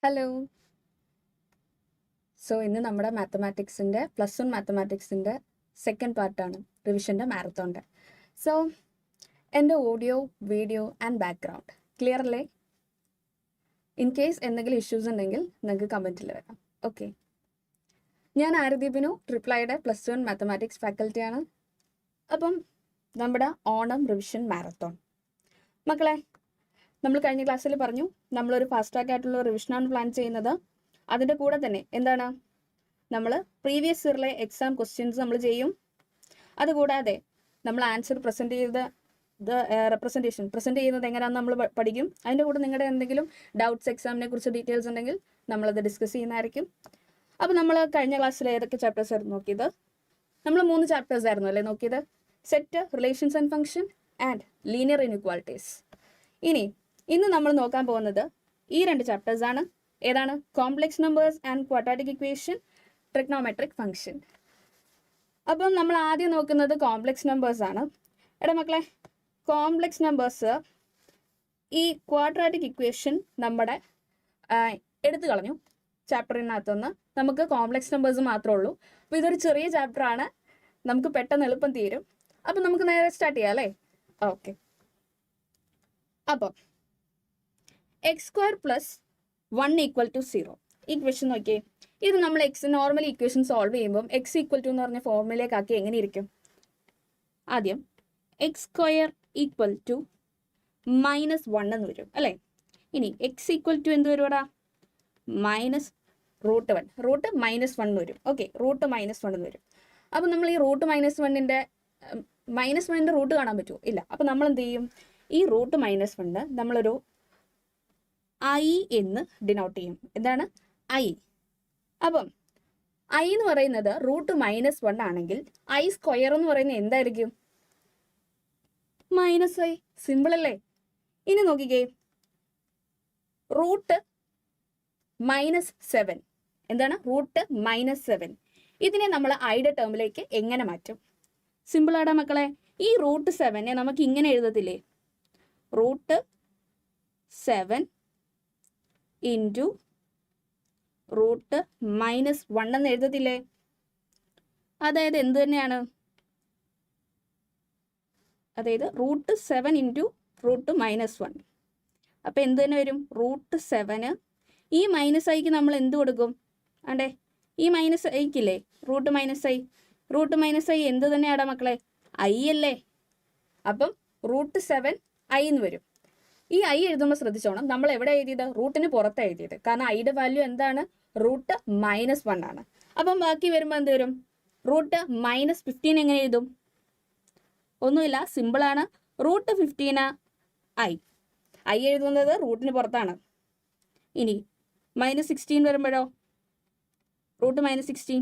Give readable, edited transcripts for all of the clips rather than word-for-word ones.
Hello. So ഇന്ന് നമ്മുടെ മാത്തമാറ്റിക്സിൻ്റെ +1 മാത്തമാറ്റിക്സിൻ്റെ second പാർട്ടാണ് റിവിഷൻ്റെ മാരത്തോണിൻ്റെ. സോ എൻ്റെ audio video and background clear അല്ലേ? ഇൻ കേസ് എന്തെങ്കിലും ഇഷ്യൂസ് ഉണ്ടെങ്കിൽ നിങ്ങൾക്ക് കമൻറ്റിൽ വരാം. ഓക്കെ. ഞാൻ ആരദീപിനു ട്രിപ്ലൈയുടെ +1 മാത്തമാറ്റിക്സ് ഫാക്കൽറ്റിയാണ്. അപ്പം നമ്മുടെ ഓണം റിവിഷൻ മാരത്തോൺ മക്കളെ, നമ്മൾ കഴിഞ്ഞ ക്ലാസ്സിൽ പറഞ്ഞു നമ്മളൊരു ഫാസ്റ്റ് ട്രാക്ക് ആയിട്ടുള്ള റിവിഷനാണ് പ്ലാൻ ചെയ്യുന്നത്. അതിൻ്റെ കൂടെ തന്നെ എന്താണ്, നമ്മൾ പ്രീവിയസ് ഇയറിലെ എക്സാം ക്വസ്റ്റ്യൻസ് നമ്മൾ ചെയ്യും. അതുകൂടാതെ നമ്മൾ ആൻസർ പ്രസൻറ്റ് ചെയ്യുന്നത് എങ്ങനെയാണെന്ന് നമ്മൾ പഠിക്കും. അതിൻ്റെ കൂടെ നിങ്ങളുടെ എന്തെങ്കിലും ഡൗട്ട്സ് എക്സാമിനെ കുറിച്ച് ഡീറ്റെയിൽസ് ഉണ്ടെങ്കിൽ നമ്മളത് ഡിസ്കസ് ചെയ്യുന്നതായിരിക്കും. അപ്പോൾ നമ്മൾ കഴിഞ്ഞ ക്ലാസ്സിൽ ഏതൊക്കെ ചാപ്റ്റേഴ്സ് ആയിരുന്നു നോക്കിയത്? നമ്മൾ 3 ചാപ്റ്റേഴ്സ് ആയിരുന്നു അല്ലേ നോക്കിയത്? Set, relations and function and linear inequalities. ഇന്ന് നമ്മൾ നോക്കാൻ പോകുന്നത് ഈ 2 ചാപ്റ്റേഴ്സ് ആണ്. ഏതാണ്? Complex numbers and quadratic equation, trigonometric function. അപ്പം നമ്മൾ ആദ്യം നോക്കുന്നത് കോംപ്ലക്സ് നമ്പേഴ്സ് ആണ്. എടാ മക്കളെ, കോംപ്ലക്സ് നമ്പേഴ്സ് ഈ ക്വാഡ്രാറ്റിക് ഇക്വേഷൻ നമ്മുടെ എടുത്തു കളഞ്ഞു ചാപ്റ്ററിനകത്തുനിന്ന്. നമുക്ക് കോംപ്ലക്സ് നമ്പേഴ്സ് മാത്രമേ ഉള്ളൂ. അപ്പോൾ ഇതൊരു ചെറിയ ചാപ്റ്ററാണ്, നമുക്ക് പെട്ടെന്ന് എളുപ്പം തീരും. അപ്പം നമുക്ക് നേരെ സ്റ്റാർട്ട് ചെയ്യാം അല്ലേ? ഓക്കെ. അപ്പം x² + 1 = 0 ഇക്വേഷൻ നോക്കിയേ. ഇത് നമ്മൾ നോർമലി ഇക്വേഷൻ സോൾവ് ചെയ്യുമ്പം x = എന്ന് പറഞ്ഞ ഫോർമുലയിലേക്ക് ആക്കി എങ്ങനെ ഇരിക്കും? ആദ്യം x² = -1 എന്ന് വരും അല്ലേ? ഇനി x = എന്ത് വരുവാടാ? -√1 √-1 എന്ന് വരും. ഓക്കെ, √-1 എന്ന് വരും. അപ്പം നമ്മൾ ഈ √-1ൻ്റെ -1ൻ്റെ റൂട്ട് കാണാൻ പറ്റുമോ? ഇല്ല. അപ്പം നമ്മൾ എന്ത് ചെയ്യും? ഈ √-1 നമ്മളൊരു I എന്ന് ഡിനോട്ട് ചെയ്യും. എന്താണ്? I. അപ്പം I എന്ന് പറയുന്നത് √-1 ആണെങ്കിൽ I² എന്ന് പറയുന്നത് എന്തായിരിക്കും? -i. സിമ്പിൾ അല്ലേ? ഇനി നോക്കിക്കേ, √-7 എന്താണ്? √-7. ഇതിനെ നമ്മൾ ഐയുടെ ടേമിലേക്ക് എങ്ങനെ മാറ്റും? സിമ്പിളാടാ മക്കളെ. ഈ √7 നമുക്ക് ഇങ്ങനെ എഴുതത്തില്ലേ? √7 × √-1 എന്ന് എഴുതത്തില്ലേ? അതായത് എന്ത് തന്നെയാണ്? അതായത് √7 × √-1. അപ്പം എന്ത് തന്നെ വരും? √7. ഈ -iക്ക് നമ്മൾ എന്ത് കൊടുക്കും? ആണ്ടേ, ഈ -iക്കില്ലേ √-i. √-i എന്ത് തന്നെയാടാ മക്കളെ? I അല്ലേ? അപ്പം √7 i എന്ന് വരും. ഈ I എഴുതുമ്പോൾ ശ്രദ്ധിച്ചോണം, നമ്മൾ എവിടെ എഴുതിയത്? റൂട്ടിന് പുറത്ത് എഴുതിയത്. കാരണം ഐയുടെ വാല്യൂ എന്താണ്? √-1 ആണ്. അപ്പം ബാക്കി വരുമ്പോൾ എന്ത് വരും? √-15 എങ്ങനെ എഴുതും? ഒന്നുമില്ല, സിമ്പിളാണ്. √15 I എഴുതുന്നത് റൂട്ടിന് പുറത്താണ്. ഇനി -16 വരുമ്പോഴോ? √-16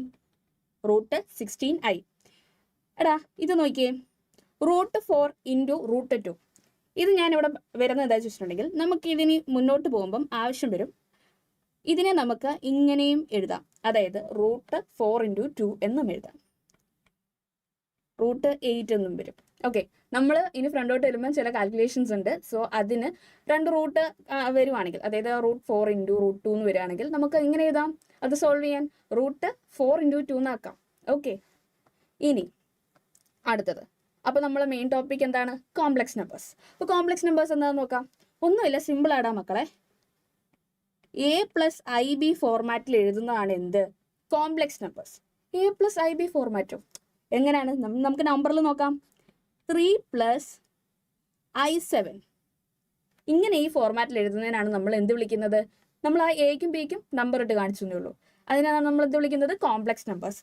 √-16i. എടാ ഇത് നോക്കിയേ, √4 × √2. ഇത് ഞാനിവിടെ വരുന്നത് എന്താ വെച്ചിട്ടുണ്ടെങ്കിൽ, നമുക്ക് ഇതിന് മുന്നോട്ട് പോകുമ്പം ആവശ്യം വരും. ഇതിനെ നമുക്ക് ഇങ്ങനെയും എഴുതാം. അതായത് √4 × 2 എന്നും എഴുതാം. √8 എന്നും വരും. ഓക്കെ, നമ്മൾ ഇനി ഫ്രണ്ടോട്ട് വരുമ്പം ചില കാൽക്കുലേഷൻസ് ഉണ്ട്. സോ അതിന് 2 റൂട്ട് വരുവാണെങ്കിൽ, അതായത് √4 × √2 എന്ന് വരികയാണെങ്കിൽ നമുക്ക് ഇങ്ങനെ എഴുതാം. അത് സോൾവ് ചെയ്യാൻ √4 × 2 എന്നാക്കാം. ഓക്കെ, ഇനി അടുത്തത്. അപ്പോൾ നമ്മൾ മെയിൻ ടോപ്പിക് എന്താണ്? Complex numbers. അപ്പോൾ കോംപ്ലക്സ് നമ്പേഴ്സ് എന്താണെന്ന് നോക്കാം. ഒന്നുമില്ല, സിമ്പിൾ ആടാ മക്കളെ. a+ib ഫോർമാറ്റിൽ എഴുതുന്നതാണ് എന്ത്? Complex numbers. a+ib ഫോർമാറ്റും എങ്ങനെയാണ്? നമുക്ക് നമ്പറിൽ നോക്കാം. 3 + i7 ഇങ്ങനെ ഈ ഫോർമാറ്റിൽ എഴുതുന്നതിനാണ് നമ്മൾ എന്ത് വിളിക്കുന്നത്? നമ്മൾ ആ എക്കും ബിക്കും നമ്പർ ഇട്ട് കാണിച്ചു എന്നേ ഉള്ളൂ. അതിനാണ് നമ്മൾ എന്ത് വിളിക്കുന്നത്? Complex numbers.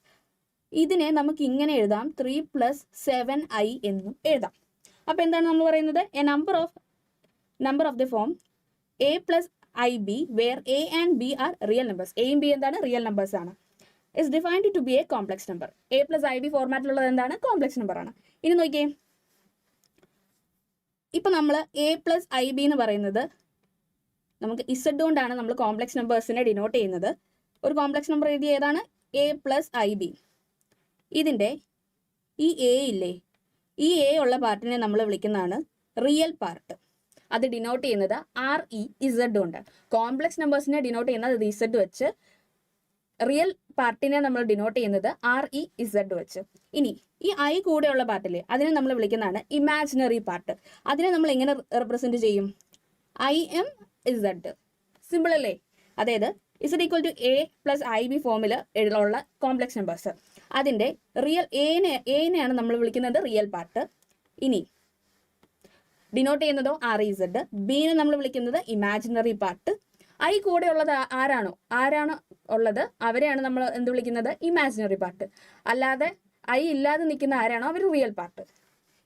ഇതിനെ നമുക്ക് ഇങ്ങനെ എഴുതാം, 3 + 7i എന്നും എഴുതാം. അപ്പോൾ എന്താണ് നമ്മൾ പറയുന്നത്? A number of the form a+ib where a and b are real numbers. എയും ബി എന്താണ്? റിയൽ നമ്പേഴ്സ് ആണ്. is defined to be a complex number. a+ib ഫോർമാറ്റിലുള്ളത് എന്താണ്? കോംപ്ലക്സ് നമ്പർ ആണ്. ഇനി നോക്കിയേ, ഇപ്പം നമ്മൾ a+ib എന്ന് പറയുന്നത് നമുക്ക് z കൊണ്ടാണ് നമ്മൾ കോംപ്ലക്സ് നമ്പേഴ്സിനെ ഡിനോട്ട് ചെയ്യുന്നത്. ഒരു കോംപ്ലക്സ് നമ്പർ എഴുതിയ ഏതാണ്? a+ib. ഇതിൻ്റെ ഈ a ഇല്ലേ, ഈ a ഉള്ള പാർട്ടിനെ നമ്മൾ വിളിക്കുന്നതാണ് റിയൽ പാർട്ട്. അത് ഡിനോട്ട് ചെയ്യുന്നത് RE Z കൊണ്ട്. കോംപ്ലക്സ് നമ്പേഴ്സിനെ ഡിനോട്ട് ചെയ്യുന്നത് Z വെച്ച്, റിയൽ പാർട്ടിനെ നമ്മൾ ഡിനോട്ട് ചെയ്യുന്നത് RE Z വെച്ച്. ഇനി ഈ I കൂടെയുള്ള പാർട്ടില്ലേ, അതിനെ നമ്മൾ വിളിക്കുന്നതാണ് ഇമാജിനറി പാർട്ട്. അതിനെ നമ്മൾ എങ്ങനെ റെപ്രസെന്റ് ചെയ്യും? IM Z. സിമ്പിൾ അല്ലേ? അതായത് Z equal to A plus IB ഫോമിൽ ഉള്ള കോംപ്ലക്സ് നമ്പേഴ്സ്, അതിൻ്റെ റിയൽ എനെയാണ് നമ്മൾ വിളിക്കുന്നത് റിയൽ പാർട്ട്. ഇനി ഡിനോട്ട് ചെയ്യുന്നതോ REZ, ബിനെ നമ്മൾ വിളിക്കുന്നത് ഇമാജിനറി പാർട്ട്. I കൂടെ ഉള്ളത് ആരാണോ ഉള്ളത് അവരെയാണ് നമ്മൾ എന്ത് വിളിക്കുന്നത്? Imaginary part. അല്ലാതെ I ഇല്ലാതെ നിൽക്കുന്ന ആരാണോ അവർ റിയൽ പാർട്ട്.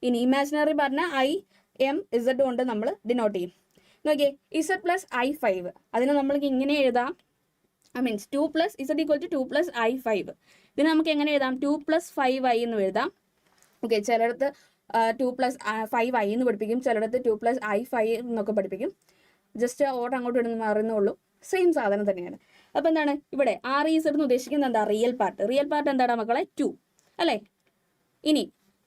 ഇനി ഇമാജിനറി പാർട്ടിനെ IM Z കൊണ്ട് നമ്മൾ ഡിനോട്ട് ചെയ്യും. നോക്കിയേ, Z പ്ലസ് I5, അതിനെ നമ്മൾക്ക് ഇങ്ങനെ എഴുതാം. Means 2 plus Z equal to 2 plus I5. ഇതിനെ നമുക്ക് എങ്ങനെ എഴുതാം? 2 പ്ലസ് 5I എന്ന് എഴുതാം. ഓക്കെ, ചിലയിടത്ത് 2 പ്ലസ് 5I എന്ന് പഠിപ്പിക്കും, ചിലയിടത്ത് 2 പ്ലസ് I5 എന്നൊക്കെ പഠിപ്പിക്കും. ജസ്റ്റ് ഓർഡർ അങ്ങോട്ട് ഇടുന്ന മാറുന്നുള്ളൂ, സെയിം സാധനം തന്നെയാണ്. അപ്പോൾ എന്താണ് ഇവിടെ REZ എന്ന് ഉദ്ദേശിക്കുന്നത്? എന്താ? Real part. റിയൽ പാർട്ട് എന്താണ് മക്കളെ? 2 അല്ലേ? ഇനി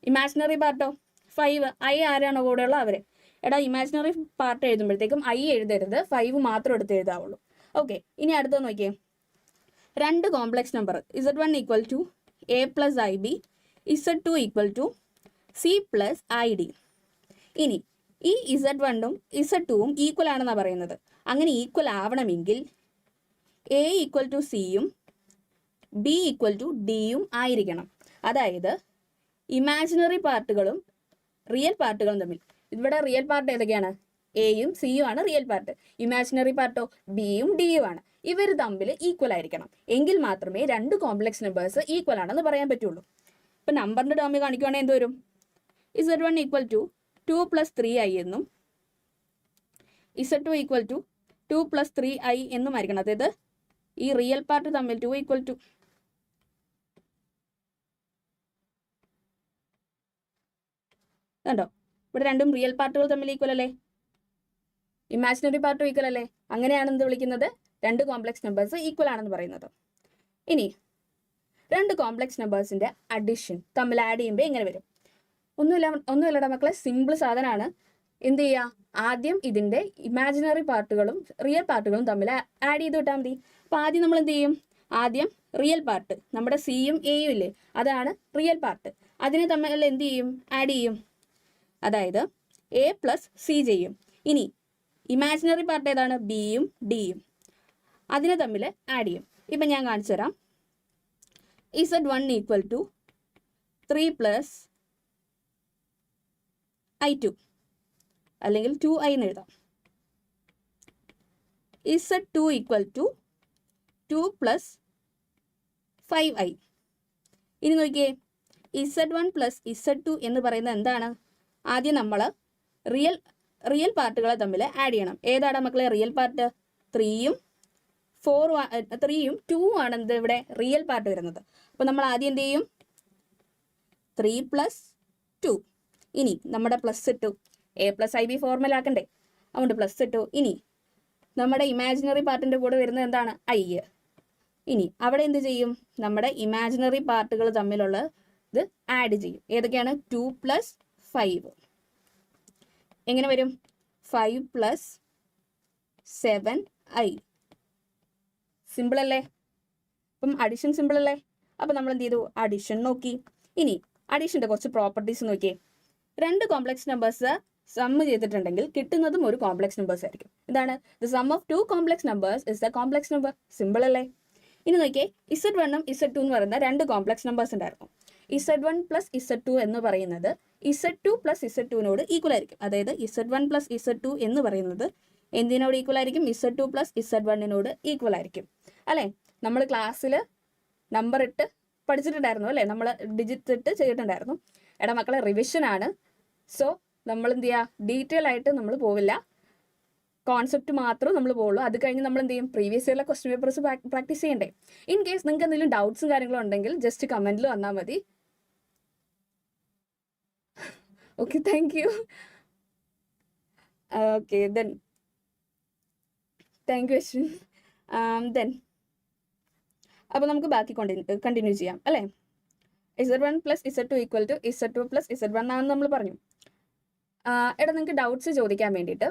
ഇമാജിനറി പാർട്ടോ 5. I ആരാണോ കൂടെയുള്ള അവർ. എടാ, ഇമാജിനറി പാർട്ട് എഴുതുമ്പോഴത്തേക്കും I എഴുതരുത്, 5 മാത്രം എടുത്ത് എഴുതാവുള്ളൂ. ഓക്കെ, ഇനി അടുത്ത നോക്കിയേ, രണ്ട് complex number Z1 equal to A plus IB, Z2 equal to C plus ID. ഇനി ഈ Z1ഉം Z2ഉം ഈക്വൽ ആണെന്നാണ് പറയുന്നത്. അങ്ങനെ ഈക്വൽ ആവണമെങ്കിൽ A ഈക്വൽ ടു സിയും B ഈക്വൽ ടു ഡിയും ആയിരിക്കണം. അതായത് ഇമാജിനറി പാർട്ടുകളും റിയൽ പാർട്ടുകളും തമ്മിൽ, ഇവിടെ റിയൽ പാർട്ട് ഏതൊക്കെയാണ്? എയും സിയും ആണ് റിയൽ പാർട്ട്. ഇമാജിനറി പാർട്ടോ ബിയും ഡിയും ആണ്. ഇവർ തമ്മിൽ ഈക്വൽ ആയിരിക്കണം. എങ്കിൽ മാത്രമേ രണ്ട് കോംപ്ലക്സ് നമ്പേഴ്സ് ഈക്വൽ ആണെന്ന് പറയാൻ പറ്റുള്ളൂ. ഇപ്പം നമ്പറിൻ്റെ ടേമിൽ കാണിക്കുവാണെങ്കിൽ എന്ത് വരും? Z1 equal to 2 plus 3I എന്നും Z2 equal to 2 plus 3I എന്നും ആയിരിക്കണം. അതായത് ഈ റിയൽ പാർട്ട് തമ്മിൽ 2 ഈക്വൽ ടു കണ്ടോ, ഇവിടെ രണ്ടും റിയൽ പാർട്ടുകൾ തമ്മിൽ ഈക്വൽ അല്ലേ? ഇമാജിനറി പാർട്ടും ഈക്വൽ അല്ലേ? അങ്ങനെയാണ് എന്ത് വിളിക്കുന്നത്? രണ്ട് കോംപ്ലക്സ് നമ്പേഴ്സ് ഈക്വൽ ആണെന്ന് പറയുന്നത്. ഇനി രണ്ട് കോംപ്ലക്സ് നമ്പേഴ്സിന്റെ അഡിഷൻ തമ്മിൽ ആഡ് ചെയ്യുമ്പോൾ എങ്ങനെ വരും? ഒന്നുമില്ലടാ മക്കളെ, സിമ്പിൾ സാധനമാണ്. എന്ത് ചെയ്യുക? ആദ്യം ഇതിന്റെ ഇമാജിനറി പാർട്ടുകളും റിയൽ പാർട്ടുകളും തമ്മിൽ ആഡ് ചെയ്ത് വിട്ടാൽ മതി. അപ്പോൾ ആദ്യം നമ്മൾ എന്ത് ചെയ്യും? ആദ്യം റിയൽ പാർട്ട്, നമ്മുടെ സിയും എയും ഇല്ലേ, അതാണ് റിയൽ പാർട്ട്. അതിനെ തമ്മിൽ എന്ത് ചെയ്യും? ആഡ് ചെയ്യും. അതായത് A പ്ലസ് സി ചെയ്യും. ഇനി ഇമാജിനറി പാർട്ട് ഏതാണ്? ബിയും ഡിയും. അതിനെ തമ്മിൽ ആഡ് ചെയ്യും. ഇപ്പം ഞാൻ കാണിച്ചു തരാം. Z1 equal to 3 plus I2, അല്ലെങ്കിൽ 2I എന്ന് എഴുതാം. Z2 equal to 2 plus 5I. ഇനി നോക്കിയേ, Z1 പ്ലസ് Z2 എന്ന് പറയുന്നത് എന്താണ്? ആദ്യം നമ്മൾ റിയൽ പാർട്ടുകളെ തമ്മിൽ ആഡ് ചെയ്യണം. ഏതാണ് മക്കളെ റിയൽ പാർട്ട്? 3യും 2ഉം ആണ് എന്ത് ഇവിടെ റിയൽ പാർട്ട് വരുന്നത്. അപ്പോൾ നമ്മൾ ആദ്യം എന്ത് ചെയ്യും? 3 പ്ലസ് 2. ഇനി നമ്മുടെ പ്ലസ് ഇട്ടു, A പ്ലസ് IB ഫോർമുലാക്കണ്ടേ, അതുകൊണ്ട് പ്ലസ് ഇട്ടു. ഇനി നമ്മുടെ ഇമാജിനറി പാർട്ടിൻ്റെ കൂടെ വരുന്നത് എന്താണ്? I. ഇനി അവിടെ എന്ത് ചെയ്യും? നമ്മുടെ ഇമാജിനറി പാർട്ടുകൾ തമ്മിലുള്ള ഇത് ആഡ് ചെയ്യും. ഏതൊക്കെയാണ്? 2 പ്ലസ് 5. എങ്ങനെ വരും? 5 പ്ലസ് 7I. സിമ്പിൾ അല്ലേ? അപ്പം അഡിഷൻ സിമ്പിൾ അല്ലേ? അപ്പം നമ്മൾ എന്ത് ചെയ്തു? അഡിഷൻ നോക്കി. ഇനി അഡീഷൻ്റെ കുറച്ച് പ്രോപ്പർട്ടീസ് നോക്കിയേ. രണ്ട് കോംപ്ലക്സ് നമ്പേഴ്സ് സമ്മ് ചെയ്തിട്ടുണ്ടെങ്കിൽ കിട്ടുന്നതും ഒരു കോംപ്ലക്സ് നമ്പേഴ്സ് ആയിരിക്കും. എന്താണ്? The sum of two complex numbers is the complex number. Simple അല്ലേ? ഇനി നോക്കിയേ, Z1 ഉം Z2 എന്ന് പറയുന്ന രണ്ട് കോംപ്ലക്സ് നമ്പേഴ്സ് ഉണ്ടായിരുന്നു. Z1 പ്ലസ് Z2 എന്ന് പറയുന്നത് Z2 പ്ലസ് Z2നോട് ഈക്വൽ ആയിരിക്കും. അതായത് Z1 പ്ലസ് Z2 എന്ന് പറയുന്നത് എന്തിനോട് ഈക്വൽ ആയിരിക്കും? Z2 പ്ലസ് Z1നോട് ഈക്വൽ ആയിരിക്കും അല്ലേ? നമ്മൾ ക്ലാസ്സിൽ നമ്പർ ഇട്ട് പഠിച്ചിട്ടുണ്ടായിരുന്നു അല്ലേ? നമ്മൾ ഡിജിറ്റ് ഇട്ട് ചെയ്തിട്ടുണ്ടായിരുന്നു. എടാ മക്കളെ, റിവിഷനാണ്. സോ നമ്മൾ എന്ത് ചെയ്യുക? ഡീറ്റെയിൽ ആയിട്ട് നമ്മൾ പോവില്ല, കോൺസെപ്റ്റ് മാത്രമേ നമ്മൾ പോകുള്ളൂ. അത് കഴിഞ്ഞ് നമ്മൾ എന്ത് ചെയ്യും? പ്രീവിയസ് ഇയറിലെ ക്വസ്റ്റ്യൻ പേപ്പേഴ്സ് പ്രാക്ടീസ് ചെയ്യണ്ടേ? ഇൻ കേസ് നിങ്ങൾക്ക് എന്തെങ്കിലും ഡൗട്ട്സും കാര്യങ്ങളും ഉണ്ടെങ്കിൽ ജസ്റ്റ് കമൻറ്റിൽ വന്നാൽ മതി. Okay, thank you. Okay, then thank you Ashwin. Then അപ്പോൾ നമുക്ക് ബാക്കി കണ്ടിന്യൂ ചെയ്യാം അല്ലേ? Z1 plus Z2 equal to Z2 plus Z1 ആണെന്ന് നമ്മൾ പറഞ്ഞു. എടാ, നിങ്ങൾക്ക് ഡൗട്ട്സ് ചോദിക്കാൻ വേണ്ടിയിട്ട്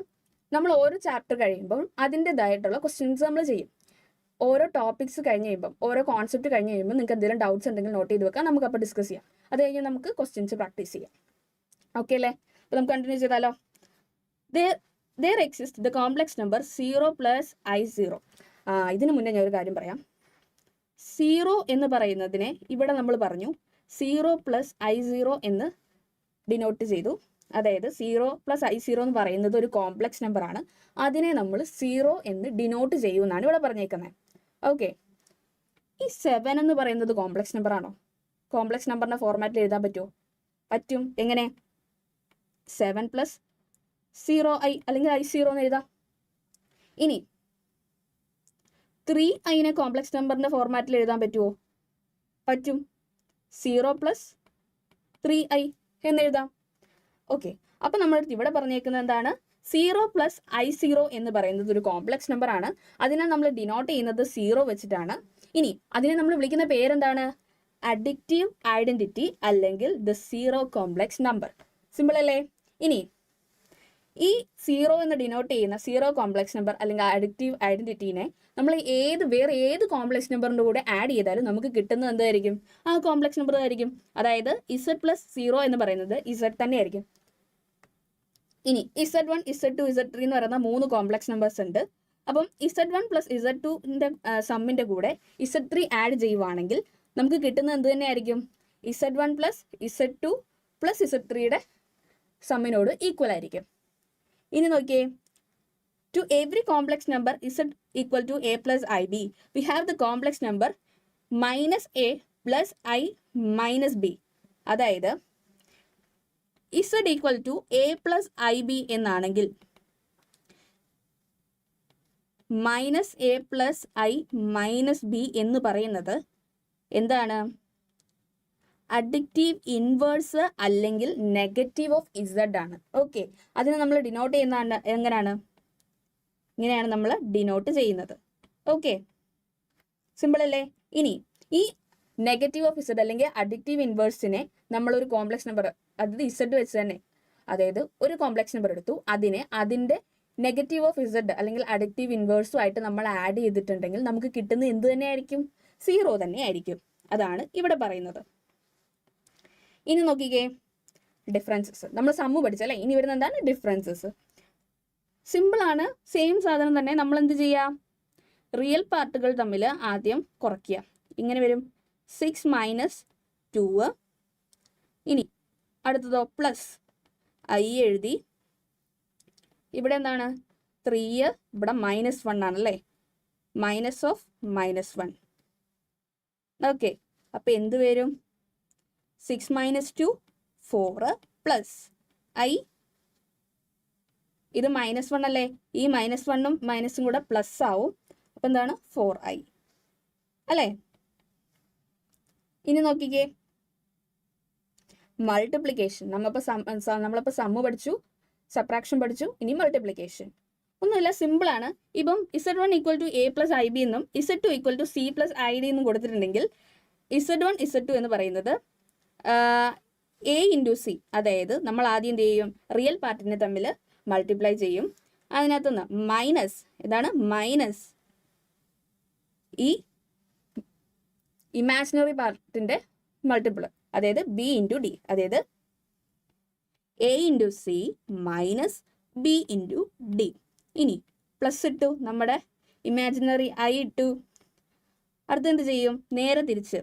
നമ്മൾ ഓരോ ചാപ്റ്റർ കഴിയുമ്പോൾ അതിൻ്റെതായിട്ടുള്ള ക്വസ്റ്റ്യൻസ് നമ്മൾ ചെയ്യും. ഓരോ ടോപ്പിക്സ് കഴിഞ്ഞ് കഴിയുമ്പോൾ, ഓരോ കോൺസെപ്റ്റ് കഴിഞ്ഞ് കഴിയുമ്പോൾ നിങ്ങൾക്ക് എന്തെങ്കിലും ഡൗട്ട്സ് ഉണ്ടെങ്കിൽ നോട്ട് ചെയ്ത് വെക്കാം, നമുക്ക് അപ്പോൾ ഡിസ്കസ് ചെയ്യാം. അത് കഴിഞ്ഞ് നമുക്ക് ക്വസ്റ്റ്യൻസ് പ്രാക്ടീസ് ചെയ്യാം. ഓക്കെ അല്ലേ? അപ്പോൾ നമുക്ക് കണ്ടിന്യൂ ചെയ്താലോ. there exists the complex number 0 plus i0. ഇതിന് മുന്നേ ഞാൻ ഒരു കാര്യം പറയാം. 0 എന്ന് പറയുന്നതിനെ ഇവിടെ നമ്മൾ പറഞ്ഞു 0 പ്ലസ് i0 എന്ന് ഡിനോട്ട് ചെയ്തു. അതായത് 0 പ്ലസ് i0 എന്ന് പറയുന്നത് ഒരു കോംപ്ലക്സ് നമ്പർ ആണ്. അതിനെ നമ്മൾ 0 എന്ന് ഡിനോട്ട് ചെയ്യുമെന്നാണ് ഇവിടെ പറഞ്ഞേക്കുന്നത്. ഓക്കെ, ഈ 7 എന്ന് പറയുന്നത് കോംപ്ലക്സ് നമ്പർ ആണോ? കോംപ്ലക്സ് നമ്പറിന്റെ ഫോർമാറ്റിൽ എഴുതാൻ പറ്റുമോ? പറ്റും. എങ്ങനെ? 7 പ്ലസ് 0i അല്ലെങ്കിൽ i0 എന്ന് എഴുതാം. ഇനി 3iനെ കോംപ്ലക്സ് നമ്പറിന്റെ ഫോർമാറ്റിൽ എഴുതാൻ പറ്റുമോ? പറ്റും. 0 പ്ലസ് 3i എന്ന് എഴുതാം. ഓക്കെ, അപ്പം നമ്മൾ ഇവിടെ പറഞ്ഞേക്കുന്നത് എന്താണ്? 0 പ്ലസ് i0 എന്ന് പറയുന്നത് ഒരു കോംപ്ലക്സ് നമ്പർ ആണ്. അതിനെ നമ്മൾ ഡിനോട്ട് ചെയ്യുന്നത് 0 വെച്ചിട്ടാണ്. ഇനി അതിനെ നമ്മൾ വിളിക്കുന്ന പേരെന്താണ്? അഡിക്റ്റീവ് ഐഡന്റിറ്റി അല്ലെങ്കിൽ ദ 0 കോംപ്ലക്സ് നമ്പർ. സിമ്പിൾ അല്ലേ? ഇനി ഈ 0 എന്ന് ഡിനോട്ട് ചെയ്യുന്ന 0 കോംപ്ലക്സ് നമ്പർ അല്ലെങ്കിൽ അഡിക്റ്റീവ് ഐഡന്റിറ്റീനെ നമ്മൾ വേറെ ഏത് കോംപ്ലക്സ് നമ്പറിൻ്റെ കൂടെ ആഡ് ചെയ്താലും നമുക്ക് കിട്ടുന്നത് എന്തായിരിക്കും? ആ കോംപ്ലക്സ് നമ്പർ ആയിരിക്കും. അതായത് z പ്ലസ് 0 എന്ന് പറയുന്നത് z തന്നെയായിരിക്കും. ഇനി z1, z2, z3 എന്ന് പറയുന്ന 3 കോംപ്ലക്സ് നമ്പേഴ്സ് ഉണ്ട്. അപ്പം z1 പ്ലസ് z2ന്റെ സമ്മിന്റെ കൂടെ z3 ആഡ് ചെയ്യുവാണെങ്കിൽ നമുക്ക് കിട്ടുന്നത് എന്ത് തന്നെയായിരിക്കും? z1 പ്ലസ് z2 പ്ലസ് z3യുടെ സമ്മിനോട് ഈക്വൽ ആയിരിക്കും. ഇനി നോക്കിയേ, to every complex number z equal to a plus ib we have the complex number minus a plus i minus b. അതായത് z equal to a plus ib എന്നാണെങ്കിൽ minus a plus i minus b എന്ന് പറയുന്നത് എന്താണ്? അഡിക്റ്റീവ് inverse അല്ലെങ്കിൽ negative of z ആണ്. Okay, അതിനെ നമ്മൾ ഡിനോട്ട് ചെയ്യുന്ന എങ്ങനെയാണ്? ഇങ്ങനെയാണ് നമ്മൾ ഡിനോട്ട് ചെയ്യുന്നത്. ഓക്കെ, സിമ്പിൾ അല്ലേ? ഇനി ഈ നെഗറ്റീവ് ഓഫ് z അല്ലെങ്കിൽ അഡിക്റ്റീവ് ഇൻവേഴ്സിനെ നമ്മളൊരു കോംപ്ലക്സ് നമ്പർ, അതായത് z വെച്ച് തന്നെ, അതായത് ഒരു കോംപ്ലക്സ് നമ്പർ എടുത്തു, അതിൻ്റെ നെഗറ്റീവ് ഓഫ് z അല്ലെങ്കിൽ അഡിക്റ്റീവ് ഇൻവേഴ്സും ആയിട്ട് നമ്മൾ ആഡ് ചെയ്തിട്ടുണ്ടെങ്കിൽ നമുക്ക് കിട്ടുന്നത് എന്ത് തന്നെയായിരിക്കും? 0 തന്നെയായിരിക്കും. അതാണ് ഇവിടെ പറയുന്നത്. ഇനി നോക്കിക്കേ, ഡിഫറൻസസ്. നമ്മൾ സമ്മ് പഠിച്ചല്ലേ? ഇനി വരുന്നത് എന്താണ്? ഡിഫറൻസസ്. സിമ്പിളാണ്, സെയിം സാധനം തന്നെ. നമ്മൾ എന്ത് ചെയ്യുക? റിയൽ പാർട്ടുകൾ തമ്മിൽ ആദ്യം കുറയ്ക്കുക. ഇങ്ങനെ വരും 6 മൈനസ് 2. ഇനി അടുത്തതോ പ്ലസ് i എഴുതി. ഇവിടെ എന്താണ്? 3, ഇവിടെ -1 ആണല്ലേ? Minus of -1. ഓക്കെ, അപ്പം എന്ത് വരും? 6 മൈനസ് 2 4 പ്ലസ് i. ഇത് -1 അല്ലേ? ഈ -1ഉം മൈനസും കൂടെ പ്ലസ് ആവും. അപ്പം എന്താണ്? 4i അല്ലേ? ഇനി നോക്കിക്കേ, മൾട്ടിപ്ലിക്കേഷൻ. നമ്മളിപ്പോൾ സമ്മ് പഠിച്ചു, സബ്ട്രാക്ഷൻ പഠിച്ചു, ഇനി മൾട്ടിപ്ലിക്കേഷൻ. ഒന്നുമില്ല, സിമ്പിളാണ്. ഇപ്പം z1 equal to a plus ib എന്നും z2 equal to c plus id എന്നും കൊടുത്തിട്ടുണ്ടെങ്കിൽ z1 z2 എന്ന് പറയുന്നത് a ഇൻറ്റു c, അതായത് നമ്മൾ ആദ്യം എന്ത് ചെയ്യും? റിയൽ പാർട്ടിനെ തമ്മിൽ മൾട്ടിപ്ലൈ ചെയ്യും. അതിനകത്തുനിന്ന് മൈനസ്, എന്താണ്? മൈനസ് ഈ ഇമാജിനറി പാർട്ടിൻ്റെ മൾട്ടിപ്പിൾ, അതായത് b ഇൻറ്റു d, അതായത് a into c minus b into d. ഇനി പ്ലസ് ഇട്ടു, നമ്മുടെ ഇമാജിനറി i ഇട്ടു. അടുത്തെന്ത് ചെയ്യും? നേരെ തിരിച്ച്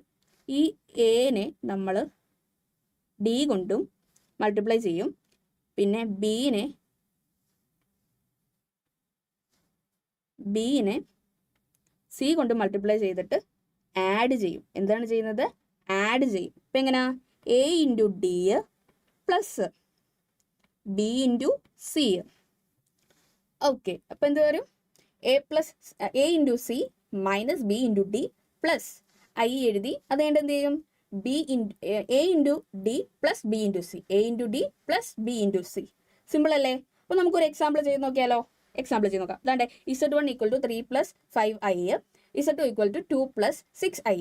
ഈ എനെ നമ്മൾ d കൊണ്ടും മൾട്ടിപ്ലൈ ചെയ്യും. പിന്നെ ബീനെ സി കൊണ്ട് മൾട്ടിപ്ലൈ ചെയ്തിട്ട് ആഡ് ചെയ്യും. എന്താണ് ചെയ്യുന്നത്? ആഡ് ചെയ്യും. ഇപ്പം എങ്ങനെയാ? a into D plus b into C. Okay, അപ്പം എന്ത് വരും? a into C minus b into D plus i എഴുതി. അത് കഴിഞ്ഞിട്ട് എന്ത് ചെയ്യും? a into D plus b into C, a into D plus b into C. Simple അല്ലേ? അപ്പോൾ നമുക്കൊരു എക്സാമ്പിൾ ചെയ്ത് നോക്കിയാലോ? എക്സാമ്പിൾ ചെയ്ത് നോക്കാം. അതാണ്ട് z1 equal to 3 plus 5i, z2 equal to 2 plus 6i.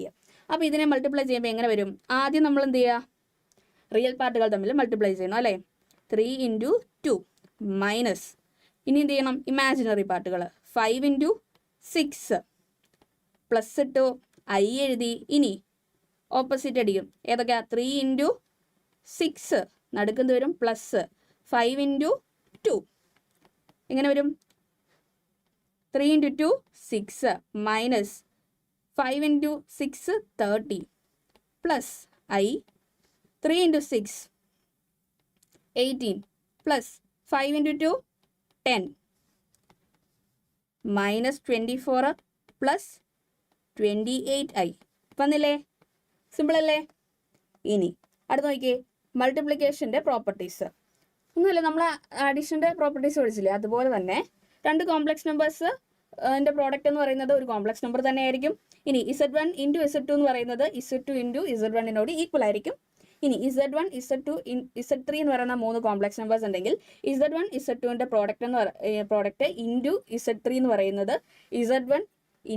അപ്പോൾ ഇതിനെ മൾട്ടിപ്ലൈ ചെയ്യുമ്പോൾ എങ്ങനെ വരും? ആദ്യം നമ്മൾ എന്ത് ചെയ്യുക? റിയൽ പാർട്ടുകൾ തമ്മിൽ മൾട്ടിപ്ലൈ ചെയ്യണം അല്ലേ? 3 ഇൻറ്റു 2 മൈനസ് ഇനി എന്ത് ചെയ്യണം? ഇമാജിനറി പാർട്ടുകൾ 5 ഇൻറ്റു 6 പ്ലസ് ഇട്ടു, ഐ എഴുതി. ഇനി ഓപ്പോസിറ്റ് അടിക്കും. ഏതൊക്കെയാ? 3 ഇൻറ്റു 6 നടുക്കുന്നത് വരും പ്ലസ് 5 ഇൻറ്റു 2 എങ്ങനെ വരും? 3 into 2 6 minus 5 into 6 30 plus I 3 into 6 18 plus 5 into 2 10 minus 24 plus 28i വന്നില്ലേ? സിമ്പിൾ അല്ലേ? ഇനി അടുത്ത് നോക്കിയേ, മൾട്ടിപ്ലിക്കേഷൻ്റെ പ്രോപ്പർട്ടീസ്. ഒന്നുമില്ല, നമ്മൾ അഡീഷൻ്റെ പ്രോപ്പർട്ടീസ് പഠിച്ചില്ലേ? അതുപോലെ തന്നെ രണ്ട് കോംപ്ലക്സ് നമ്പേഴ്സ് അതിൻ്റെ പ്രോഡക്റ്റ് എന്ന് പറയുന്നത് ഒരു കോംപ്ലക്സ് നമ്പർ തന്നെയായിരിക്കും. ഇനി Z1 ഇൻറ്റു Z2 എന്ന് പറയുന്നത് Z2 ഇൻറ്റു Z1 ഈക്വൽ ആയിരിക്കും. ഇനി Z1 Z2 Z3 എന്ന് പറയുന്ന 3 കോംപ്ലക്സ് നമ്പേഴ്സ് ഉണ്ടെങ്കിൽ Z1 Z2ൻ്റെ പ്രോഡക്റ്റ് ഇൻറ്റു Z3 എന്ന് പറയുന്നത് Z1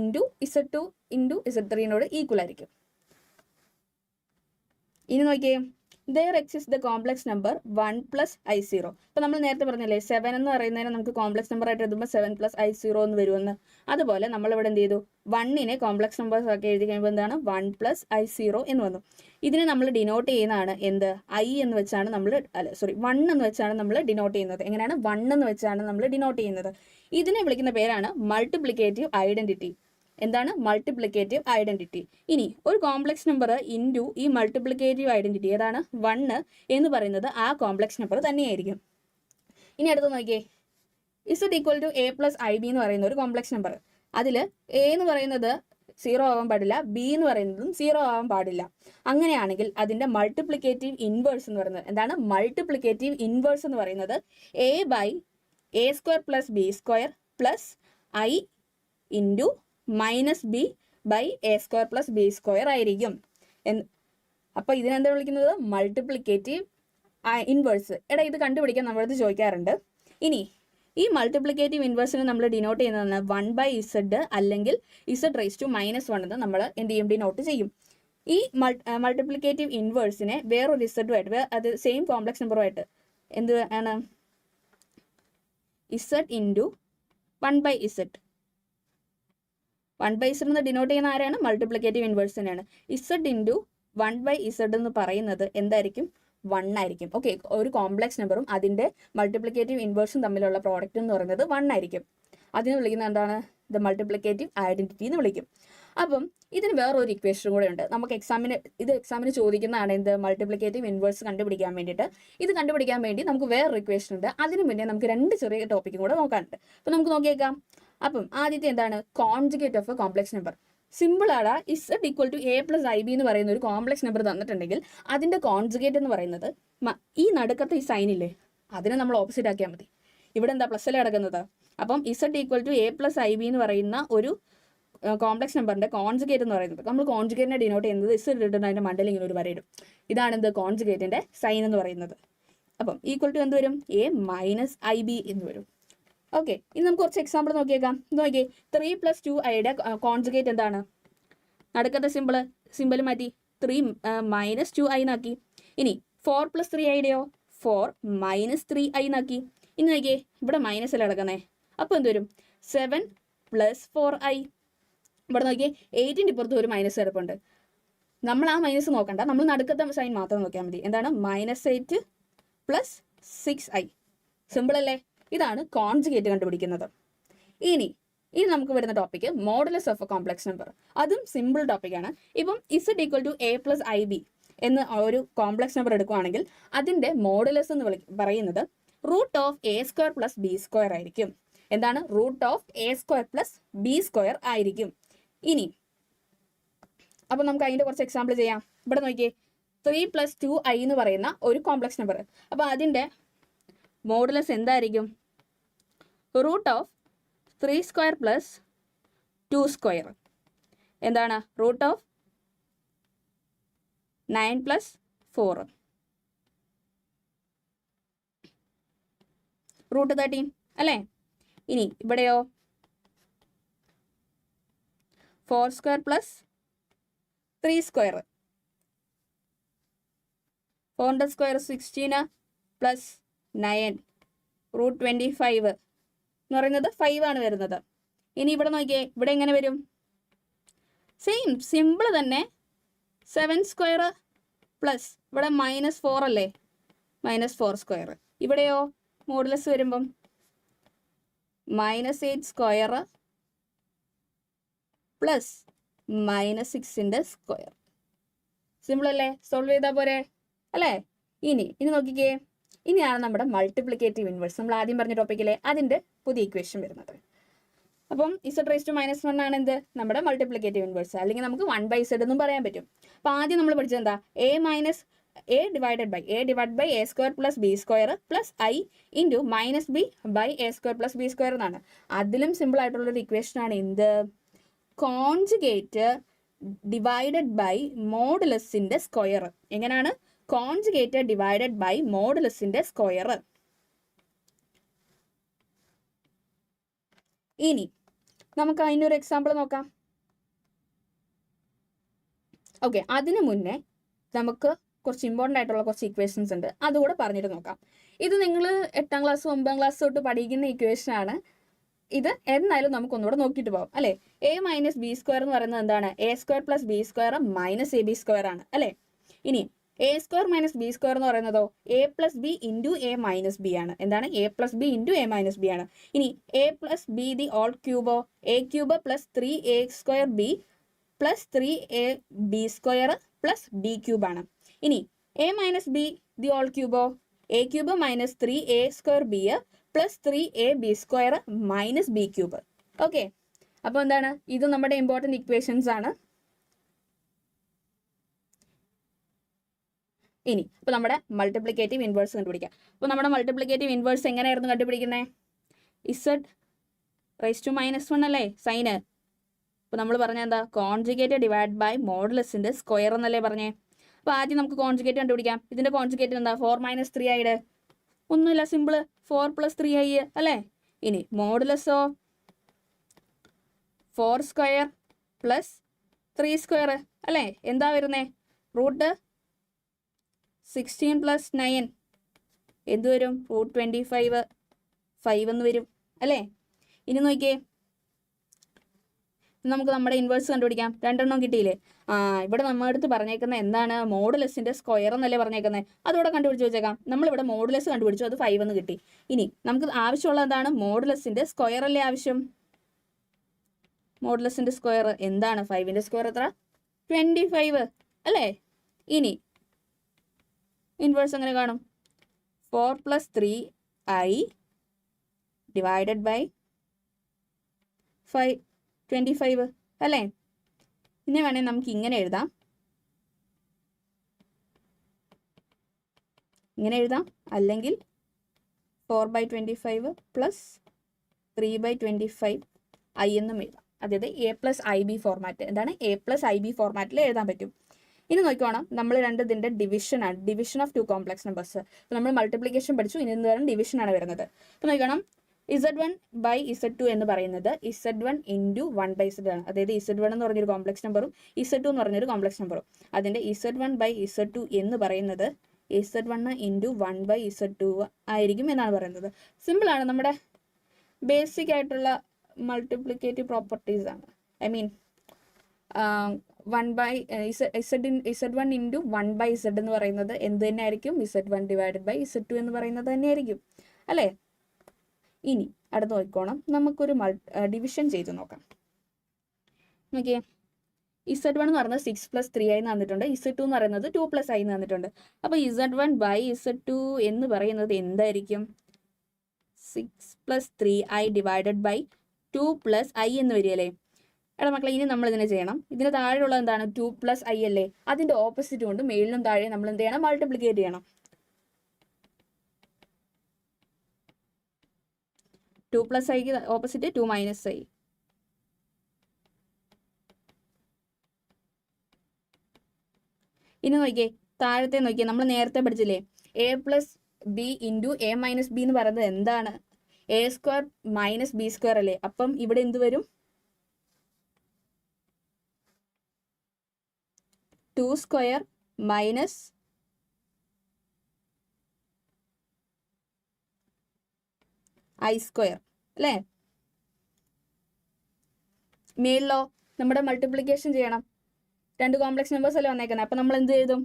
into Z2 into Z3 equal ആയിരിക്കും. ഇനി നോക്കിയേ, there exists the complex number 1 plus I0. അപ്പോൾ നമ്മൾ നേരത്തെ പറഞ്ഞല്ലേ 7 എന്ന് പറയുന്നതിന് നമുക്ക് കോംപ്ലക്സ് നമ്പർ ആയിട്ട് എഴുതുമ്പോൾ 7 പ്ലസ് I0 എന്ന് വരുമെന്ന്. അതുപോലെ നമ്മളിവിടെ എന്ത് ചെയ്തു? 1നെ കോംപ്ലക്സ് നമ്പേഴ്സ് ആക്കി എഴുതി കഴിയുമ്പോൾ എന്താണ്? 1 പ്ലസ് I0 എന്ന് വന്നു. ഇതിനെ നമ്മൾ ഡിനോട്ട് ചെയ്യുന്നതാണ് എന്ത്? I എന്ന് വെച്ചാണ് നമ്മൾ 1 എന്ന് വെച്ചാണ് നമ്മൾ ഡിനോട്ട് ചെയ്യുന്നത്. എങ്ങനെയാണ്? 1 എന്ന് വെച്ചാണ് നമ്മൾ ഡിനോട്ട് ചെയ്യുന്നത്. ഇതിനെ വിളിക്കുന്ന പേരാണ് മൾട്ടിപ്ലിക്കേറ്റീവ് ഐഡന്റിറ്റി. എന്താണ്? Multiplicative identity. ഇനി ഒരു കോംപ്ലക്സ് നമ്പർ ഇൻറ്റു ഈ മൾട്ടിപ്ലിക്കേറ്റീവ് ഐഡന്റിറ്റി ഏതാണ്? 1 എന്ന് പറയുന്നത് ആ കോംപ്ലക്സ് നമ്പർ തന്നെയായിരിക്കും. ഇനി അടുത്ത് നോക്കിയേ, Z equal to A plus IB എന്ന് പറയുന്ന ഒരു കോംപ്ലക്സ് നമ്പർ. അതിൽ A എന്ന് പറയുന്നത് 0 ആവാൻ പാടില്ല, B എന്ന് പറയുന്നതും 0 ആവാൻ പാടില്ല. അങ്ങനെയാണെങ്കിൽ അതിൻ്റെ മൾട്ടിപ്ലിക്കേറ്റീവ് ഇൻവേഴ്സ് എന്ന് പറയുന്നത് എന്താണ്? മൾട്ടിപ്ലിക്കേറ്റീവ് ഇൻവേഴ്സ് എന്ന് പറയുന്നത് A/A² plus B² plus I into minus B by A² plus B² ആയിരിക്കും. അപ്പോൾ ഇതിനെന്താ വിളിക്കുന്നത്? Multiplicative inverse. എടാ ഇത് കണ്ടുപിടിക്കാൻ നമ്മളത് ചോദിക്കാറുണ്ട്. ഇനി ഈ മൾട്ടിപ്ലിക്കേറ്റീവ് ഇൻവേഴ്സിനെ നമ്മൾ ഡിനോട്ട് ചെയ്യുന്നതാണ് 1/Z അല്ലെങ്കിൽ Z⁻⁻1 എന്ന് നമ്മൾ എന്ത് ചെയ്യും? ഡിനോട്ട് ചെയ്യും. ഈ മൾട്ടിപ്ലിക്കേറ്റീവ് ഇൻവേഴ്സിനെ വേറൊരു Z അത് സെയിം കോംപ്ലക്സ് നമ്പറുമായിട്ട് എന്ത് ആണ്? Z into 1/Z. 1/Z എന്ന് ഡിനോട്ട് ചെയ്യുന്ന ആരാണ്? മൾട്ടിപ്ലിക്കേറ്റീവ് ഇൻവേഴ്സ് തന്നെയാണ്. Z ഇൻറ്റു 1/Z എന്ന് പറയുന്നത് എന്തായിരിക്കും? 1 ആയിരിക്കും. ഓക്കെ, ഒരു കോംപ്ലക്സ് നമ്പറും അതിൻ്റെ മൾട്ടിപ്ലിക്കേറ്റീവ് ഇൻവേഴ്സും തമ്മിലുള്ള പ്രോഡക്റ്റ് എന്ന് പറയുന്നത് 1 ആയിരിക്കും. അതിന് വിളിക്കുന്നത് എന്താണ്? ദ മൾട്ടിപ്ലിക്കേറ്റീവ് ഐഡന്റിറ്റി എന്ന് വിളിക്കും. അപ്പം ഇതിന് വേറൊരു ഇക്വേഷൻ കൂടെ ഉണ്ട്. നമുക്ക് എക്സാമിന് ചോദിക്കുന്നതാണ് എന്ത്? മൾട്ടിപ്ലിക്കേറ്റീവ് ഇൻവേഴ്സ് കണ്ടുപിടിക്കാൻ വേണ്ടിയിട്ട്. ഇത് കണ്ടുപിടിക്കാൻ വേണ്ടി നമുക്ക് വേറൊരു ഇക്വേഷൻ ഉണ്ട്. അതിന് മുന്നേ നമുക്ക് 2 ചെറിയ ടോപ്പിക്കും കൂടെ നോക്കാനുണ്ട്. അപ്പോൾ നമുക്ക് നോക്കിയേക്കാം. അപ്പം ആദ്യത്തെ എന്താണ്? Conjugate of a complex number. സിമ്പിളാണ്. Z equal to A plus IB എന്ന് പറയുന്ന ഒരു കോംപ്ലക്സ് നമ്പർ തന്നിട്ടുണ്ടെങ്കിൽ അതിൻ്റെ കോൺജുഗേറ്റ് എന്ന് പറയുന്നത് ഈ നടുക്കത്തെ ഈ സൈനില്ലേ, അതിനെ നമ്മൾ ഓപ്പോസിറ്റ് ആക്കിയാൽ മതി. ഇവിടെ എന്താ? പ്ലസ് അല്ലേ കിടക്കുന്നത്. അപ്പം Z equal to A plus IB എന്ന് പറയുന്ന ഒരു കോംപ്ലക്സ് നമ്പറിൻ്റെ കോൺജുഗേറ്റ് എന്ന് പറയുന്നത് നമ്മൾ കോൺജുഗേറ്റിനെ ഡിനോട്ട് ചെയ്യുന്നത് Z ഇട്ടിട്ട് അതിൻ്റെ മണ്ടയിൽ ഇങ്ങനെ ഒരു വരയിടും. ഇതാണ് എന്ത്? കോൺജുഗേറ്റിൻ്റെ സൈൻ എന്ന് പറയുന്നത്. അപ്പം ഈക്വൽ ടു എന്ത് വരും? A മൈനസ് IB എന്ന് വരും. ഓക്കെ, ഇനി നമുക്ക് കുറച്ച് എക്സാമ്പിൾ നോക്കിയേക്കാം. നോക്കിയേ, 3 + 2i കോൺജുഗേറ്റ് എന്താണ്? നടുക്കത്തെ സിമ്പിൾ മാറ്റി 3 - 2i എന്നാക്കി. ഇനി 4 + 3iയുടെയോ 4 - 3i എന്നാക്കി. ഇനി നോക്കിയേ, ഇവിടെ മൈനസ് അല്ല കിടക്കുന്നേ. അപ്പോൾ എന്ത് വരും? 7 + 4i. ഇവിടെ നോക്കിയേ, 8ൻ്റെ ഇപ്പുറത്ത് ഒരു മൈനസ് കിടപ്പുണ്ട്. നമ്മൾ ആ മൈനസ് നോക്കണ്ട, നമ്മൾ നടുക്കത്തെ സൈൻ മാത്രം നോക്കിയാൽ മതി. എന്താണ്? -8 + 6i. സിമ്പിൾ അല്ലേ? ഇതാണ് കോൺജുഗേറ്റ് കണ്ടുപിടിക്കുന്നത്. ഇനി നമുക്ക് വരുന്ന topic modulus of a complex number. അതും സിമ്പിൾ ടോപ്പിക്കാണ്. ഇപ്പം Z equal to A plus IB എന്ന് ഒരു കോംപ്ലക്സ് നമ്പർ എടുക്കുകയാണെങ്കിൽ അതിൻ്റെ മോഡുലസ് എന്ന് പറയുന്നത് √A² പ്ലസ് B² ആയിരിക്കും. എന്താണ്? √A² പ്ലസ് B² ആയിരിക്കും. ഇനി അപ്പം നമുക്ക് അതിൻ്റെ കുറച്ച് എക്സാമ്പിൾ ചെയ്യാം. ഇവിടെ നോക്കിയേ, 3 + 2i എന്ന് പറയുന്ന ഒരു കോംപ്ലക്സ് നമ്പർ. അപ്പോൾ അതിൻ്റെ മോഡുലസ് എന്തായിരിക്കും? √3² പ്ലസ് 2². എന്താണ്? √9 + 4. √13 അല്ലേ? ഇനി ഇവിടെയോ 4² പ്ലസ് 3². 4² 16 പ്ലസ് 9 √25 എന്ന് പറയുന്നത് 5 ആണ് വരുന്നത്. ഇനി ഇവിടെ നോക്കിയേ, ഇവിടെ എങ്ങനെ വരും? സെയിം സിമ്പിൾ തന്നെ. 7 സ്ക്വയർ പ്ലസ് ഇവിടെ -4 അല്ലേ, -4 സ്ക്വയർ. ഇവിടെയോ മോഡുലസ് വരുമ്പം -8 സ്ക്വയർ പ്ലസ് -6ന്റെ സ്ക്വയർ. സിമ്പിൾ അല്ലേ? സോൾവ് ചെയ്താൽ പോരെ അല്ലേ? ഇനി നോക്കിക്കേ, ഇനിയാണ് നമ്മുടെ മൾട്ടിപ്ലിക്കേറ്റീവ് ഇൻവേഴ്സ്. നമ്മൾ ആദ്യം പറഞ്ഞ ടോപ്പിക്കിലെ അതിൻ്റെ പുതിയ ഇക്വേഷൻ വരുന്നത്. അപ്പം z⁻1 ആണ് എന്ത്? നമ്മുടെ മൾട്ടിപ്ലിക്കേറ്റീവ് ഇൻവേഴ്സ്. അല്ലെങ്കിൽ നമുക്ക് 1/z എന്നും പറയാൻ പറ്റും. അപ്പോൾ ആദ്യം നമ്മൾ പഠിച്ചത് എന്താ? a divided by a square plus b square plus i into -b by a square plus b square എന്നാണ്. അതിലും സിമ്പിൾ ആയിട്ടുള്ളൊരു ഇക്വേഷൻ ആണ് എന്ത്? കോൺജുഗേറ്റ് ഡിവൈഡഡ് ബൈ മോഡുലസിന്റെ സ്ക്വയർ. എങ്ങനെയാണ്? കോൺജുഗേറ്റ് ഡിവൈഡഡ് ബൈ മോഡുലസിന്റെ സ്ക്വയർ. ഇനി നമുക്ക് അതിനൊരു എക്സാമ്പിൾ നോക്കാം. ഓക്കെ, അതിനു മുന്നേ നമുക്ക് കുറച്ച് ഇമ്പോർട്ടൻ്റ് ആയിട്ടുള്ള കുറച്ച് ഇക്വേഷൻസ് ഉണ്ട്, അതുകൂടെ പറഞ്ഞിട്ട് നോക്കാം. ഇത് നിങ്ങൾ 8ാം ക്ലാസ് 9ാം ക്ലാസ് തൊട്ട് പഠിക്കുന്ന ഇക്വേഷൻ ആണ്. ഇത് എന്നാലും നമുക്ക് ഒന്നുകൂടെ നോക്കിയിട്ട് പോകാം അല്ലേ. a മൈനസ് ബി സ്ക്വയർ എന്ന് പറയുന്നത് എന്താണ്? a square plus B square minus ab square ആണ് അല്ലേ. ഇനി a square minus B square എന്ന് പറയുന്നതോ a plus B into a minus B ആണ്. എന്താണ്? a plus B into a minus B ആണ്. ഇനി a plus B the whole ക്യൂബോ a cube plus 3a square B plus 3ab square plus b cube ആണ്. ഇനി a minus B the whole ക്യൂബോ a cube minus 3a square B plus 3ab square minus b cube. Okay, അപ്പോൾ എന്താണ്? ഇത് നമ്മുടെ important equations ആണ്. ഇനി അപ്പോൾ നമ്മുടെ മൾട്ടിപ്ലിക്കേറ്റീവ് ഇൻവേഴ്സ് കണ്ടുപിടിക്കാം. അപ്പോൾ നമ്മുടെ മൾട്ടിപ്ലിക്കേറ്റീവ് ഇൻവേഴ്സ് എങ്ങനെയായിരുന്നു കണ്ടുപിടിക്കുന്നത്? z⁻1 അല്ലേ സൈന്. അപ്പോൾ നമ്മൾ പറഞ്ഞാൽ എന്താ? കോൺജുഗേറ്റ് ഡിവൈഡ് ബൈ മോഡുലസിന്റെ സ്ക്വയർ എന്നല്ലേ പറഞ്ഞേ. അപ്പോൾ ആദ്യം നമുക്ക് കോൺജുഗേറ്റ് കണ്ടുപിടിക്കാം. ഇതിന്റെ കോൺജുഗേറ്റ് എന്താ? 4 - 3i. ഒന്നുമില്ല, സിമ്പിൾ 4 + 3i അല്ലേ. ഇനി മോഡുലസോ 4 സ്ക്വയർ പ്ലസ് 3 സ്ക്വയർ അല്ലേ. എന്താ വരുന്നേ? റൂട്ട് 16 + 9 എന്ത് വരും? റൂട്ട് 25 5 എന്ന് വരും അല്ലേ. ഇനി നോക്കിയേ, നമുക്ക് നമ്മുടെ ഇൻവേഴ്സ് കണ്ടുപിടിക്കാം. 2 എണ്ണം കിട്ടിയില്ലേ? ഇവിടെ നമ്മുടെ അടുത്ത് പറഞ്ഞേക്കുന്നത് എന്താണ്? മോഡുലസിന്റെ സ്ക്വയർ എന്നല്ലേ പറഞ്ഞേക്കുന്നത്. അതോടെ കണ്ടുപിടിച്ച് വെച്ചേക്കാം. നമ്മളിവിടെ മോഡുലസ് കണ്ടുപിടിച്ചു, അത് 5 എന്ന് കിട്ടി. ഇനി നമുക്ക് ആവശ്യമുള്ള എന്താണ്? മോഡുലസിന്റെ സ്ക്വയർ അല്ലേ ആവശ്യം. മോഡുലസിന്റെ സ്ക്വയർ എന്താണ്? 5ന്റെ സ്ക്വയർ എത്ര? 25 അല്ലേ. ഇനി ഇൻവേഴ്സ് എങ്ങനെ കാണും? 4 + 3i ഡിവൈഡഡ് ബൈ 25 അല്ലേ. ഇനി വേണേൽ നമുക്ക് ഇങ്ങനെ എഴുതാം, അല്ലെങ്കിൽ 4/25 പ്ലസ് 3/25 i എന്നും എഴുതാം. അതായത് a+ib ഫോർമാറ്റ്. എന്താണ്? a+ib ഫോർമാറ്റിൽ എഴുതാൻ പറ്റും. ഇനി നോക്കിക്കോണം, നമ്മൾ ഇതിൻ്റെ ഡിവിഷനാണ്, ഡിവിഷൻ ഓഫ് 2 കോംപ്ലക്സ് നമ്പേഴ്സ്. അപ്പോൾ നമ്മൾ മൾട്ടിപ്ലിക്കേഷൻ പഠിച്ചു, ഇനി എന്ത് പറയുന്നത്? ഡിവിഷനാണ് വരുന്നത്. അപ്പോൾ നോക്കണം, z1/z2 എന്ന് പറയുന്നത് z1 × 1/z ആണ്. അതായത് z1 എന്ന് പറഞ്ഞൊരു കോംപ്ലക്സ് നമ്പറും z2 എന്ന് പറഞ്ഞൊരു കോംപ്ലക്സ് നമ്പറും. അതിൻ്റെ z1/z2 എന്ന് പറയുന്നത് z1 × 1/z2 ആയിരിക്കും എന്നാണ് പറയുന്നത്. സിമ്പിളാണ്, നമ്മുടെ ബേസിക് ആയിട്ടുള്ള മൾട്ടിപ്ലിക്കേറ്റീവ് പ്രോപ്പർട്ടീസ് ആണ്. ഐ മീൻ z1 × 1/z എന്ന് പറയുന്നത് എന്ത് തന്നെ ആയിരിക്കും? z1 / z2 എന്ന് പറയുന്നത് തന്നെയായിരിക്കും അല്ലേ. ഇനി അടുത്ത് നോക്കിക്കോണം, നമുക്കൊരു ഡിവിഷൻ ചെയ്ത് നോക്കാം. നോക്കിയേ, z1 എന്ന് പറയുന്നത് 6 + 3i എന്ന് തന്നിട്ടുണ്ട്, z2 എന്ന് പറയുന്നത് 2 + i എന്ന് തന്നിട്ടുണ്ട്. അപ്പോൾ z1/z2 എന്ന് പറയുന്നത് എന്തായിരിക്കും? 6 + 3i ഡിവൈഡഡ് ബൈ 2 + i എന്ന് വരികയല്ലേ. എടാ മക്കളെ, ഇനി നമ്മൾ ഇതിനെ ചെയ്യണം. ഇതിന് താഴെയുള്ളത് എന്താണ്? 2 + i അല്ലേ. അതിൻ്റെ ഓപ്പോസിറ്റ് കൊണ്ട് മേളിലും താഴെ നമ്മൾ എന്ത് ചെയ്യണം? മൾട്ടിപ്ലിക്കേറ്റ് ചെയ്യണം. 2 + iക്ക് ഓപ്പോസിറ്റ് 2 - i. ഇനി നോക്കിയേ, താഴത്തെ നോക്കിയേ, നമ്മൾ നേരത്തെ പഠിച്ചില്ലേ a + b × a - b എന്ന് പറയുന്നത് എന്താണ്? a² - b² അല്ലേ. അപ്പം ഇവിടെ എന്ത് വരും? 2² - i². അല്ലേ? മേളിലോ നമ്മുടെ മൾട്ടിപ്ലിക്കേഷൻ ചെയ്യണം, 2 കോംപ്ലക്സ് നമ്പേഴ്സ് അല്ലേ വന്നേക്കുന്നത്. അപ്പം നമ്മൾ എന്ത് എഴുതും?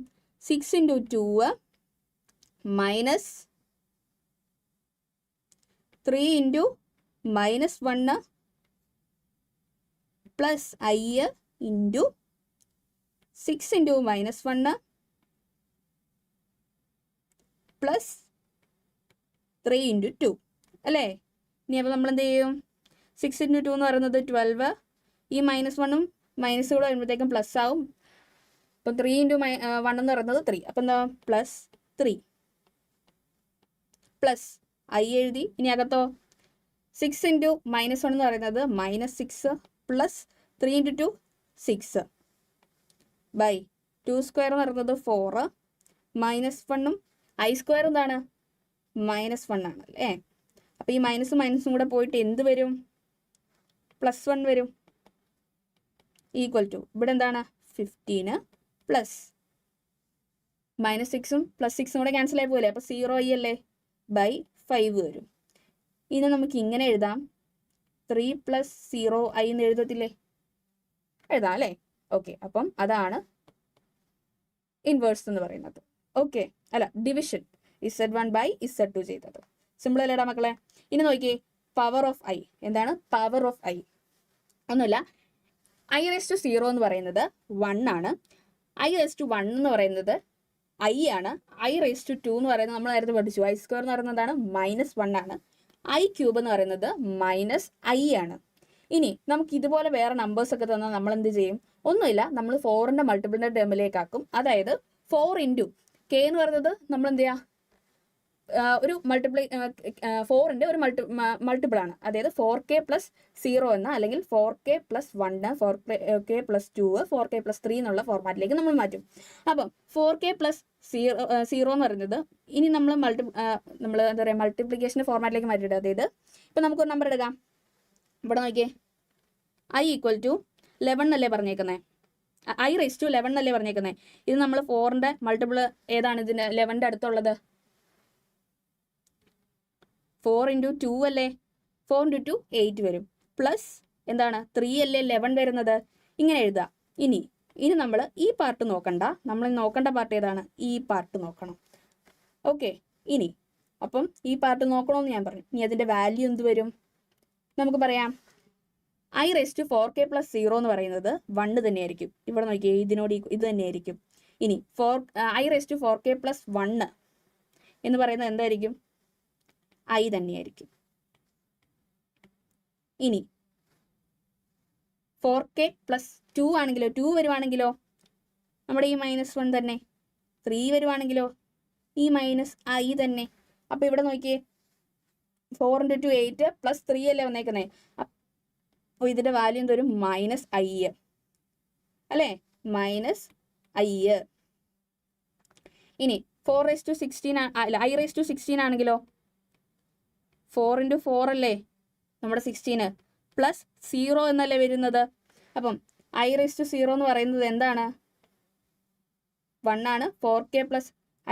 6 × 2 minus 3 × -1 plus I into 6 × -1 plus 3 × 2 അല്ലേ? ഇനി അപ്പോൾ നമ്മൾ എന്ത് ചെയ്യും? 6 × 2 എന്ന് പറയുന്നത് 12, ഈ -1ഉം മൈനസ് കൂടെ വരുമ്പോഴത്തേക്കും പ്ലസ് ആവും. അപ്പം 3 × 1 എന്ന് പറയുന്നത് 3. അപ്പം എന്താ? പ്ലസ് 3 പ്ലസ് I എഴുതി. ഇനി അകത്തോ 6 × -1 എന്ന് പറയുന്നത് -6 പ്ലസ് 3 × 2 6 ബൈ 2² എന്ന് പറയുന്നത് 4, -1ഉം I² എന്താണ്? -1 ആണ് അല്ലേ? അപ്പോൾ ഈ മൈനസും കൂടെ പോയിട്ട് എന്ത് വരും? +1 വരും. ഈക്വൽ ടു ഇവിടെ എന്താണ്? 15 പ്ലസ് -6ഉം +6ഉം കൂടെ ക്യാൻസൽ ആയി പോയില്ലേ? അപ്പോൾ 0 അല്ലേ? ബൈ 5 വരും. ഇനി നമുക്ക് ഇങ്ങനെ എഴുതാം, 3 + 0i എന്ന് എഴുതത്തില്ലേ? എഴുതാം അല്ലേ? ഓക്കെ, അപ്പം അതാണ് ഇൻവേഴ്സ് എന്ന് പറയുന്നത്. ഓക്കെ, അല്ല ഡിവിഷൻ Z1 ബൈ Z2 ചെയ്തത്. സിമ്പിൾ അല്ലേടാ മക്കളെ? ഇനി നോക്കിയേ, പവർ ഓഫ് I. എന്താണ് പവർ ഓഫ് I? ഒന്നുമില്ല, I⁻0 എന്ന് പറയുന്നത് 1 ആണ്. I⁻1 എന്ന് പറയുന്നത് I ആണ്. I⁻2 എന്ന് പറയുന്നത് നമ്മൾ നേരത്തെ പഠിച്ചു, I² എന്ന് പറയുന്നതാണ് -1 ആണ്. I³ എന്ന് പറയുന്നത് -I ആണ്. ഇനി നമുക്ക് ഇതുപോലെ വേറെ നമ്പേഴ്സ് ഒക്കെ തന്നാൽ നമ്മൾ എന്ത് ചെയ്യും? ഒന്നുമില്ല, നമ്മൾ 4ന്റെ മൾട്ടിപ്പിളിന്റെ ടേമിലേക്കാക്കും. അതായത് 4 × k എന്ന് പറയുന്നത് നമ്മൾ എന്ത് ചെയ്യുക? ഒരു 4ന്റെ ഒരു മൾട്ടിപ്പിൾ ആണ്. അതായത് 4k + 0 എന്ന, അല്ലെങ്കിൽ 4k + 1, 4k + 2, 4k + 3 എന്നുള്ള ഫോർമാറ്റിലേക്ക് നമ്മൾ മാറ്റും. അപ്പം 4k + 0 എന്ന് പറയുന്നത് ഇനി നമ്മൾ എന്താ പറയുക, മൾട്ടിപ്ലിക്കേഷൻ്റെ ഫോർമാറ്റിലേക്ക് മാറ്റിയിട്ട്, അതായത് ഇപ്പം നമുക്കൊരു നമ്പർ എടുക്കാം. ഇവിടെ നോക്കിയേ, I = 11 അല്ലേ പറഞ്ഞേക്കുന്നത്? I⁻11 അല്ലേ പറഞ്ഞേക്കുന്നത്? ഇത് നമ്മൾ 4ന്റെ മൾട്ടിപ്പിൾ ഏതാണ്? ഇതിന് 11ന്റെ അടുത്തുള്ളത് 4 × 2 അല്ലേ? 4 × 2 8 വരും. പ്ലസ് എന്താണ്? 3 അല്ലേ 11 വരുന്നത്? ഇങ്ങനെ എഴുതാം. ഇനി നമ്മൾ ഈ പാർട്ട് നോക്കണ്ട, നമ്മൾ നോക്കേണ്ട പാർട്ട് ഏതാണ്? ഈ പാർട്ട് നോക്കണം. ഓക്കെ, ഇനി അപ്പം ഈ പാർട്ട് നോക്കണമെന്ന് ഞാൻ പറഞ്ഞു. ഇനി അതിൻ്റെ വാല്യൂ എന്ത് വരും? നമുക്ക് പറയാം, I⁻4k + 0 എന്ന് പറയുന്നത് 1 തന്നെയായിരിക്കും. ഇവിടെ നോക്കിയേ, ഇതിനോട് ഇത് തന്നെയായിരിക്കും. ഇനി I⁻4k + 1 എന്ന് പറയുന്നത് എന്തായിരിക്കും? I തന്നെയായിരിക്കും. ഇനി 4k + 2 ആണെങ്കിലോ, 2 വരുവാണെങ്കിലോ നമ്മുടെ ഈ -1 തന്നെ. 3 വരുവാണെങ്കിലോ ഈ -I തന്നെ. അപ്പോൾ ഇവിടെ നോക്കിയേ, 4 × 2 8 + 3 അല്ലേ വന്നേക്കുന്നത്? അപ്പോൾ ഇതിൻ്റെ വാല്യൂ എന്ത് വരും? -I അല്ലേ? -I. ഇനി 4⁻16 അല്ല, I⁻16 ആണെങ്കിലോ 4 × 4 അല്ലേ നമ്മുടെ 16 പ്ലസ് 0 എന്നല്ലേ വരുന്നത്? അപ്പം I⁻0 എന്ന് പറയുന്നത് എന്താണ്? 1 ആണ്.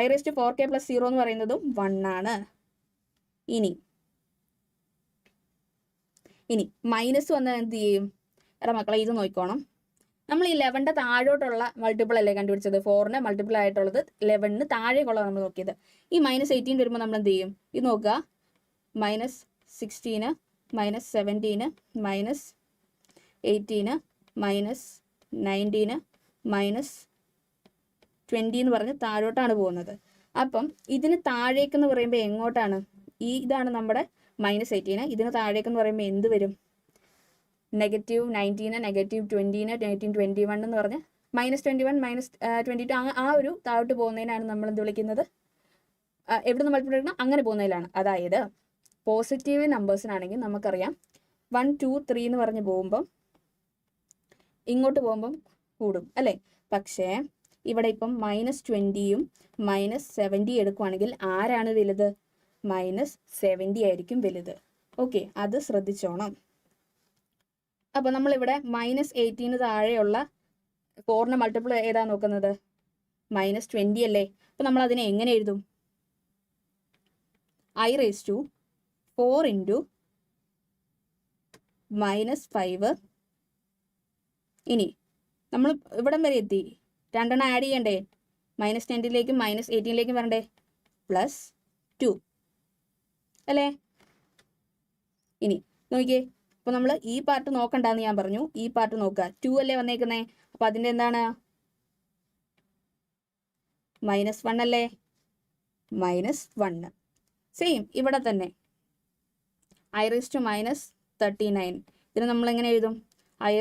I⁻4k + 0 എന്ന് പറയുന്നതും 1 ആണ്. ഇനി മൈനസ് വന്നാൽ എന്ത് ചെയ്യും? എടാ മക്കളെ, ഇത് നോക്കിക്കോണം. നമ്മൾ ഈ 11ന്റെ താഴോട്ടുള്ള മൾട്ടിപ്പിൾ അല്ലേ കണ്ടുപിടിച്ചത്? 4ന്റെ മൾട്ടിപ്പിൾ ആയിട്ടുള്ളത് 11ന് താഴേക്കുള്ളത് നമ്മൾ നോക്കിയത്. ഈ -18 വരുമ്പോൾ നമ്മൾ എന്ത് ചെയ്യും? ഇത് നോക്കുക, -16, -17, -18, -19, -20 എന്ന് പറഞ്ഞ് താഴോട്ടാണ് പോകുന്നത്. അപ്പം ഇതിന് താഴേക്കെന്ന് പറയുമ്പോൾ എങ്ങോട്ടാണ്? ഇതാണ് നമ്മുടെ -18. ഇതിന് താഴേക്കെന്ന് പറയുമ്പോൾ എന്ത് വരും? -19, -20, -21 എന്ന് പറഞ്ഞ് -21, -22 ആ ഒരു താഴോട്ട് പോകുന്നതിനാണ് നമ്മൾ എന്ത് വിളിക്കുന്നത്? എവിടെ നിന്ന് മൾട്ടിപ്ലൈ ചെയ്യണം? അങ്ങനെ പോകുന്നതിലാണ്. അതായത് പോസിറ്റീവ് നമ്പേഴ്സിനാണെങ്കിൽ നമുക്കറിയാം 1, 2, 3 എന്ന് പറഞ്ഞ് പോകുമ്പം ഇങ്ങോട്ട് പോകുമ്പം കൂടും അല്ലേ? പക്ഷേ ഇവിടെ ഇപ്പം -20യും -70 എടുക്കുവാണെങ്കിൽ ആരാണ് വലുത്? -70 ആയിരിക്കും വലുത്. ഓക്കെ, അത് ശ്രദ്ധിച്ചോണം. അപ്പോൾ നമ്മളിവിടെ -18 താഴെയുള്ള 4ന്റെ മൾട്ടിപ്പിൾ ഏതാ നോക്കുന്നത്? -20 അല്ലേ? അപ്പോൾ നമ്മൾ അതിനെ എങ്ങനെ എഴുതും? I⁻4 × -5. ഇനി നമ്മൾ ഇവിടം വരെ എത്തി, രണ്ടെണ്ണം ആഡ് ചെയ്യണ്ടേ, -10ലേക്കും -18ലേക്കും വരണ്ടേ, +2 അല്ലേ. ഇനി നോക്കിയേ, അപ്പോൾ നമ്മൾ ഈ പാർട്ട് നോക്കണ്ടെന്ന് ഞാൻ പറഞ്ഞു, ഈ പാർട്ട് നോക്കുക. 2 അല്ലേ വന്നേക്കുന്നേ, അപ്പോൾ അതിൻ്റെ എന്താണ്, -1 അല്ലേ, -1. സെയിം ഇവിടെ തന്നെ i⁻39. ഇതിന് നമ്മൾ എങ്ങനെ എഴുതും, i⁴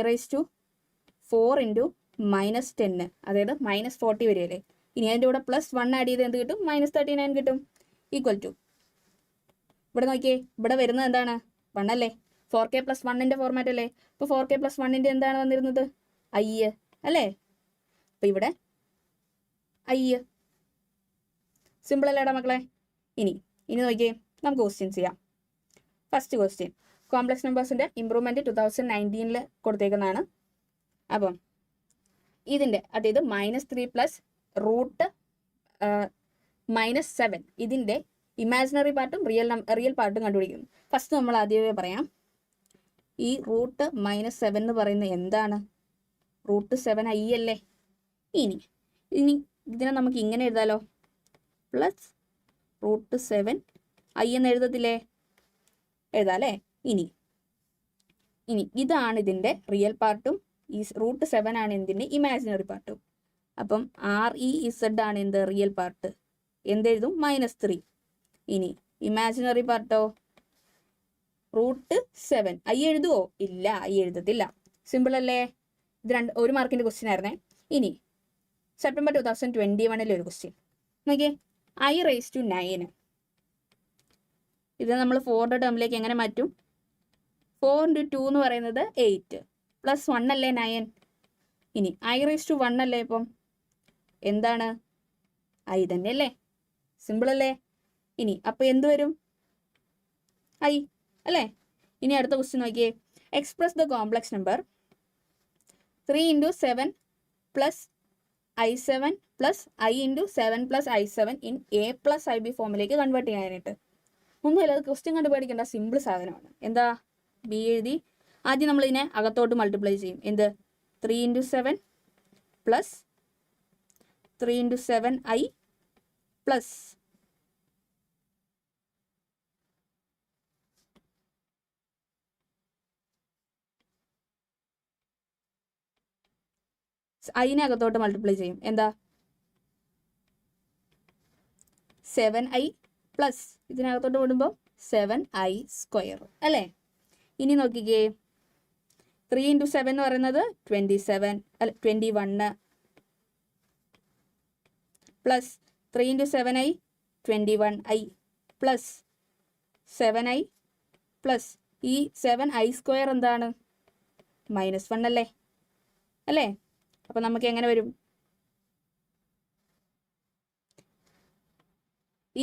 × -10, അതായത് -40 വരികയല്ലേ. ഇനി അതിൻ്റെ കൂടെ +1 ആഡ് ചെയ്ത് എന്ത് കിട്ടും, -39 കിട്ടും. ഈക്വൽ ടു ഇവിടെ നോക്കിയേ, ഇവിടെ വരുന്നത് എന്താണ്, 1 അല്ലേ. 4k + 1ൻ്റെ ഫോർമാറ്റ് അല്ലേ. അപ്പോൾ 4k + 1ൻ്റെ എന്താണ് വന്നിരുന്നത്, i അല്ലേ. അപ്പോൾ ഇവിടെ i. സിമ്പിൾ അല്ലേടാ മക്കളെ. ഇനി നോക്കിയേ, നമുക്ക് ക്വസ്റ്റ്യൻസ് ചെയ്യാം. ഫസ്റ്റ് ക്വസ്റ്റ്യൻ, കോംപ്ലക്സ് നമ്പേഴ്സിൻ്റെ ഇമ്പ്രൂവ്മെൻറ്റ് 2019 കൊടുത്തേക്കുന്നതാണ്. അപ്പം ഇതിൻ്റെ, അതായത് -3 + √-7 ഇതിൻ്റെ ഇമാജിനറി പാർട്ടും റിയൽ പാർട്ടും കണ്ടുപിടിക്കുന്നു. ഫസ്റ്റ് നമ്മൾ ആദ്യമേ പറയാം, ഈ √-7 എന്ന് പറയുന്നത് എന്താണ്, √7 i അല്ലേ. ഇനി ഇതിനെ നമുക്ക് ഇങ്ങനെ എഴുതാലോ, +√7 i എന്ന് എഴുതത്തില്ലേ, എഴുതാം അല്ലേ. ഇനി ഇതാണ് ഇതിൻ്റെ റിയൽ പാർട്ടും, ഈ √7 ആണ് ഇതിൻ്റെ ഇമാജിനറി പാർട്ടും. അപ്പം REZ ആണ് എന്ത്, റിയൽ പാർട്ട്, എന്തെഴുതും, -3. ഇനി ഇമാജിനറി പാർട്ടോ √7 i എഴുതുവോ, ഇല്ല, i എഴുതത്തില്ല. സിമ്പിൾ അല്ലേ. ഇത് 1 മാർക്കിൻ്റെ ക്വസ്റ്റ്യൻ ആയിരുന്നേ. ഇനി സെപ്റ്റംബർ 2021 ഒരു ക്വസ്റ്റ്യൻ നോക്കിയേ, i⁻9. ഇത് നമ്മൾ 4ന്റെ ടേമിലേക്ക് എങ്ങനെ മാറ്റും, 4 × 2 എന്ന് പറയുന്നത് 8, +1 അല്ലേ 9. ഇനി i⁻1 അല്ലേ, ഇപ്പം എന്താണ്, i തന്നെ അല്ലേ, സിമ്പിൾ അല്ലേ. ഇനി അപ്പോൾ എന്ത് വരും, i അല്ലേ. ഇനി അടുത്ത ക്വസ്റ്റ്യൻ നോക്കിയേ, express the complex number 3 × 7 + i7 + i × 7 + i7 in a + ib ഫോമിലേക്ക് കൺവേർട്ട് ചെയ്യാനായിട്ട്. ഒന്നുമില്ല, അത് ക്വസ്റ്റ്യൻ കണ്ട് പേടിക്കേണ്ട, സിമ്പിൾ സാധനമാണ്. എന്താ, b എഴുതി, ആദ്യം നമ്മൾ ഇതിനെ അകത്തോട്ട് മൾട്ടിപ്ലൈ ചെയ്യും. എന്ത്, 3 × 7 + 3 × 7i + iനെ അകത്തോട്ട് മൾട്ടിപ്ലൈ ചെയ്യും. എന്താ, 7i + ഇതിനകത്തോട്ട് വിടുമ്പോൾ 7i² അല്ലേ. ഇനി നോക്കിക്കേ, 3 × 7 എന്ന് പറയുന്നത് 21 + 3 × 7i 21i + 7i + ഈ 7i² എന്താണ്, -1 അല്ലേ. അപ്പോൾ നമുക്ക് എങ്ങനെ വരും,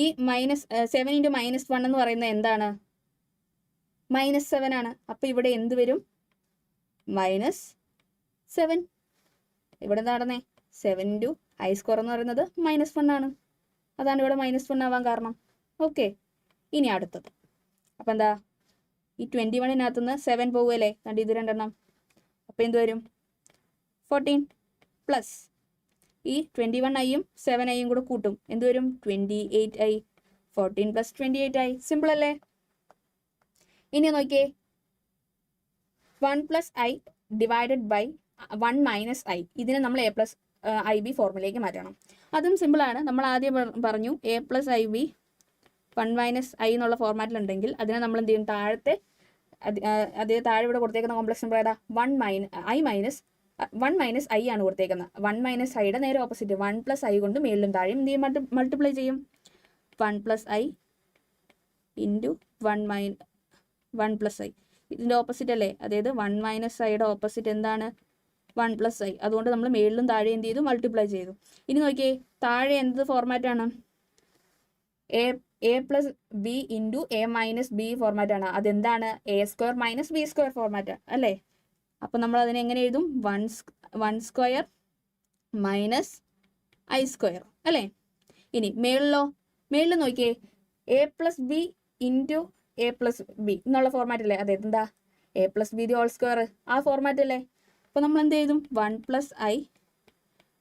ഈ -7 × -1 എന്ന് പറയുന്നത് എന്താണ്, -7 ആണ്. അപ്പോൾ ഇവിടെ എന്ത് വരും, -7. ഇവിടെ എന്താ നടന്നേ, 7 × i² എന്ന് പറയുന്നത് -1 ആണ്. അതാണ് ഇവിടെ -1 ആവാൻ കാരണം. ഓക്കെ. ഇനി അടുത്തത്, അപ്പം എന്താ, ഈ 21-നകത്തുനിന്ന് 7 പോകുമല്ലേ, കണ്ട് ഇത് രണ്ടെണ്ണം. അപ്പോൾ എന്ത് വരും, 14 + ഈ 21iയും 7iയും കൂടെ കൂട്ടും, എന്ത് വരും, 28i. 14 + 28i, സിമ്പിൾ അല്ലേ. ഇനി നോക്കിയേ, 1 + i / 1 - i ഇതിനെ നമ്മൾ a + ib ഫോർമുലയിലേക്ക് മാറ്റണം. അതും സിമ്പിളാണ്. നമ്മൾ ആദ്യം പറഞ്ഞു a + ib 1 - i എന്നുള്ള ഫോർമാറ്റിലുണ്ടെങ്കിൽ അതിനെ നമ്മൾ എന്ത് ചെയ്യും, താഴത്തെ അതേ താഴെ ഇവിടെ കൊടുത്തേക്കുന്ന കോംപ്ലക്സ് നമ്പർ ഏതാ, 1 - i ആണ് കൊടുത്തേക്കുന്നത്. 1 - iയുടെ നേരെ ഓപ്പോസിറ്റ് 1 + i കൊണ്ട് മേളിലും താഴെയും എന്ത് ചെയ്യും, മൾട്ടിപ്ലൈ ചെയ്യും. 1 + i × 1 + i ഇതിൻ്റെ ഓപ്പോസിറ്റ് അല്ലേ, അതായത് 1 - iയുടെ ഓപ്പോസിറ്റ് എന്താണ്, 1 + i. അതുകൊണ്ട് നമ്മൾ മേളിലും താഴെ എന്ത് ചെയ്തു, മൾട്ടിപ്ലൈ ചെയ്തു. ഇനി നോക്കിയേ, താഴെ എന്ത് ഫോർമാറ്റാണ്, a + b × a - b ഫോർമാറ്റാണ്. അതെന്താണ്, a² - b² ഫോർമാറ്റ് അല്ലേ. അപ്പോൾ നമ്മൾ അതിനെ എങ്ങനെ എഴുതും, 1² - i² അല്ലേ. ഇനി മേളിൽ നോക്കിയേ, a + b × a + b എന്നുള്ള ഫോർമാറ്റ് അല്ലേ. അതായത് എന്താ, a plus B the whole square, ആ ഫോർമാറ്റ് അല്ലേ. അപ്പോൾ നമ്മൾ എന്ത് ചെയ്തും 1 + i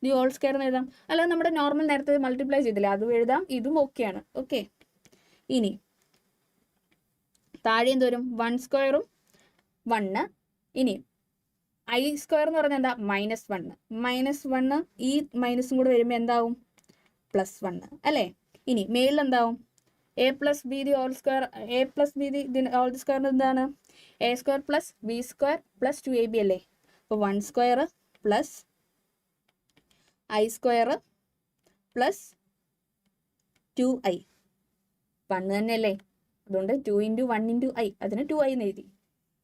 ദി ഹോൾ സ്ക്വയർ എന്ന് എഴുതാം. അല്ലാതെ നമ്മുടെ നോർമൽ നേരത്തെ മൾട്ടിപ്ലൈ ചെയ്തില്ലേ അതും എഴുതാം, ഇതും ഓക്കെയാണ്. ഓക്കെ, ഇനി താഴെ എന്ത് വരും? 1 സ്ക്വയറും 1. ഇനി i സ്ക്വയർ എന്ന് പറഞ്ഞാൽ എന്താ? -1. -1 ഈ മൈനസും കൂടെ വരുമ്പോൾ എന്താവും? +1 അല്ലേ. ഇനി മേളിൽ എന്താവും? a + b the whole square, a + b the whole square എന്താണ്? a² + b² + 2ab അല്ലേ. അപ്പോൾ 1 സ്ക്വയർ + i സ്ക്വയർ + 2i 1 തന്നെയല്ലേ, അതുകൊണ്ട് 2 × 1 × i, അതിന് 2i എന്ന് എഴുതി.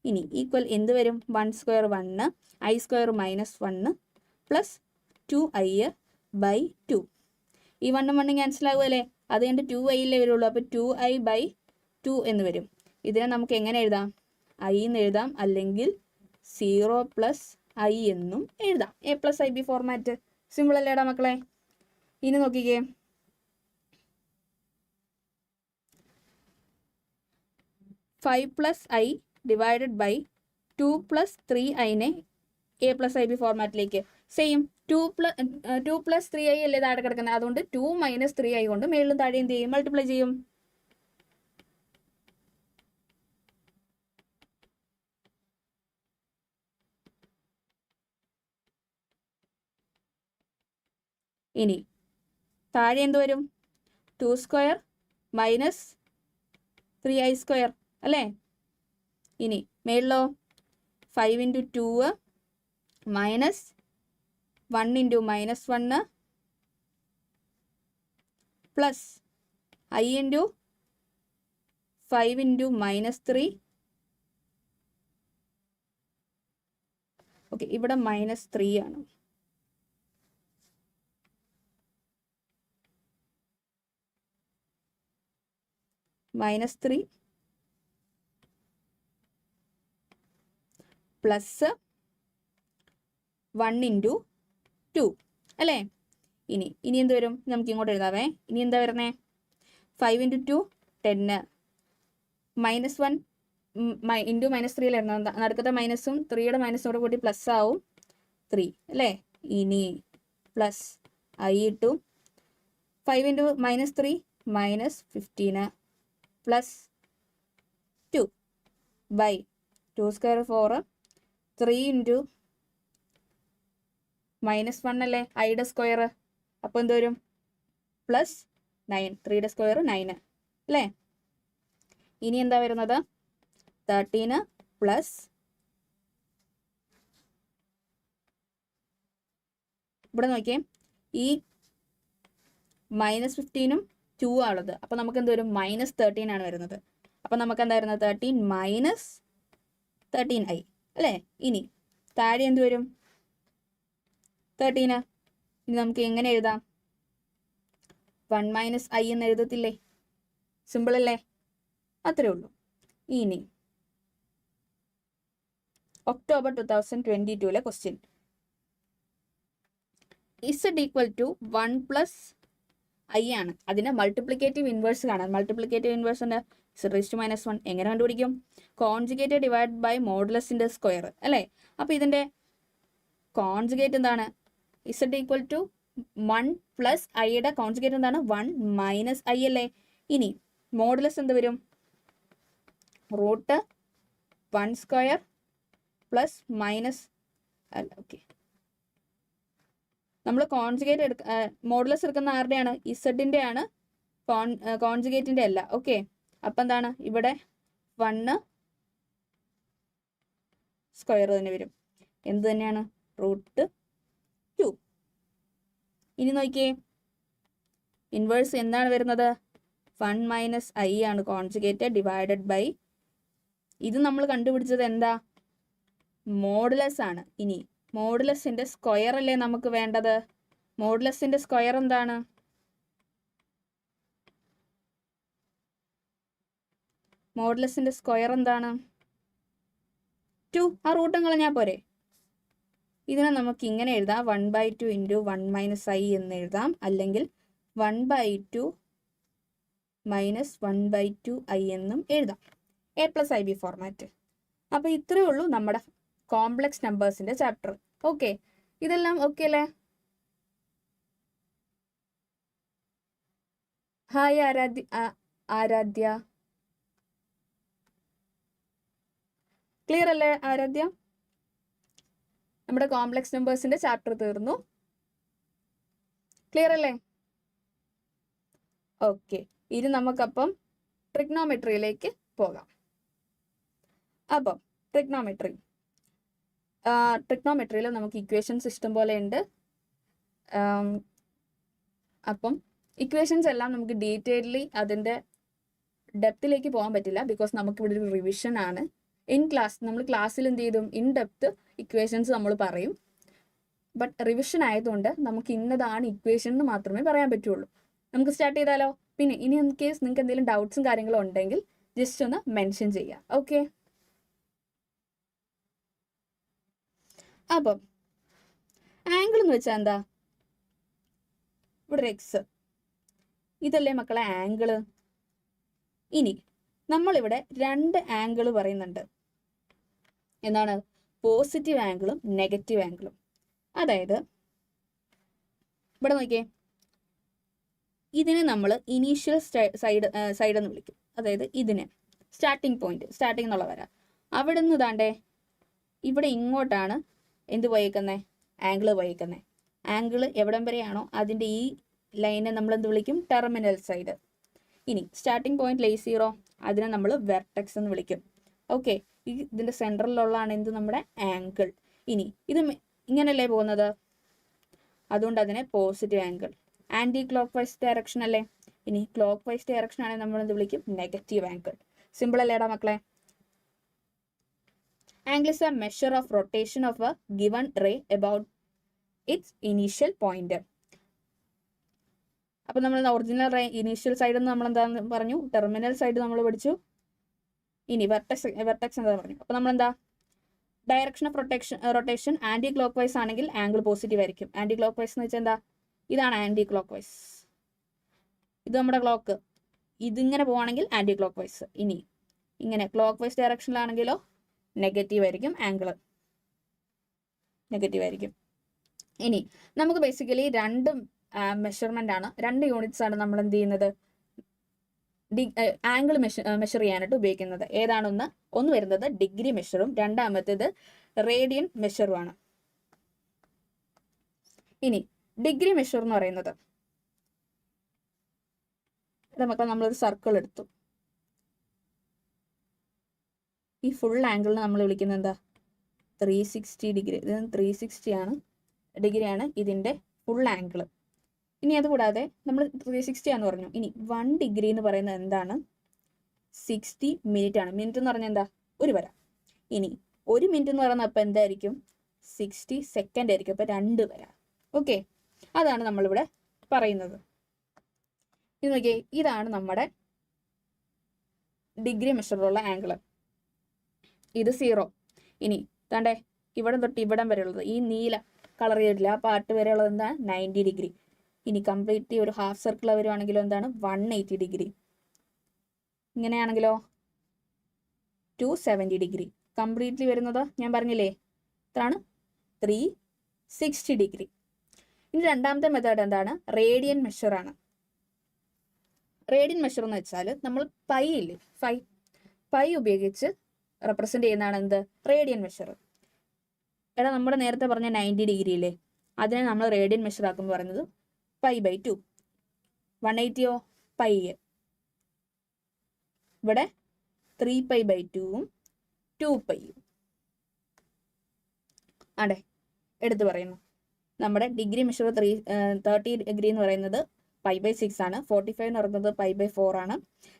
ഇനി ഈക്വൽ എന്ത് വരും? 1 സ്ക്വയർ 1, i സ്ക്വയർ -1 + 2i/2. ഈ 1 ഉം 1 ക്യാൻസൽ ആകുമല്ലേ, അത് കഴിഞ്ഞ് 2i അല്ലേ വരുള്ളൂ. അപ്പോൾ 2i/2 എന്ന് വരും. ഇതിനെ നമുക്ക് എങ്ങനെ എഴുതാം? i എന്ന് എഴുതാം, അല്ലെങ്കിൽ 0 + i എന്നും എഴുതാം. a + ib ഫോർമാറ്റ് സിമ്പിൾ അല്ലേടാ മക്കളെ. ഇനി നോക്കിക്കേ, 5 + i ഡിവൈഡഡ് ബൈ 2 + 3i നെ a + ib ഫോർമാറ്റിലേക്ക് സെയിം 2 + 3i അല്ലേ താഴെ കിടക്കുന്നത്, അതുകൊണ്ട് 2 - 3i കൊണ്ട് മേളിലും താഴെ എന്ത് ചെയ്യും? മൾട്ടിപ്ലൈ ചെയ്യും. ഇനി താഴെ എന്ത് വരും? 2 സ്ക്വയർ - 3i സ്ക്വയർ അല്ലേ. ഇനി മേളിലോ 5 × 2 - 1 × -1 പ്ലസ് i × 5 × -3. ഓക്കെ, ഇവിടെ -3 ആണ്. -3 പ്ലസ് 1 × 2 അല്ലേ. ഇനി എന്ത് വരും? നമുക്ക് ഇങ്ങോട്ട് എഴുതാവേ. ഇനി എന്താ വരുന്നേ? 5 × 2 10, -1 × -3 അല്ലായിരുന്നു, നടുക്കത്തെ മൈനസും 3യുടെ മൈനസും കൂടെ കൂട്ടി പ്ലസ് ആവും 3 അല്ലേ. ഇനി പ്ലസ് i ഇട്ടു, 5 × -3 -15 പ്ലസ് 2 ബൈ 2 സ്ക്വയർ 4, 3 × -1 അല്ലേ ഐയുടെ സ്ക്വയർ. അപ്പോൾ എന്ത് വരും? +9, 3യുടെ സ്ക്വയർ 9 അല്ലേ. ഇനി എന്താ വരുന്നത്? 13 പ്ലസ് ഇവിടെ നോക്കിയേ, ഈ -15ഉം 2 ആണുള്ളത്. അപ്പോൾ നമുക്ക് എന്ത് വരും? -13 ആണ് വരുന്നത്. അപ്പോൾ നമുക്ക് എന്താ വരുന്നത്? 13 - 13i അല്ലേ. ഇനി താഴെ എന്ത് വരും? 13. ഇനി നമുക്ക് എങ്ങനെ എഴുതാം? 1 - i എന്ന് എഴുതത്തില്ലേ? സിമ്പിൾ അല്ലേ, അത്രേ ഉള്ളൂ. ഇനി ഒക്ടോബർ 2022 ക്വസ്റ്റ്യൻ, z = 1 + i ആണ്. അതിന്റെ മൾട്ടിപ്ലിക്കേറ്റീവ് ഇൻവേഴ്സ് കാണാൻ. മൾട്ടിപ്ലിക്കേറ്റീവ് ഇൻവേഴ്സ് ഉണ്ട് z⁻1 എങ്ങനെ കണ്ടുപിടിക്കും? കോൺജുഗേറ്റ് ഡിവൈഡ് ബൈ മോഡുലസിന്റെ സ്ക്വയർ അല്ലേ. അപ്പോൾ ഇതിന്റെ കോൺജുഗേറ്റ് എന്താണ്? z = 1 + iയുടെ കോൺജുഗേറ്റ് എന്താണ്? 1 - i അല്ലേ. ഇനി മോഡുലസ് എന്ത് വരും? √1² പ്ലസ് മൈനസ് അല്ല, ഓക്കെ, നമ്മൾ കോൺജുഗേറ്റ് മോഡുലസ് എടുക്കുന്ന ആരുടെയാണ്? ഇസഡിൻ്റെ ആണ്, കോൺജുഗേറ്റിൻ്റെ അല്ല. ഓക്കെ, അപ്പം എന്താണ്? ഇവിടെ 1² തന്നെ വരും. എന്ത് തന്നെയാണ്? √2. ഇനി നോക്കിയേ, ഇൻവേഴ്സ് എന്താണ് വരുന്നത്? 1 - i ആണ് കോൺജുഗേറ്റ് ഡിവൈഡഡ് ബൈ, ഇത് നമ്മൾ കണ്ടുപിടിച്ചത് എന്താ? മോഡുലസ് ആണ്. ഇനി മോഡുലസിന്റെ സ്ക്വയർ അല്ലേ നമുക്ക് വേണ്ടത്? മോഡുലസിന്റെ സ്ക്വയർ എന്താണ്? മോഡുലസിന്റെ സ്ക്വയർ എന്താണ്? 2. ആ റൂട്ടും കളഞ്ഞാൽ പോരെ. ഇതിനെ നമുക്ക് ഇങ്ങനെ എഴുതാം, 1/2 × 1 - i എന്ന് എഴുതാം, അല്ലെങ്കിൽ 1/2 - 1/2i എന്നും എഴുതാം. a + ib format. അപ്പോൾ ഇത്രയേ ഉള്ളൂ നമ്മുടെ കോംപ്ലക്സ് നമ്പേഴ്സിന്റെ ചാപ്റ്റർ. ഓക്കെ, ഇതെല്ലാം ഓക്കെ അല്ലേ? ഹായ് ആരാധ്യ, ക്ലിയർ അല്ലേ ആരാധ്യ? നമ്മുടെ കോംപ്ലക്സ് നമ്പേഴ്സിന്റെ ചാപ്റ്റർ തീർന്നു. ക്ലിയർ അല്ലേ? ഓക്കെ, ഇനി നമുക്കപ്പം ട്രിഗ്നോമെട്രിയിലേക്ക് പോകാം. അപ്പം ട്രിഗ്നോമെട്രിയിൽ നമുക്ക് ഇക്വേഷൻസ് ഇഷ്ടം പോലെ ഉണ്ട്. അപ്പം ഇക്വേഷൻസ് എല്ലാം നമുക്ക് ഡീറ്റെയിൽലി അതിൻ്റെ ഡെപ്തിലേക്ക് പോകാൻ പറ്റില്ല, ബിക്കോസ് നമുക്കിവിടെ ഒരു റിവിഷൻ ആണ്. നമ്മൾ ക്ലാസ്സിൽ എന്ത് ചെയ്തും ഇൻ ഡെപ്ത് ഇക്വേഷൻസ് നമ്മൾ പറയും. ബട്ട് റിവിഷൻ ആയതുകൊണ്ട് നമുക്ക് ഇന്നതാണ് ഇക്വേഷൻ എന്ന് മാത്രമേ പറയാൻ പറ്റുള്ളൂ. നമുക്ക് സ്റ്റാർട്ട് ചെയ്താലോ? പിന്നെ ഇനി ഇൻ കേസ് നിങ്ങൾക്ക് എന്തെങ്കിലും ഡൗട്ട്സും കാര്യങ്ങളും ഉണ്ടെങ്കിൽ ജസ്റ്റ് ഒന്ന് മെൻഷൻ ചെയ്യാം. ഓക്കെ, അപ്പം ആംഗിൾ എന്ന് വെച്ചാൽ എന്താ? ഇവിടെ ഒരു എക്സ്, ഇതല്ലേ മക്കളെ ആംഗിള്. ഇനി നമ്മളിവിടെ രണ്ട് ആംഗിൾ പറയുന്നുണ്ട്. എന്താണ്? പോസിറ്റീവ് ആംഗിളും നെഗറ്റീവ് ആംഗിളും. അതായത് ഇവിടെ നോക്കിയേ, ഇതിനെ നമ്മൾ ഇനീഷ്യൽ സൈഡ് എന്ന് വിളിക്കും. അതായത് ഇതിനെ സ്റ്റാർട്ടിംഗ് പോയിന്റ്, സ്റ്റാർട്ടിംഗ് എന്നുള്ള വര. അവിടെ നിന്ന് താണ്ടേ ഇവിടെ ഇങ്ങോട്ടാണ് എന്ത് പോയേക്കുന്നത്? ആംഗിള് പോയേക്കുന്നത്. ആംഗിള് എവിടം വരെയാണോ അതിൻ്റെ ഈ ലൈനെ നമ്മൾ എന്ത് വിളിക്കും? Terminal side. ഇനി സ്റ്റാർട്ടിംഗ് പോയിന്റ് ലേ 0, അതിനെ നമ്മൾ വെർട്ടെക്സ് എന്ന് വിളിക്കും. ഓക്കെ, ഇതിൻ്റെ സെൻട്രലിലുള്ളതാണ് എന്ത്? നമ്മുടെ ആംഗിൾ. ഇനി ഇത് ഇങ്ങനല്ലേ പോകുന്നത്, അതുകൊണ്ട് അതിനെ positive angle. Anticlockwise direction അല്ലേ? ഇനി ക്ലോക്ക് വൈസ് ഡയറക്ഷൻ ആണെങ്കിൽ നമ്മൾ എന്ത് വിളിക്കും? Negative angle. സിമ്പിൾ അല്ലേടാ മക്കളെ? Angle is a measure of rotation of a given ray about its initial point. അപ്പൊ നമ്മൾ ഒറിജിനൽ റേ ഇനീഷ്യൽ സൈഡ് എന്ന് നമ്മൾ എന്താന്ന് പറഞ്ഞു? ടെർമിനൽ സൈഡ് നമ്മൾ പഠിച്ചു. ഇനി വെർട്ടെക്സ് എന്താ പറഞ്ഞു? അപ്പൊ നമ്മൾ എന്താ? Direction of rotation anticlockwise ആണെങ്കിൽ ആംഗിൾ പോസിറ്റീവ് ആയിരിക്കും. ആന്റി ക്ലോക്ക് വൈസ് എന്ന് വെച്ചാൽ എന്താ? ഇതാണ് ആന്റി ക്ലോക്ക് വൈസ്. ഇത് നമ്മുടെ ക്ലോക്ക്, ഇതിങ്ങനെ പോവാണെങ്കിൽ ആന്റി ക്ലോക്ക് വൈസ്. ഇനി ഇങ്ങനെ ക്ലോക്ക് വൈസ് ഡയറക്ഷനിലാണെങ്കിലോ നെഗറ്റീവ് ആയിരിക്കും, ആംഗിൾ നെഗറ്റീവ് ആയിരിക്കും. ഇനി നമുക്ക് ബേസിക്കലി രണ്ട് മെഷർമെന്റ് ആണ്, രണ്ട് യൂണിറ്റ്സ് ആണ് നമ്മൾ എന്ത് ചെയ്യുന്നത്? ആംഗിൾ മെഷർ ചെയ്യാനായിട്ട് ഉപയോഗിക്കുന്നത്. ഒന്ന് വരുന്നത് ഡിഗ്രി മെഷറും രണ്ടാമത്തേത് റേഡിയൻ മെഷറുമാണ്. ഇനി ഡിഗ്രി മെഷർ എന്ന് പറയുന്നത്, നമുക്ക് നമ്മളൊരു സർക്കിൾ എടുത്തു. ഈ ഫുൾ ആംഗിളിന് നമ്മൾ വിളിക്കുന്നത് എന്താ? 360 ഡിഗ്രി. ഇത് 360 ഡിഗ്രിയാണ് ഇതിൻ്റെ ഫുൾ ആംഗിൾ. ഇനി അതുകൂടാതെ നമ്മൾ 360 ആണെന്ന് പറഞ്ഞു. ഇനി 1 ഡിഗ്രി എന്ന് പറയുന്നത് എന്താണ്? 60 മിനിറ്റ് ആണ്. മിനിറ്റ് എന്ന് പറഞ്ഞാൽ എന്താ? ഒരു വര. ഇനി 1 മിനിറ്റ് എന്ന് പറയുന്നത് അപ്പം എന്തായിരിക്കും? 60 സെക്കൻഡ് ആയിരിക്കും. അപ്പം 2 വര. ഓക്കെ, അതാണ് നമ്മളിവിടെ പറയുന്നത്. ഇത് നോക്കിയേ, ഇതാണ് നമ്മുടെ ഡിഗ്രി മെഷറുള്ള ആംഗിൾ. ഇത് 0. ഇനി താണ്ടേ ഇവിടെ തൊട്ട് ഇവിടം വരെയുള്ളത്, ഈ നീല കളർ ചെയ്തിട്ടില്ല, ആ പാർട്ട് വരെയുള്ളത് എന്താണ്? 90 ഡിഗ്രി. ഇനി കംപ്ലീറ്റ്ലി ഒരു ഹാഫ് സർക്കിൾ വരുവാണെങ്കിലോ എന്താണ്? 180 ഡിഗ്രി. ഇങ്ങനെയാണെങ്കിലോ 270 ഡിഗ്രി. കംപ്ലീറ്റ്ലി വരുന്നത് ഞാൻ പറഞ്ഞില്ലേ ഇതാണ് 360 ഡിഗ്രി. ഇനി രണ്ടാമത്തെ മെത്തേഡ് എന്താണ്? റേഡിയൻ മെഷറാണ്. റേഡിയൻ മെഷർ എന്ന് വെച്ചാൽ നമ്മൾ പൈ ഇല്ലേ, പൈ ഉപയോഗിച്ച് റെപ്രസെന്റ് ചെയ്യുന്നതാണ് എന്ത്? Radian measure. എടാ നമ്മുടെ നേരത്തെ പറഞ്ഞ 90 ഡിഗ്രി ഇല്ലേ, അതിനെ നമ്മൾ റേഡിയൻ മെഷർ ആക്കുമ്പോൾ പറയുന്നത് π/2. 180യോ പൈ. ഇവിടെ 3π/2ഉം 2πയും അതെ എടുത്തു പറയുന്നു. നമ്മുടെ ഡിഗ്രി മെഷർ 30 ഡിഗ്രി എന്ന് പറയുന്നത് π/6 ആണ്. 45 എന്ന് പറയുന്നത് π/4 ആണ്.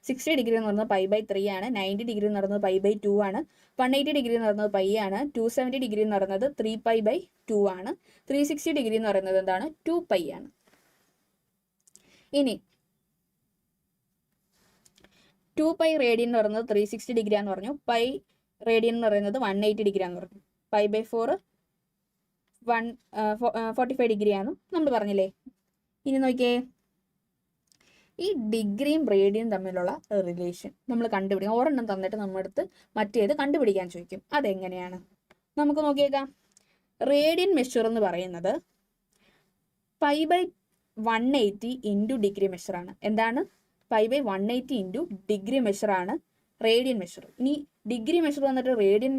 60 ഡിഗ്രി എന്ന് പറയുന്നത് π/3 ആണ്. 90 ഡിഗ്രി എന്ന് പറയുന്നത് π/2 ആണ്. 180 ഡിഗ്രി എന്ന് പറയുന്നത് π ആണ്. 270 ഡിഗ്രി എന്ന് പറയുന്നത് 3π/2 ആണ്. 360 ഡിഗ്രി എന്ന് പറയുന്നത് എന്താണ്? 2π ആണ്. ഇനി 2π റേഡിയൻ എന്ന് പറയുന്നത് 360 ഡിഗ്രി ആണെന്ന് പറഞ്ഞു. പൈ റേഡിയൻ എന്ന് പറയുന്നത് 180 ഡിഗ്രി ആണെന്ന് പറഞ്ഞു. π/4 45 ഡിഗ്രി ആണെന്ന് നമ്മൾ പറഞ്ഞില്ലേ. ഇനി നോക്കിയേ, ഈ ഡിഗ്രിയും റേഡിയനും തമ്മിലുള്ള റിലേഷൻ നമ്മൾ കണ്ടുപിടിക്കും. ഒരെണ്ണം തന്നിട്ട് നമ്മുടെ അടുത്ത് മറ്റേത് കണ്ടുപിടിക്കാൻ ചോദിക്കും. അതെങ്ങനെയാണ് നമുക്ക് നോക്കിയേക്കാം. റേഡിയൻ മെഷർ എന്ന് പറയുന്നത് π/180 ഇൻറ്റു ഡിഗ്രി മെഷറാണ്. എന്താണ്? π/180 ഇൻറ്റു ഡിഗ്രി മെഷറാണ് റേഡിയൻ മെഷർ. ഇനി ഡിഗ്രി മെഷർ വന്നിട്ട് റേഡിയൻ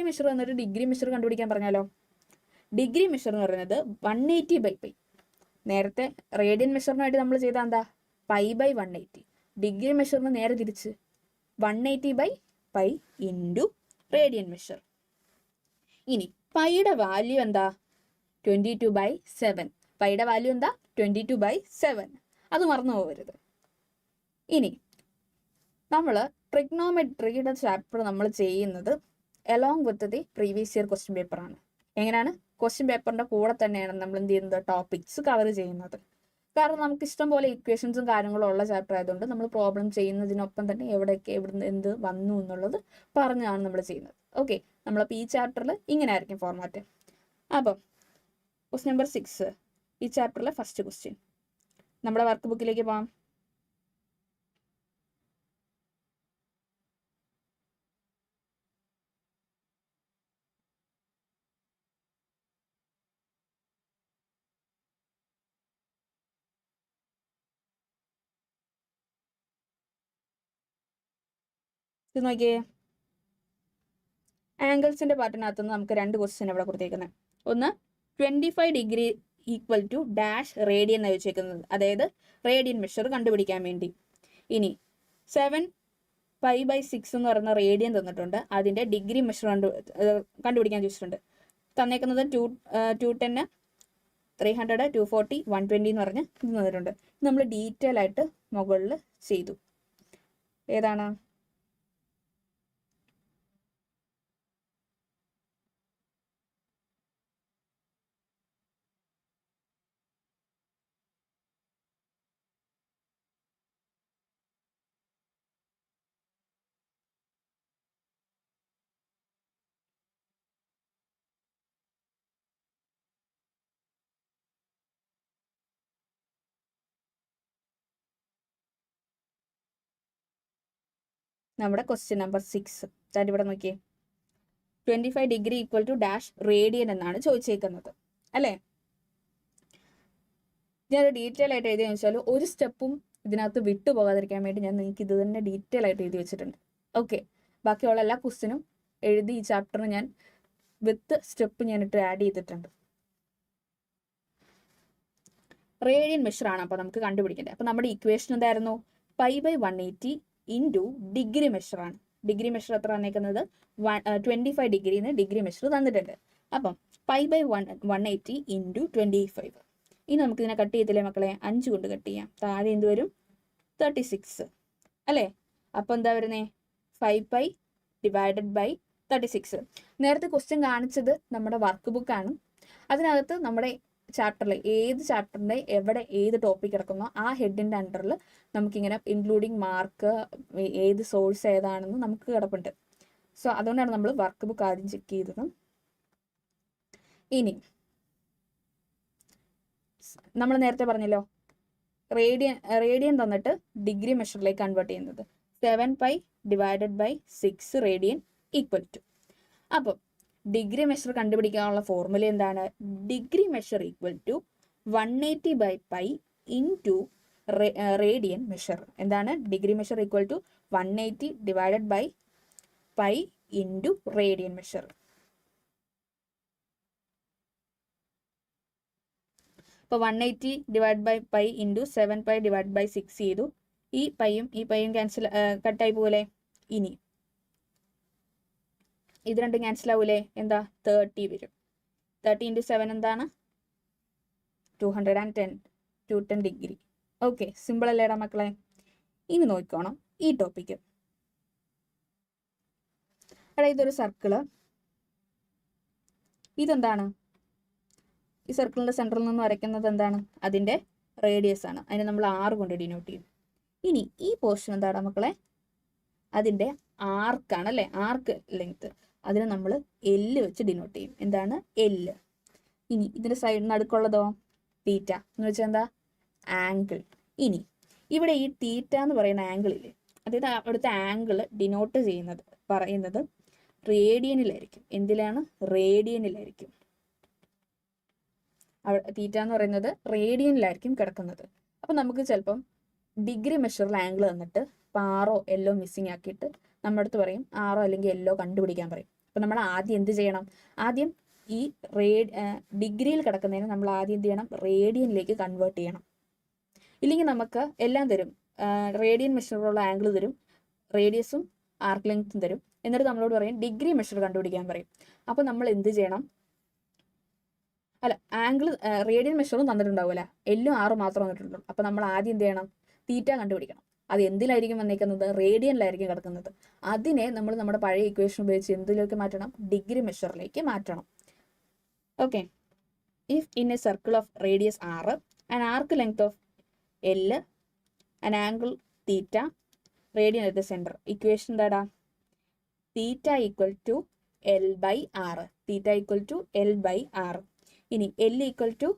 മെഷർ വന്നിട്ട് ഡിഗ്രി മെഷർ കണ്ടുപിടിക്കാൻ പറഞ്ഞാലോ? ഡിഗ്രി മെഷർ എന്ന് പറയുന്നത് 180/π. നേരത്തെ റേഡിയൻ മെഷറിനായിട്ട് നമ്മൾ ചെയ്താൽ എന്താ? π/180. ഡിഗ്രി മെഷറിന് നേരെ തിരിച്ച് 180/π ഇൻറ്റു റേഡിയൻ മെഷർ. ഇനി പൈയുടെ വാല്യൂ എന്താ? 22/7. പൈയുടെ വാല്യൂ എന്താ? 22/7. അത് മറന്നു പോകരുത്. ഇനി നമ്മൾ ട്രിഗ്നോമെട്രിയുടെ ചാപ്റ്റർ നമ്മൾ ചെയ്യുന്നത് along with the previous year question പേപ്പറാണ്. എങ്ങനെയാണ്? ക്വസ്റ്റ്യൻ പേപ്പറിൻ്റെ കൂടെ തന്നെയാണ് നമ്മൾ എന്ത് ചെയ്യുന്നത്? ടോപ്പിക്സ് കവർ ചെയ്യുന്നത്. കാരണം നമുക്ക് ഇഷ്ടം പോലെ ഇക്വേഷൻസും കാര്യങ്ങളും ഉള്ള ചാപ്റ്റർ ആയതുകൊണ്ട് നമ്മൾ പ്രോബ്ലം ചെയ്യുന്നതിനൊപ്പം തന്നെ എവിടെയൊക്കെ എവിടുന്ന് എന്ത് വന്നു എന്നുള്ളത് പറഞ്ഞാണ് നമ്മൾ ചെയ്യുന്നത്. ഓക്കെ, നമ്മളപ്പോൾ ഈ ചാപ്റ്ററിൽ ഇങ്ങനെ ആയിരിക്കും ഫോർമാറ്റ്. അപ്പം ക്വസ്റ്റ്യൻ നമ്പർ 6, ഈ ചാപ്റ്ററിലെ ഫസ്റ്റ് ക്വസ്റ്റ്യൻ. നമ്മുടെ വർക്ക് ബുക്കിലേക്ക് പോകാം. ഇത് നോക്കിയേ, ആംഗിൾസിന്റെ പാർട്ടിനകത്ത് നിന്ന് നമുക്ക് 2 ക്വസ്റ്റ്യൻ ഇവിടെ കൊടുത്തേക്കുന്നത്. ഒന്ന് 25 degree equal to dash radian എന്ന് വെച്ചേക്കുന്നത്, അതായത് റേഡിയൻ മെഷർ കണ്ടുപിടിക്കാൻ വേണ്ടി. ഇനി 7π/6 എന്ന് പറയുന്ന റേഡിയൻ തന്നിട്ടുണ്ട്. അതിന്റെ ഡിഗ്രി മെഷർ കണ്ടുപിടിക്കാൻ ചോദിച്ചിട്ടുണ്ട്. തന്നേക്കുന്നത് 210, 300, 240, 120 എന്ന് പറഞ്ഞ് ഇത് തന്നിട്ടുണ്ട്. നമ്മൾ ഡീറ്റെയിൽ ആയിട്ട് മുകളിൽ ചെയ്തു. ഏതാണ്? നമ്മുടെ ക്വസ്റ്റ്യൻ നമ്പർ 6. അതായത് ഇവിടെ നോക്കിയേ, 25 degree equal to dash radian എന്നാണ് ചോദിച്ചേക്കുന്നത് അല്ലേ? ഞാൻ ഡീറ്റെയിൽ ആയിട്ട് എഴുതിയെന്ന് വെച്ചാൽ ഒരു സ്റ്റെപ്പും ഇതിനകത്ത് വിട്ടു പോകാതിരിക്കാൻ വേണ്ടി ഞാൻ നിങ്ങൾക്ക് ഇത് തന്നെ ഡീറ്റെയിൽ ആയിട്ട് എഴുതി വെച്ചിട്ടുണ്ട്. ഓക്കെ, ബാക്കിയുള്ള എല്ലാ ക്വസ്റ്റ്യനും എഴുതി ഈ ചാപ്റ്ററിന് ഞാൻ വിത്ത് സ്റ്റെപ്പ് ഞാനിട്ട് ആഡ് ചെയ്തിട്ടുണ്ട്. റേഡിയൻ മെഷറാണ് അപ്പോൾ നമുക്ക് കണ്ടുപിടിക്കേണ്ടത്. അപ്പോൾ നമ്മുടെ ഇക്വേഷൻ എന്തായിരുന്നു? π/180 ഇൻറ്റു ഡിഗ്രി മെഷറാണ്. ഡിഗ്രി മെഷർ എത്ര തന്നേക്കുന്നത്? 25 ഡിഗ്രിന്ന് ഡിഗ്രി മെഷർ തന്നിട്ടുണ്ട്. അപ്പം π/180 ഇൻറ്റു 25. ഇനി നമുക്ക് ഇതിനെ കട്ട് ചെയ്തില്ലേ മക്കളെ? 5 കൊണ്ട് കട്ട് ചെയ്യാം. താഴെ എന്ത് വരും? 36 അല്ലേ? അപ്പോൾ എന്താ വരുന്നേ? 5π ഡിവൈഡഡ് ബൈ 36. നേരത്തെ ക്വസ്റ്റ്യൻ കാണിച്ചത് നമ്മുടെ വർക്ക് ബുക്കാണ്. അതിനകത്ത് നമ്മുടെ ചാപ്റ്ററിൽ ഏത് ചാപ്റ്ററിൻ്റെ എവിടെ ഏത് ടോപ്പിക് കിടക്കുന്നോ ആ ഹെഡിൻ്റെ അണ്ടറിൽ നമുക്കിങ്ങനെ ഇൻക്ലൂഡിങ് മാർക്ക് ഏത് സോഴ്സ് ഏതാണെന്ന് നമുക്ക് കിടപ്പുണ്ട്. സോ അതുകൊണ്ടാണ് നമ്മൾ വർക്ക് ബുക്ക് ആദ്യം ചെക്ക് ചെയ്തത്. ഇനി നമ്മൾ നേരത്തെ പറഞ്ഞല്ലോ റേഡിയൻ തന്നിട്ട് ഡിഗ്രി മെഷറിലേക്ക് കൺവേർട്ട് ചെയ്യുന്നത് 7π divided by 6 radian equal to. അപ്പം ഡിഗ്രി മെഷർ കണ്ടുപിടിക്കാനുള്ള ഫോർമുല എന്താണ്? Degree measure equal to 180/π into radian measure. എന്താണ്? Degree measure equal to 180 divided by π into radian measure. അപ്പോൾ 180 divide by π into 7π divide by 6 ചെയ്തു. ഈ പൈയും cancel കട്ടായി പോലെ. ഇനി ഇത് രണ്ടും ക്യാൻസൽ ആവൂലേ? എന്താ? 30 വരും. 30 ഇൻറ്റു 7 എന്താണ്? 210. 210 ഡിഗ്രി. ഓക്കെ, സിമ്പിൾ അല്ലേടാ മക്കളെ? ഇനി നോക്കിക്കോണം ഈ ടോപ്പിക്ക്. എടാ ഇതൊരു സർക്കിള്. ഇതെന്താണ്? ഈ സർക്കിളിൻ്റെ സെൻറ്ററിൽ നിന്ന് വരയ്ക്കുന്നത് എന്താണ്? അതിൻ്റെ റേഡിയസ് ആണ്. അതിനെ നമ്മൾ 6 കൊണ്ട് ഡിനോട്ട് ചെയ്യും. ഇനി ഈ പോർഷൻ എന്താണ് മക്കളെ? അതിൻ്റെ ആർക്കാണ് അല്ലേ? Arc length. അതിനെ നമ്മൾ L വെച്ച് ഡിനോട്ട് ചെയ്യും. എന്താണ്? L. ഇനി ഇതിൻ്റെ സൈഡ് നടുക്കുള്ളതോ? തീറ്റ എന്ന് വെച്ചാൽ എന്താ? ആംഗിൾ. ഇനി ഇവിടെ ഈ തീറ്റ എന്ന് പറയുന്ന ആംഗിൾ ഇല്ലേ, അതായത് അവിടുത്തെ ആംഗിൾ ഡിനോട്ട് പറയുന്നത് റേഡിയനിലായിരിക്കും. എന്തിലാണ്? റേഡിയനിലായിരിക്കും. തീറ്റ എന്ന് പറയുന്നത് റേഡിയനിലായിരിക്കും കിടക്കുന്നത്. അപ്പം നമുക്ക് ചിലപ്പം ഡിഗ്രി മെഷറിൽ ആംഗിൾ തന്നിട്ട് ഇപ്പം ആറോ എല്ലോ മിസ്സിങ് ആക്കിയിട്ട് നമ്മുടെ അടുത്ത് പറയും ആറോ അല്ലെങ്കിൽ എല്ലോ കണ്ടുപിടിക്കാൻ പറയും. അപ്പം നമ്മൾ ആദ്യം എന്ത് ചെയ്യണം? ആദ്യം ഈ ഡിഗ്രിയിൽ കിടക്കുന്നതിന് നമ്മൾ ആദ്യം എന്ത് ചെയ്യണം? റേഡിയനിലേക്ക് കൺവേർട്ട് ചെയ്യണം. ഇല്ലെങ്കിൽ നമുക്ക് എല്ലാം തരും, റേഡിയൻ മെഷറിലുള്ള ആംഗിൾ തരും, റേഡിയസും ആർക്ക് ലെങ്ത്തും തരും. എന്നിട്ട് നമ്മളോട് പറയും ഡിഗ്രി മെഷർ കണ്ടുപിടിക്കാൻ പറയും. അപ്പോൾ നമ്മൾ എന്ത് ചെയ്യണം? അല്ല, ആംഗിൾ റേഡിയൻ മെഷറും തന്നിട്ടുണ്ടാവില്ല, എല്ലും ആറ് മാത്രം വന്നിട്ടുള്ളൂ. അപ്പോൾ നമ്മൾ ആദ്യം എന്ത് ചെയ്യണം? തീറ്റ കണ്ടുപിടിക്കണം. അത് എന്തിലായിരിക്കും വന്നേക്കുന്നത്? റേഡിയനിലായിരിക്കും കിടക്കുന്നത്. അതിനെ നമ്മൾ നമ്മുടെ പഴയ ഇക്വേഷൻ ഉപയോഗിച്ച് എന്തിലേക്ക് മാറ്റണം? ഡിഗ്രി മെഷറിലേക്ക് മാറ്റണം. Okay. If in A circle of radius r, an arc length of l, an angle theta, radian at the center. Equation എന്താടാ? Theta equal to L by R. Theta equal to L by R. ഇനി L equal to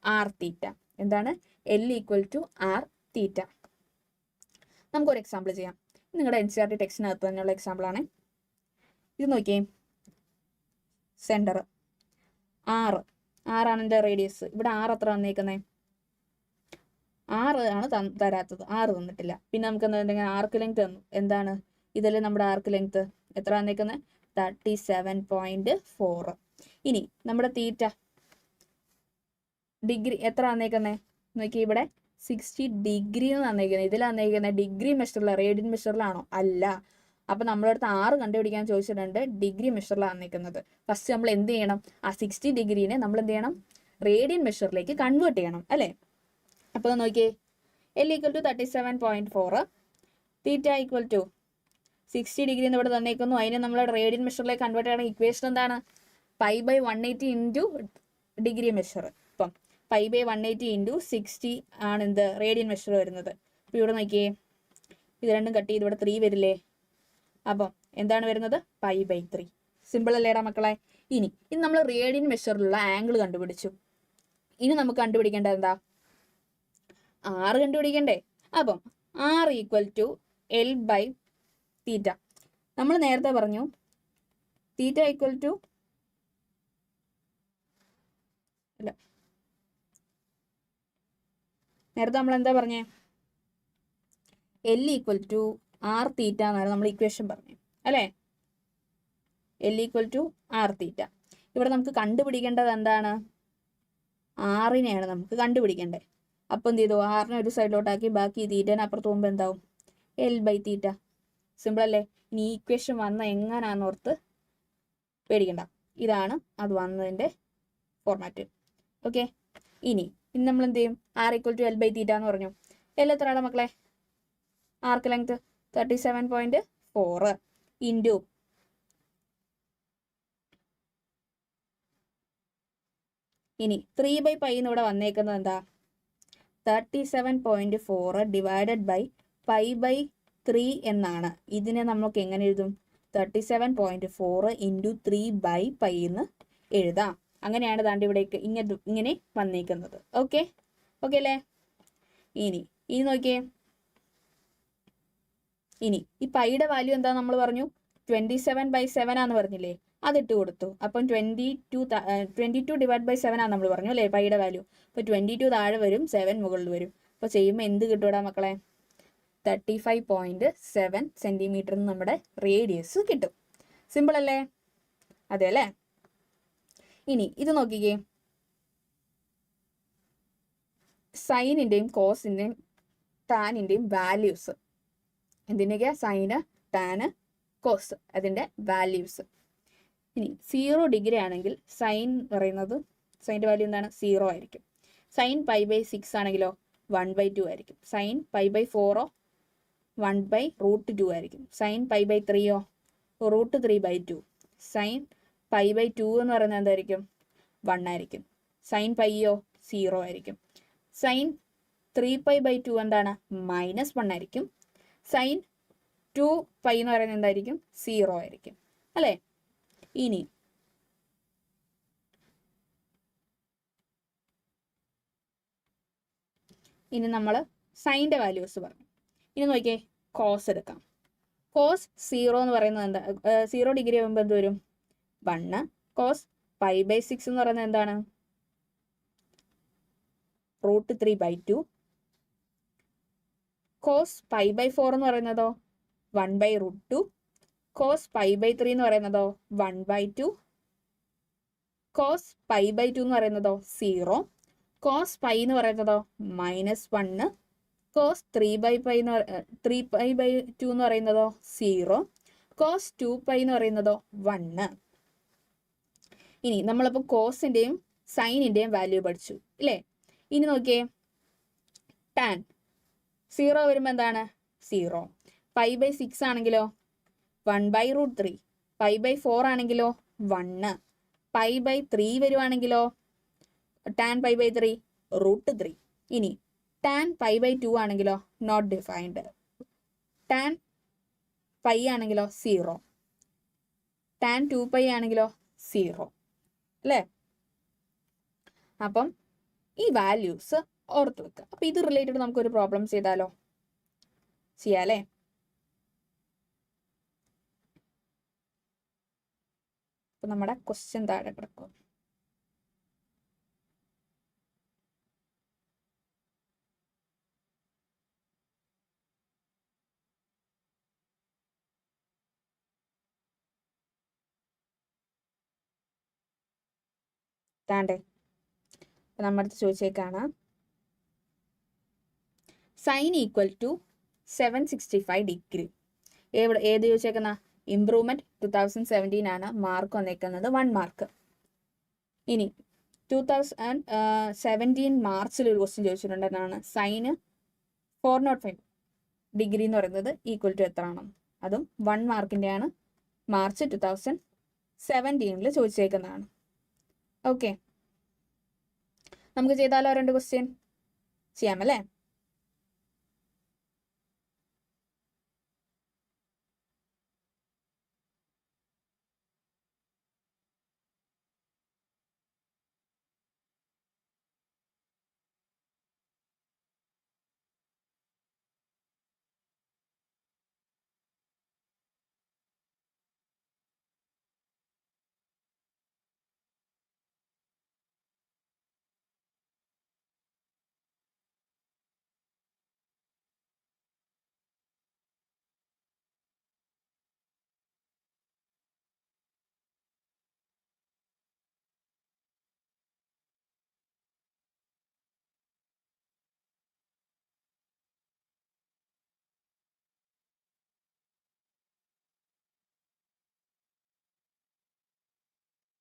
R theta. എന്താണ്? L equal to R theta. നമുക്കൊരു example ചെയ്യാം. നിങ്ങളുടെ NCERT ടെക്സ്റ്റിനകത്ത് തന്നെയുള്ള എക്സാമ്പിളാണ്. ഇത് നോക്കിയേ. സെൻറ്റർ ആറാണ് എൻ്റെ റേഡിയസ്. ഇവിടെ ആറ് എത്ര തന്നേക്കുന്നത്? 6 ആണ് തരാത്തത്. 6 തന്നിട്ടില്ല. പിന്നെ നമുക്ക് എന്താ ആർക്ക് ലെങ്ത് തന്നു. എന്താണ്? ഇതല്ലേ നമ്മുടെ ആർക്ക് ലെങ്ത്. എത്ര തന്നേക്കുന്നത്? 37.4. ഇനി നമ്മുടെ തീറ്റ ഡിഗ്രി എത്ര തന്നേക്കുന്നത് നോക്കി. ഇവിടെ 60 ഡിഗ്രി എന്ന് തന്നേക്കുന്നത്. ഇതിൽ തന്നേക്കുന്നത് ഡിഗ്രി മെഷറില, റേഡിയൻ മെഷറിലാണോ? അല്ല. അപ്പൊ നമ്മളടുത്ത് 6 കണ്ടുപിടിക്കാൻ ചോദിച്ചിട്ടുണ്ട്, ഡിഗ്രി മെഷറിലാണ് തന്നേക്കുന്നത്. ഫസ്റ്റ് നമ്മൾ എന്ത് ചെയ്യണം? ആ 60 ഡിഗ്രീനെ നമ്മൾ എന്ത് ചെയ്യണം? റേഡിയൻ മെഷറിലേക്ക് കൺവേർട്ട് ചെയ്യണം, അല്ലേ? അപ്പോൾ നോക്കിയേ, l equal to 37.4, theta equal to 60 degree എന്ന് ഇവിടെ തന്നേക്കുന്നു. അതിനെ നമ്മൾ റേഡിയൻ മെഷറിലേക്ക് കൺവേർട്ട് ചെയ്യണം. ഇക്വേഷൻ എന്താണ്? π/180 ഇൻറ്റു ഡിഗ്രി മെഷർ. ഇപ്പം π/180 ഇൻറ്റു 60 ആണ് എന്ത്? റേഡിയൻ മെഷർ വരുന്നത്. അപ്പോൾ ഇവിടെ നോക്കിയേ, ഇത് രണ്ടും കട്ട് ചെയ്ത് ഇവിടെ 3 വരില്ലേ? അപ്പം എന്താണ് വരുന്നത്? π/3. സിമ്പിൾ അല്ലേടാ മക്കളെ? ഇനി നമ്മൾ റേഡിയൻ മെഷറിലുള്ള ആംഗിൾ കണ്ടുപിടിച്ചു. ഇനി നമുക്ക് കണ്ടുപിടിക്കേണ്ടത് എന്താ? r കണ്ടുപിടിക്കണ്ടേ? അപ്പം r equal to L by theta. നമ്മൾ നേരത്തെ പറഞ്ഞു തീറ്റ ഈക്വൽ ടു അല്ല, നേരത്തെ നമ്മൾ എന്താ പറഞ്ഞേ? എൽ ഈക്വൽ ടു ആർ തീറ്റ എന്നാണ് നമ്മൾ ഇക്വേഷൻ പറഞ്ഞു, അല്ലേ? എൽ ഈക്വൽ ടു ആർ തീറ്റ. ഇവിടെ നമുക്ക് കണ്ടുപിടിക്കേണ്ടത് എന്താണ്? ആറിനെയാണ് നമുക്ക് കണ്ടുപിടിക്കേണ്ടത്. അപ്പം എന്ത് ചെയ്തു? ആറിനെ ഒരു സൈഡിലോട്ടാക്കി ബാക്കി തീറ്റേനെ അപ്പുറത്ത് പോകുമ്പോൾ എന്താവും? L by theta. സിമ്പിൾ അല്ലേ? ഇനി ഈ ഇക്വേഷൻ വന്ന എങ്ങനാന്നോർത്ത് പേടിക്കണ്ട. ഇതാണ് അത് വന്നതിൻ്റെ ഫോർമാറ്റ്. ഓക്കെ. ഇനി നമ്മൾ എന്ത് ചെയ്യും? R equal to L by theta എന്ന് പറഞ്ഞു. എൽ എത്രയാണ് മക്കളെ? ആർക്ക് ലെങ്ത് 37.4 ഇൻറ്റു ഇനി 3/π എന്ന് ഇവിടെ വന്നേക്കുന്നത് എന്താ? 37.4 ഡിവൈഡഡ് ബൈ π/3 എന്നാണ്. ഇതിനെ നമുക്ക് എങ്ങനെ എഴുതും? 37.4 ഇൻറ്റു 3/π എന്ന് എഴുതാം. അങ്ങനെയാണ് ദാണ്ട് ഇവിടേക്ക് ഇങ്ങനെ വന്നേക്കുന്നത്. ഓക്കെ അല്ലേ? ഇനി നോക്കിയേ, ഇനി ഈ പൈയുടെ വാല്യൂ എന്താ നമ്മൾ പറഞ്ഞു? 27/7 ആന്ന് പറഞ്ഞില്ലേ? അതിട്ട് കൊടുത്തു. അപ്പം 22 ഡിവൈഡ് ബൈ 7 ആന്ന് നമ്മൾ പറഞ്ഞു, അല്ലേ? പൈയുടെ വാല്യൂ. അപ്പോൾ 22 താഴെ വരും, 7 മുകളിൽ വരും. അപ്പോൾ ചെയ്യുമ്പോൾ എന്ത് കിട്ടൂടാ മക്കളെ? 35.7 സെൻറ്റിമീറ്റർ നമ്മുടെ റേഡിയസ് കിട്ടും. സിമ്പിൾ അല്ലേ? അതെ അല്ലേ? ഇനി ഇത് നോക്കിക്കേ, സൈനിൻ്റെയും കോസിൻ്റെയും ടാനിൻ്റെയും വാല്യൂസ്. എന്തിൻ്റെയൊക്കെയാ? സൈന്, ടാന്, കോസ്, അതിൻ്റെ വാല്യൂസ്. ഇനി 0 ഡിഗ്രി ആണെങ്കിൽ സൈൻ പറയുന്നത്, സൈൻ്റെ വാല്യൂ എന്താണ്? 0 ആയിരിക്കും. സൈൻ π/6 ആണെങ്കിലോ 1/2 ആയിരിക്കും. സൈൻ π/4 1/√2 ആയിരിക്കും. സൈൻ π/3 √3/2. സൈൻ π/2 എന്ന് പറയുന്നത് എന്തായിരിക്കും? 1 ആയിരിക്കും. സൈൻ പൈയോ 0 ആയിരിക്കും. സൈൻ 3π/2 എന്താണ്? -1 ആയിരിക്കും. സൈൻ 2π എന്ന് പറയുന്നത് എന്തായിരിക്കും? 0 ആയിരിക്കും, അല്ലേ? ഇനി നമ്മൾ സൈൻ്റെ വാല്യൂസ് പറഞ്ഞു. ഇനി നോക്കിയേ കോസ് എടുക്കാം. കോസ് 0 എന്ന് പറയുന്നത് എന്താ? 0 ഡിഗ്രി ആകുമ്പോൾ എന്ത് വരും? 1. കോസ് π/6 എന്ന് പറയുന്നത് എന്താണ്? √3/2. കോസ് π/4 എന്ന് പറയുന്നതോ 1/√2. കോസ് π/3 എന്ന് പറയുന്നതോ 1/2. കോസ് π/2 എന്ന് പറയുന്നതോ 0. കോസ് π എന്ന് പറയുന്നതോ -1. കോസ് 3/2 എന്ന് പറയുന്നതോ 0. കോസ് 2π എന്ന് പറയുന്നതോ 1. ഇനി നമ്മളിപ്പോൾ കോസിൻ്റെയും സൈനിൻ്റെയും വാല്യൂ പഠിച്ചു അല്ലേ? ഇനി നോക്കിയേ ടാൻ 0 വരുമ്പോൾ എന്താണ്? 0. π/6 ആണെങ്കിലോ 1/√3. π/4 ആണെങ്കിലോ 1. π/3 വരുവാണെങ്കിലോ ടാൻ π/3 √3. ഇനി ടാൻ π/2 ആണെങ്കിലോ നോട്ട് ഡിഫൈൻഡ്. ടാൻ π ആണെങ്കിലോ 0. ടാൻ 2π ആണെങ്കിലോ 0 അല്ലേ? അപ്പം ഈ വാല്യൂസ് ഓർത്ത് വെക്കുക. അപ്പം ഇത് റിലേറ്റഡ് നമുക്കൊരു പ്രോബ്ലം ചെയ്താലോ? ചെയ്യാല്ലേ? അപ്പം നമ്മുടെ ക്വസ്റ്റ്യൻ താഴെ കിടക്കും. താണ്ടേ നമ്മുടെ അടുത്ത് ചോദിച്ചേക്കാണ് സൈൻ ഈക്വൽ ടു 765 ഡിഗ്രി. ഏത് ചോദിച്ചേക്കുന്ന? ഇംപ്രൂവ്മെന്റ് 2017 ആണ്. മാർക്ക് വന്നേക്കുന്നത് 1 മാർക്ക്. ഇനി 2017 മാർച്ചിൽ ഒരു ക്വസ്റ്റ്യൻ ചോദിച്ചിട്ടുണ്ട്. എന്നാണ് സൈന് 405 ഡിഗ്രി എന്ന് പറയുന്നത് ഈക്വൽ ടു എത്ര ആണ്? അതും 1 മാർക്കിൻ്റെ ആണ്. മാർച്ച് 2017 ചോദിച്ചേക്കുന്നതാണ്. ഓക്കെ, നമുക്ക് ചെയ്താലോ 2 ക്വസ്റ്റ്യൻ? ചെയ്യാമല്ലേ?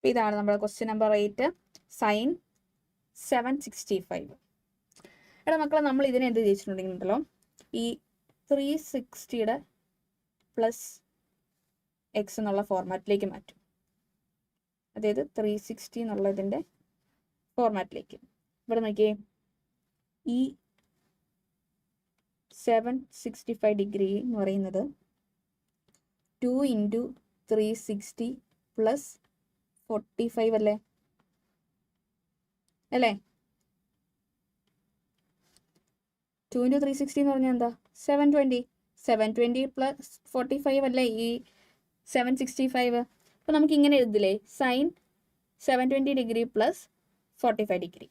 ഇതാണ് നമ്മുടെ ക്വസ്റ്റ്യൻ നമ്പർ 8, സൈൻ 765. എടാ മക്കളെ, നമ്മൾ ഇതിനെ എന്ത് ചെയ്തിട്ടുണ്ടെങ്കിലുണ്ടല്ലോ, ഈ 360 പ്ലസ് എക്സ് എന്നുള്ള ഫോർമാറ്റിലേക്ക് മാറ്റും. അതായത് 360 എന്നുള്ളതിൻ്റെ ഫോർമാറ്റിലേക്ക്. ഇവിടെ നോക്കിയേ, ഈ 765 ഡിഗ്രി എന്ന് പറയുന്നത് 2 × 360 പ്ലസ് 45 അല്ലേ? 2 × 360 എന്ന് പറഞ്ഞാൽ എന്താ? 720. 720 പ്ലസ് 45 അല്ലേ ഈ 765. അപ്പോൾ നമുക്ക് ഇങ്ങനെ എഴുതില്ലേ, സൈൻ 720 ഡിഗ്രി പ്ലസ് 45 ഡിഗ്രി.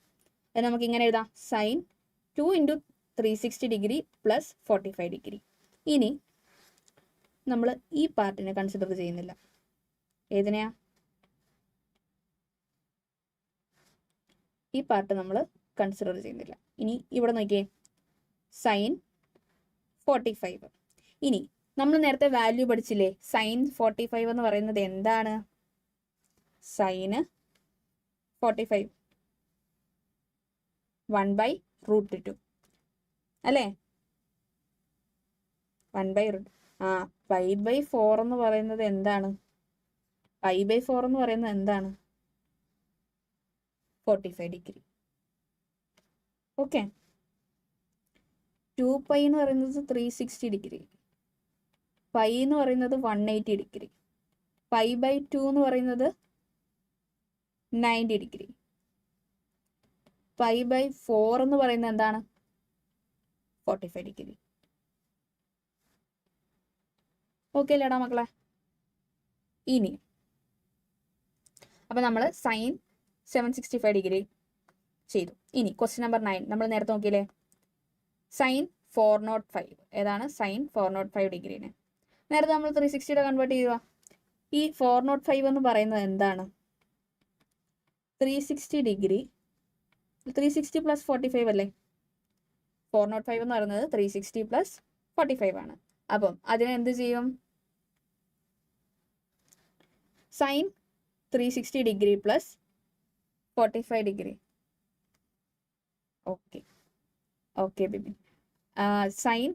അത് നമുക്ക് ഇങ്ങനെ എഴുതാം, സൈൻ 2 × 360 ഡിഗ്രി പ്ലസ് 45 ഡിഗ്രി. ഇനി നമ്മൾ ഈ പാർട്ടിനെ കൺസിഡർ ചെയ്യുന്നില്ല. ഏതിനെയാ? ഈ പാർട്ട് നമ്മൾ കൺസിഡർ ചെയ്യുന്നില്ല. ഇനി ഇവിടെ നോക്കിയേ, സൈൻ 45. ഇനി നമ്മൾ നേരത്തെ വാല്യൂ പഠിച്ചില്ലേ, സൈൻ 45 എന്ന് പറയുന്നത് എന്താണ്? സൈന് 45 1/√2 അല്ലേ? 1/√2. π/4 എന്ന് പറയുന്നത് എന്താണ്? π/4 എന്ന് പറയുന്നത് എന്താണ്? 45 ഡിഗ്രി. ഓക്കെ, 2π എന്ന് പറയുന്നത് 360 ഡിഗ്രി, പൈ എന്ന് പറയുന്നത് 180 ഡിഗ്രി, π/2 എന്ന് പറയുന്നത് 90 ഡിഗ്രി, π/4 എന്ന് പറയുന്നത് എന്താണ്? 45 ഡിഗ്രി. ഓക്കെ അല്ലേടാ മക്കളെ? ഇനി അപ്പം നമ്മൾ സൈൻ 765 ഡിഗ്രി ചെയ്തു. ഇനി ക്വസ്റ്റ്യൻ നമ്പർ 9 നമ്മൾ നേരത്തെ നോക്കിയില്ലേ, സൈൻ 405. ഏതാണ്? സൈൻ 405 ഡിഗ്രീനെ നേരത്തെ നമ്മൾ 360 കൺവേർട്ട് ചെയ്യുക. ഈ 405 എന്ന് പറയുന്നത് എന്താണ്? 360 ഡിഗ്രി 360 പ്ലസ് 45 അല്ലേ? 405 എന്ന് പറയുന്നത് 360 പ്ലസ് 45 ആണ്. അപ്പം അതിനെ എന്ത് ചെയ്യും? Sine 360 degree plus 45 degree. Okay okay Bibin. Sine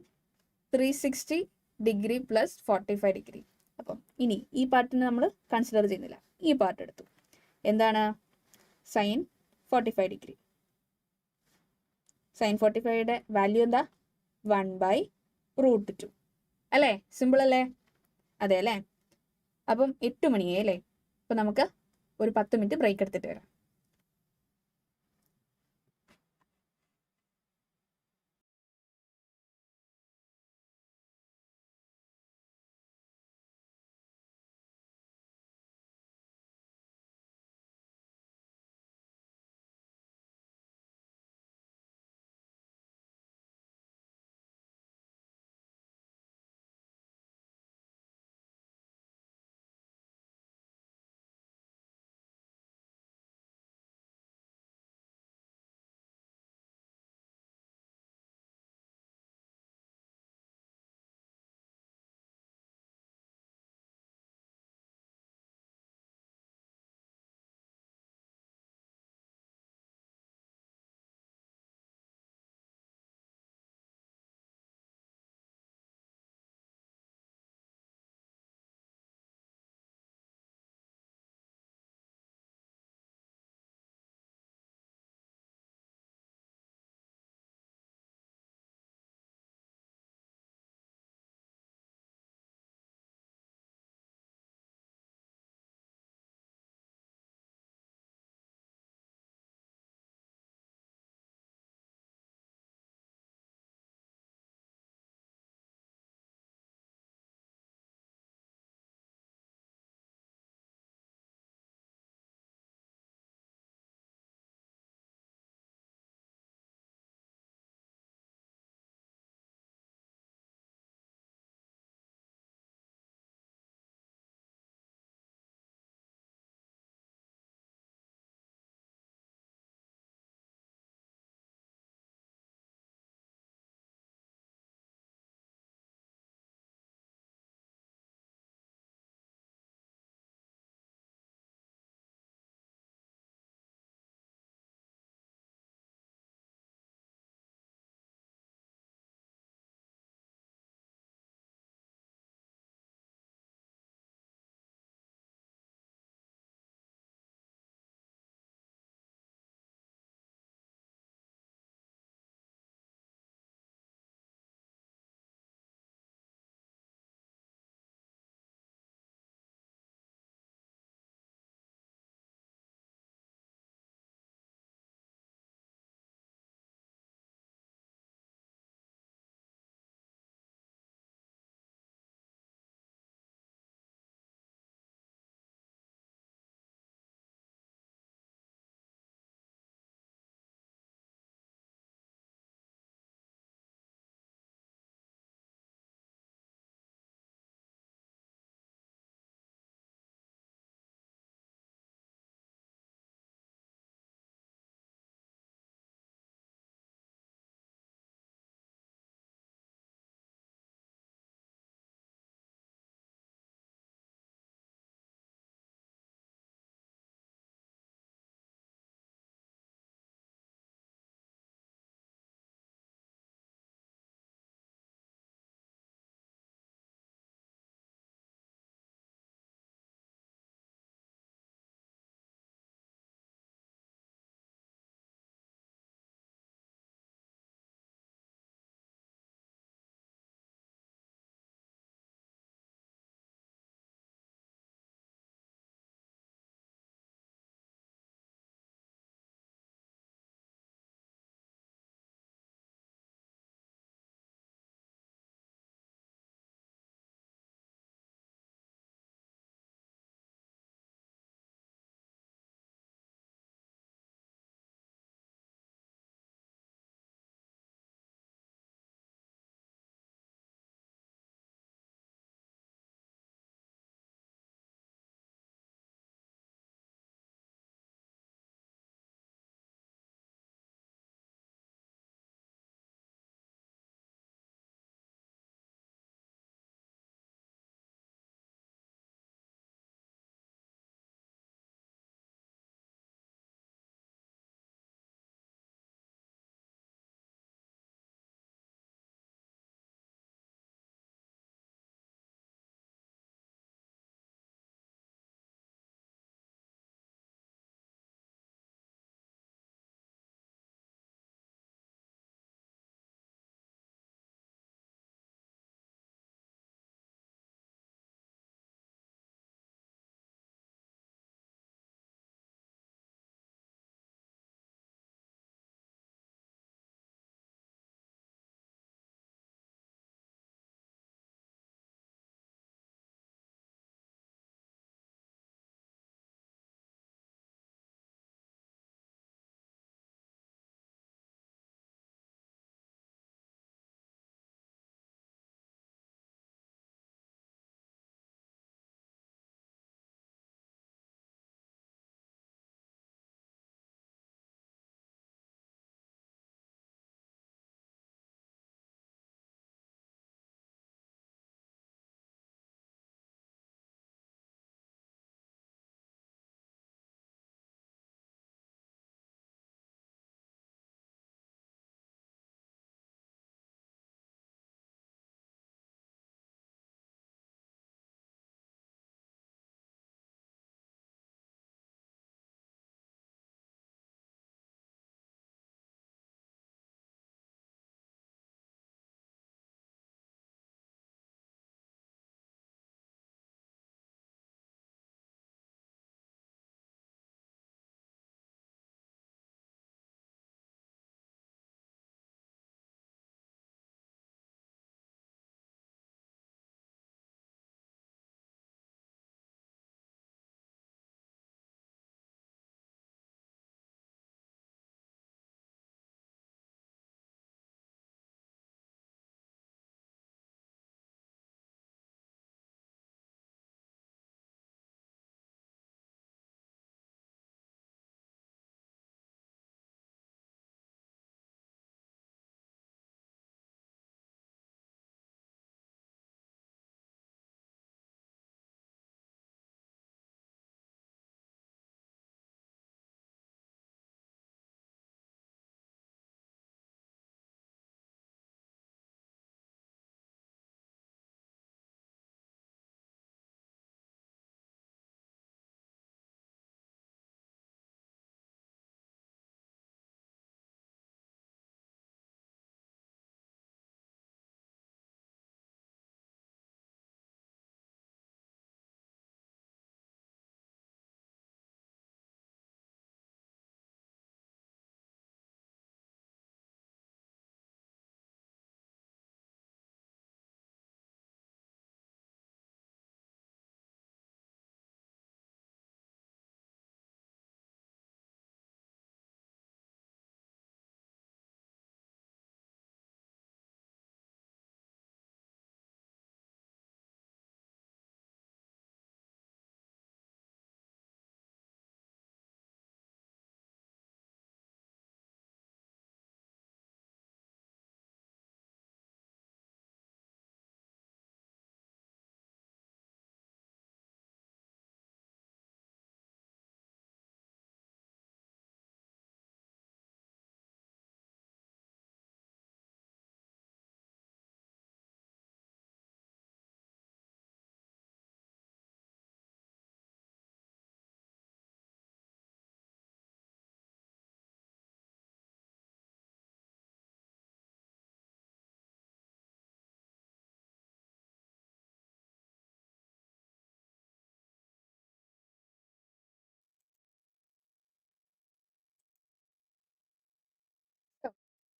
360 degree plus 45 degree. അപ്പം ഇനി ഈ പാർട്ടിനെ നമ്മൾ കൺസിഡർ ചെയ്യുന്നില്ല. ഈ പാർട്ട് എടുത്തു. എന്താണ്? Sine 45 degree. സൈൻ 45യുടെ വാല്യൂ എന്താ? 1/√2 അല്ലേ? സിമ്പിൾ അല്ലേ? അതെ അല്ലേ? അപ്പം 8 മണിയായി അല്ലേ? അപ്പം നമുക്ക് ഒരു 10 മിനിറ്റ് ബ്രേക്ക് എടുത്തിട്ട് വരാം.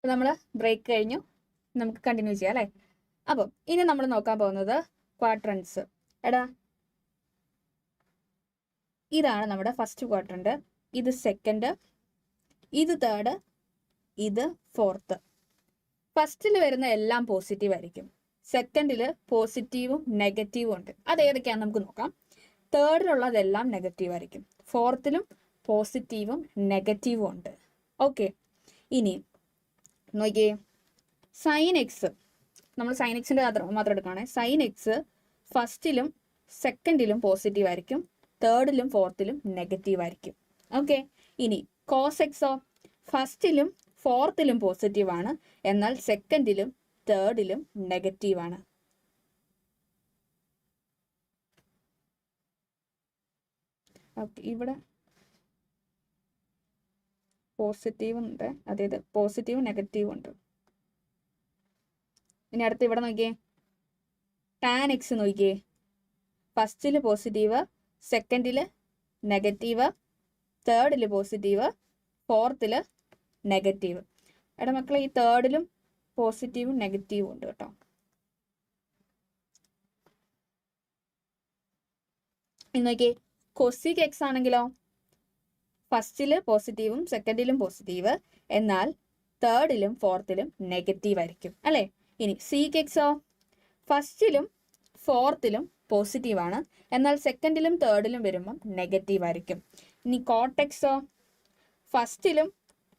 നമ്മൾ ബ്രേക്ക് കഴിഞ്ഞു, നമുക്ക് കണ്ടിന്യൂ ചെയ്യാം അല്ലേ. അപ്പം ഇനി നമ്മൾ നോക്കാൻ പോകുന്നത് ക്വാഡ്രൻസ്. എടാ, ഇതാണ് നമ്മുടെ ഫസ്റ്റ് ക്വാഡ്രന്റ്, ഇത് സെക്കൻഡ്, ഇത് തേർഡ്, ഇത് ഫോർത്ത്. ഫസ്റ്റിൽ വരുന്ന എല്ലാം പോസിറ്റീവ് ആയിരിക്കും, സെക്കൻഡിൽ പോസിറ്റീവും നെഗറ്റീവും ഉണ്ട്. അത് ഏതൊക്കെയാണെന്ന് നമുക്ക് നോക്കാം. തേർഡിലുള്ളതെല്ലാം നെഗറ്റീവ് ആയിരിക്കും, ഫോർത്തിലും പോസിറ്റീവും നെഗറ്റീവും ഉണ്ട്. ഓക്കെ, ഇനി നോക്കിയേ, സൈൻ എക്സ്, നമ്മൾ സൈൻ എക്സിൻ്റെ മാത്രം എടുക്കുകയാണെങ്കിൽ സൈൻ എക്സ് ഫസ്റ്റിലും സെക്കൻഡിലും പോസിറ്റീവ് ആയിരിക്കും, തേർഡിലും ഫോർത്തിലും നെഗറ്റീവ് ആയിരിക്കും. ഓക്കെ, ഇനി കോസ് എക്സോ ഫസ്റ്റിലും ഫോർത്തിലും പോസിറ്റീവ് ആണ്, എന്നാൽ സെക്കൻഡിലും തേർഡിലും നെഗറ്റീവ് ആണ്. ഓക്കെ, ഇവിടെ പോസിറ്റീവും ഉണ്ട്, അതായത് പോസിറ്റീവും നെഗറ്റീവും ഉണ്ട്. ഇനി അടുത്ത് ഇവിടെ നോക്കിയേ, ടാൻ എക്സ് നോക്കിയേ, ഫസ്റ്റിൽ പോസിറ്റീവ്, സെക്കൻഡിൽ നെഗറ്റീവ്, തേർഡിൽ പോസിറ്റീവ്, ഫോർത്തിൽ നെഗറ്റീവ്. എടാ മക്കളെ, ഈ തേർഡിലും പോസിറ്റീവും നെഗറ്റീവും ഉണ്ട് കേട്ടോ. ഇനി നോക്കിയേ, കൊസിക് എക്സ് ആണെങ്കിലോ ഫസ്റ്റിൽ പോസിറ്റീവും സെക്കൻഡിലും പോസിറ്റീവ്, എന്നാൽ തേർഡിലും ഫോർത്തിലും നെഗറ്റീവ് ആയിരിക്കും അല്ലേ. ഇനി സീക്ക് എക്സോ ഫസ്റ്റിലും ഫോർത്തിലും പോസിറ്റീവാണ്, എന്നാൽ സെക്കൻഡിലും തേർഡിലും വരുമ്പം നെഗറ്റീവ് ആയിരിക്കും. ഇനി കോട്ടെക്സോ ഫസ്റ്റിലും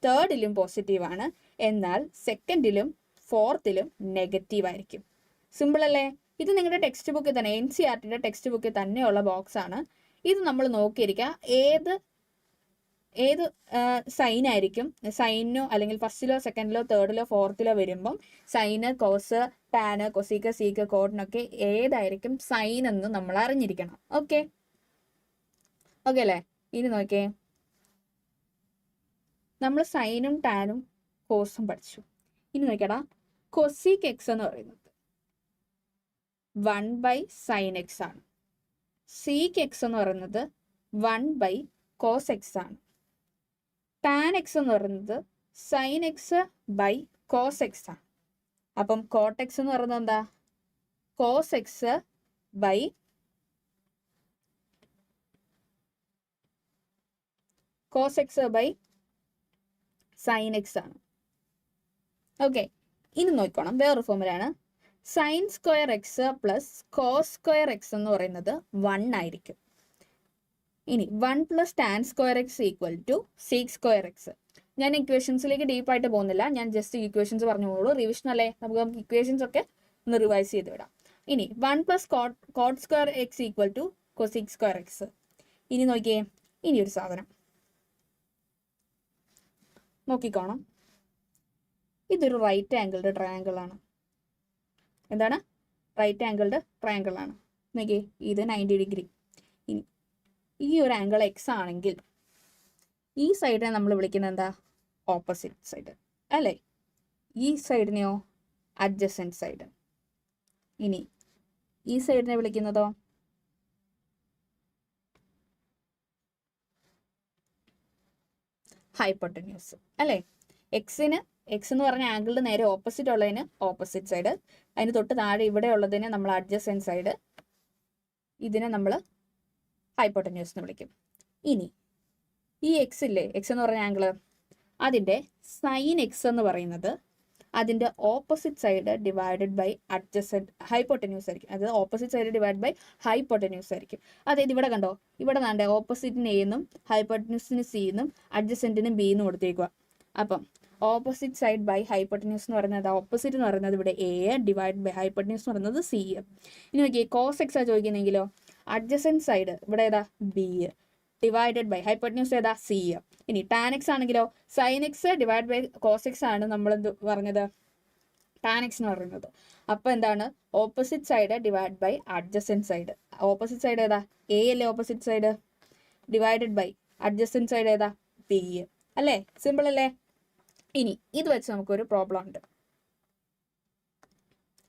തേർഡിലും പോസിറ്റീവാണ്, എന്നാൽ സെക്കൻഡിലും ഫോർത്തിലും നെഗറ്റീവ് ആയിരിക്കും. സിമ്പിൾ അല്ലേ? ഇത് നിങ്ങളുടെ ടെക്സ്റ്റ് ബുക്കിൽ തന്നെ, NCERTയുടെ ടെക്സ്റ്റ് ബുക്കിൽ തന്നെയുള്ള ബോക്സ് ആണ്. ഇത് നമ്മൾ നോക്കിയിരിക്കുക, ഏത് സൈൻ ആയിരിക്കും, സൈനോ അല്ലെങ്കിൽ ഫസ്റ്റിലോ സെക്കൻഡിലോ തേർഡിലോ ഫോർത്തിലോ വരുമ്പം sine, cos, tan, cosec, sec, കോഡിനൊക്കെ ഏതായിരിക്കും സൈൻ എന്ന് നമ്മൾ അറിഞ്ഞിരിക്കണം. ഓക്കെ അല്ലേ? ഇനി നോക്കിയേ, നമ്മൾ സൈനും ടാനും കോസും പഠിച്ചു. ഇനി നോക്കിയടാ, കൊസീക്ക് എക്സ് എന്ന് പറയുന്നത് 1/sin x ആണ്, സീക്ക് എക്സ് എന്ന് പറയുന്നത് 1/cos x ആണ്, ടാൻ എക്സ് എന്ന് പറയുന്നത് sine X by cos X ആണ്. അപ്പം കോട്ട് എക്സ് എന്ന് പറയുന്നത് എന്താ? Cos X by sine X ആണ്. ഓക്കെ, ഇനി നോക്കണം, വേറൊരു ഫോമുലയാണ്. Sine square X plus cos square X എന്ന് പറയുന്നത് 1 ആയിരിക്കും. ഇനി 1 plus tan square X equal to sec square X. ഞാൻ ഇക്വേഷൻസിലേക്ക് ഡീപ്പായിട്ട് പോകുന്നില്ല, ഞാൻ ജസ്റ്റ് ഇക്വേഷൻസ് പറഞ്ഞോളൂ, റിവിഷൻ അല്ലേ, നമുക്ക് ഇക്വേഷൻസ് ഒക്കെ ഒന്ന് റിവൈസ് ചെയ്ത് വിടാം. ഇനി 1 plus coat square X equal to cosec square X. ഇനി നോക്കിയേ, ഇനി ഒരു സാധനം നോക്കിക്കോണം, ഇതൊരു റൈറ്റ് ആംഗിൾഡ് ട്രയാങ്കിൾ ആണ്. എന്താണ്? റൈറ്റ് ആംഗിൾഡ് ട്രയാങ്കിൾ ആണ്. നോക്കിയേ, ഇത് 90 ഡിഗ്രി. ഇനി ഈ ഒരു ആംഗിൾ എക്സ് ആണെങ്കിൽ ഈ സൈഡിനെ നമ്മൾ വിളിക്കുന്നത് എന്താ? ഓപ്പോസിറ്റ് സൈഡ് അല്ലേ. ഈ സൈഡിനെയോ അഡ്ജസൻറ്റ് സൈഡ്. ഇനി ഈ സൈഡിനെ വിളിക്കുന്നതോ ഹൈപ്പോട്ടന്യൂസ് അല്ലേ. എക്സ് എന്ന് പറഞ്ഞ ആംഗിളിന് നേരെ ഓപ്പോസിറ്റ് ഉള്ളതിന് ഓപ്പോസിറ്റ് സൈഡ്, അതിന് തൊട്ട് താഴെ ഇവിടെ ഉള്ളതിനെ നമ്മൾ അഡ്ജസൻറ്റ് സൈഡ്, ഇതിനെ നമ്മൾ ഹൈപ്പോട്ടന്യൂസ് എന്ന് വിളിക്കും. ഇനി ഈ എക്സ് ഇല്ലേ, എക്സ് എന്ന് പറഞ്ഞ ആംഗിള്, അതിൻ്റെ സൈൻ എക്സ് എന്ന് പറയുന്നത് അതിൻ്റെ opposite side divided by adjacent hypotenuse ആയിരിക്കും. അത് opposite side divide by hypotenuse ആയിരിക്കും. അതായത് ഇവിടെ കണ്ടോ, ഇവിടെ നാണ്ടെ ഓപ്പോസിറ്റിന് എ എന്നും ഹൈപ്പോട്ടന്യൂസിന് സി എന്നും അഡ്ജസൻറ്റിന് ബി എന്നും കൊടുത്തേക്കുക. അപ്പം ഓപ്പോസിറ്റ് സൈഡ് ബൈ ഹൈപ്പോട്ടന്യൂസ് എന്ന് പറയുന്നത്, ഓപ്പോസിറ്റ് എന്ന് പറയുന്നത് ഇവിടെ എ, ഡിവൈഡ് ബൈ ഹൈപ്പോട്ടന്യൂസ് എന്ന് പറയുന്നത് സി. ഇനി നോക്കിയേ, കോസ് എക്സ് ആ ചോദിക്കുന്നെങ്കിലോ അഡ്ജസൻറ്റ് സൈഡ് ഇവിടെ ഏതാ? ബി, ഡിവൈഡഡ് ബൈ ഹൈപ്പോട്ടന്യൂസ് ഏതാ? സി. ഇനി ടാൻ എക്സ് ആണെങ്കിലോ sine x divide by cos X ആണ് നമ്മൾ എന്ത് പറഞ്ഞത്? ടാൻ എക്സ് എന്ന് പറയുന്നത്. അപ്പോൾ എന്താണ്? Opposite side divide by adjacent side. Opposite side ഏതാ? എ അല്ലേ opposite side, divided by adjacent side ഏതാ? ബി അല്ലേ. സിമ്പിൾ അല്ലേ? ഇനി ഇത് വെച്ച് നമുക്കൊരു പ്രോബ്ലം ഉണ്ട്.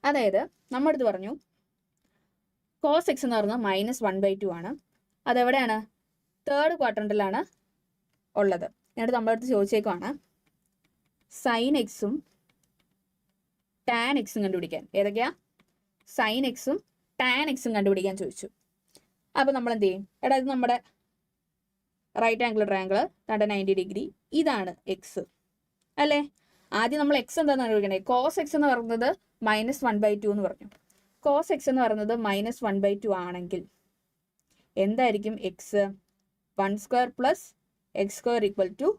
അതായത് നമ്മളടുത്ത് പറഞ്ഞു കോസ് എക്സ് എന്ന് പറഞ്ഞാൽ -1/2 ആണ്. അതെവിടെയാണ്? തേർഡ് ക്വാഡ്രന്റിലാണ് ഉള്ളത്. എന്നിട്ട് നമ്മളടുത്ത് ചോദിച്ചേക്കുവാണ് സൈൻ എക്സും ടാൻ എക്സും കണ്ടുപിടിക്കാൻ. ഏതൊക്കെയാ? സൈൻ എക്സും ടാൻ എക്സും കണ്ടുപിടിക്കാൻ ചോദിച്ചു. അപ്പോൾ നമ്മൾ എന്ത് ചെയ്യും? എടാ ഇത് നമ്മുടെ റൈറ്റ് ആംഗിൾ ട്രയാംഗിൾ 90 ഡിഗ്രി, ഇതാണ് എക്സ് അല്ലേ? ആദ്യം നമ്മൾ എക്സ് എന്താണെന്ന് കണ്ടുപിടിക്കണ്ടേ? കോസ് എക്സ് എന്ന് പറയുന്നത് -1/2 എന്ന് പറഞ്ഞു. കോസ് എക്സ് എന്ന് പറയുന്നത് -1/2 ആണെങ്കിൽ എന്തായിരിക്കും എക്സ്? 1² + x² =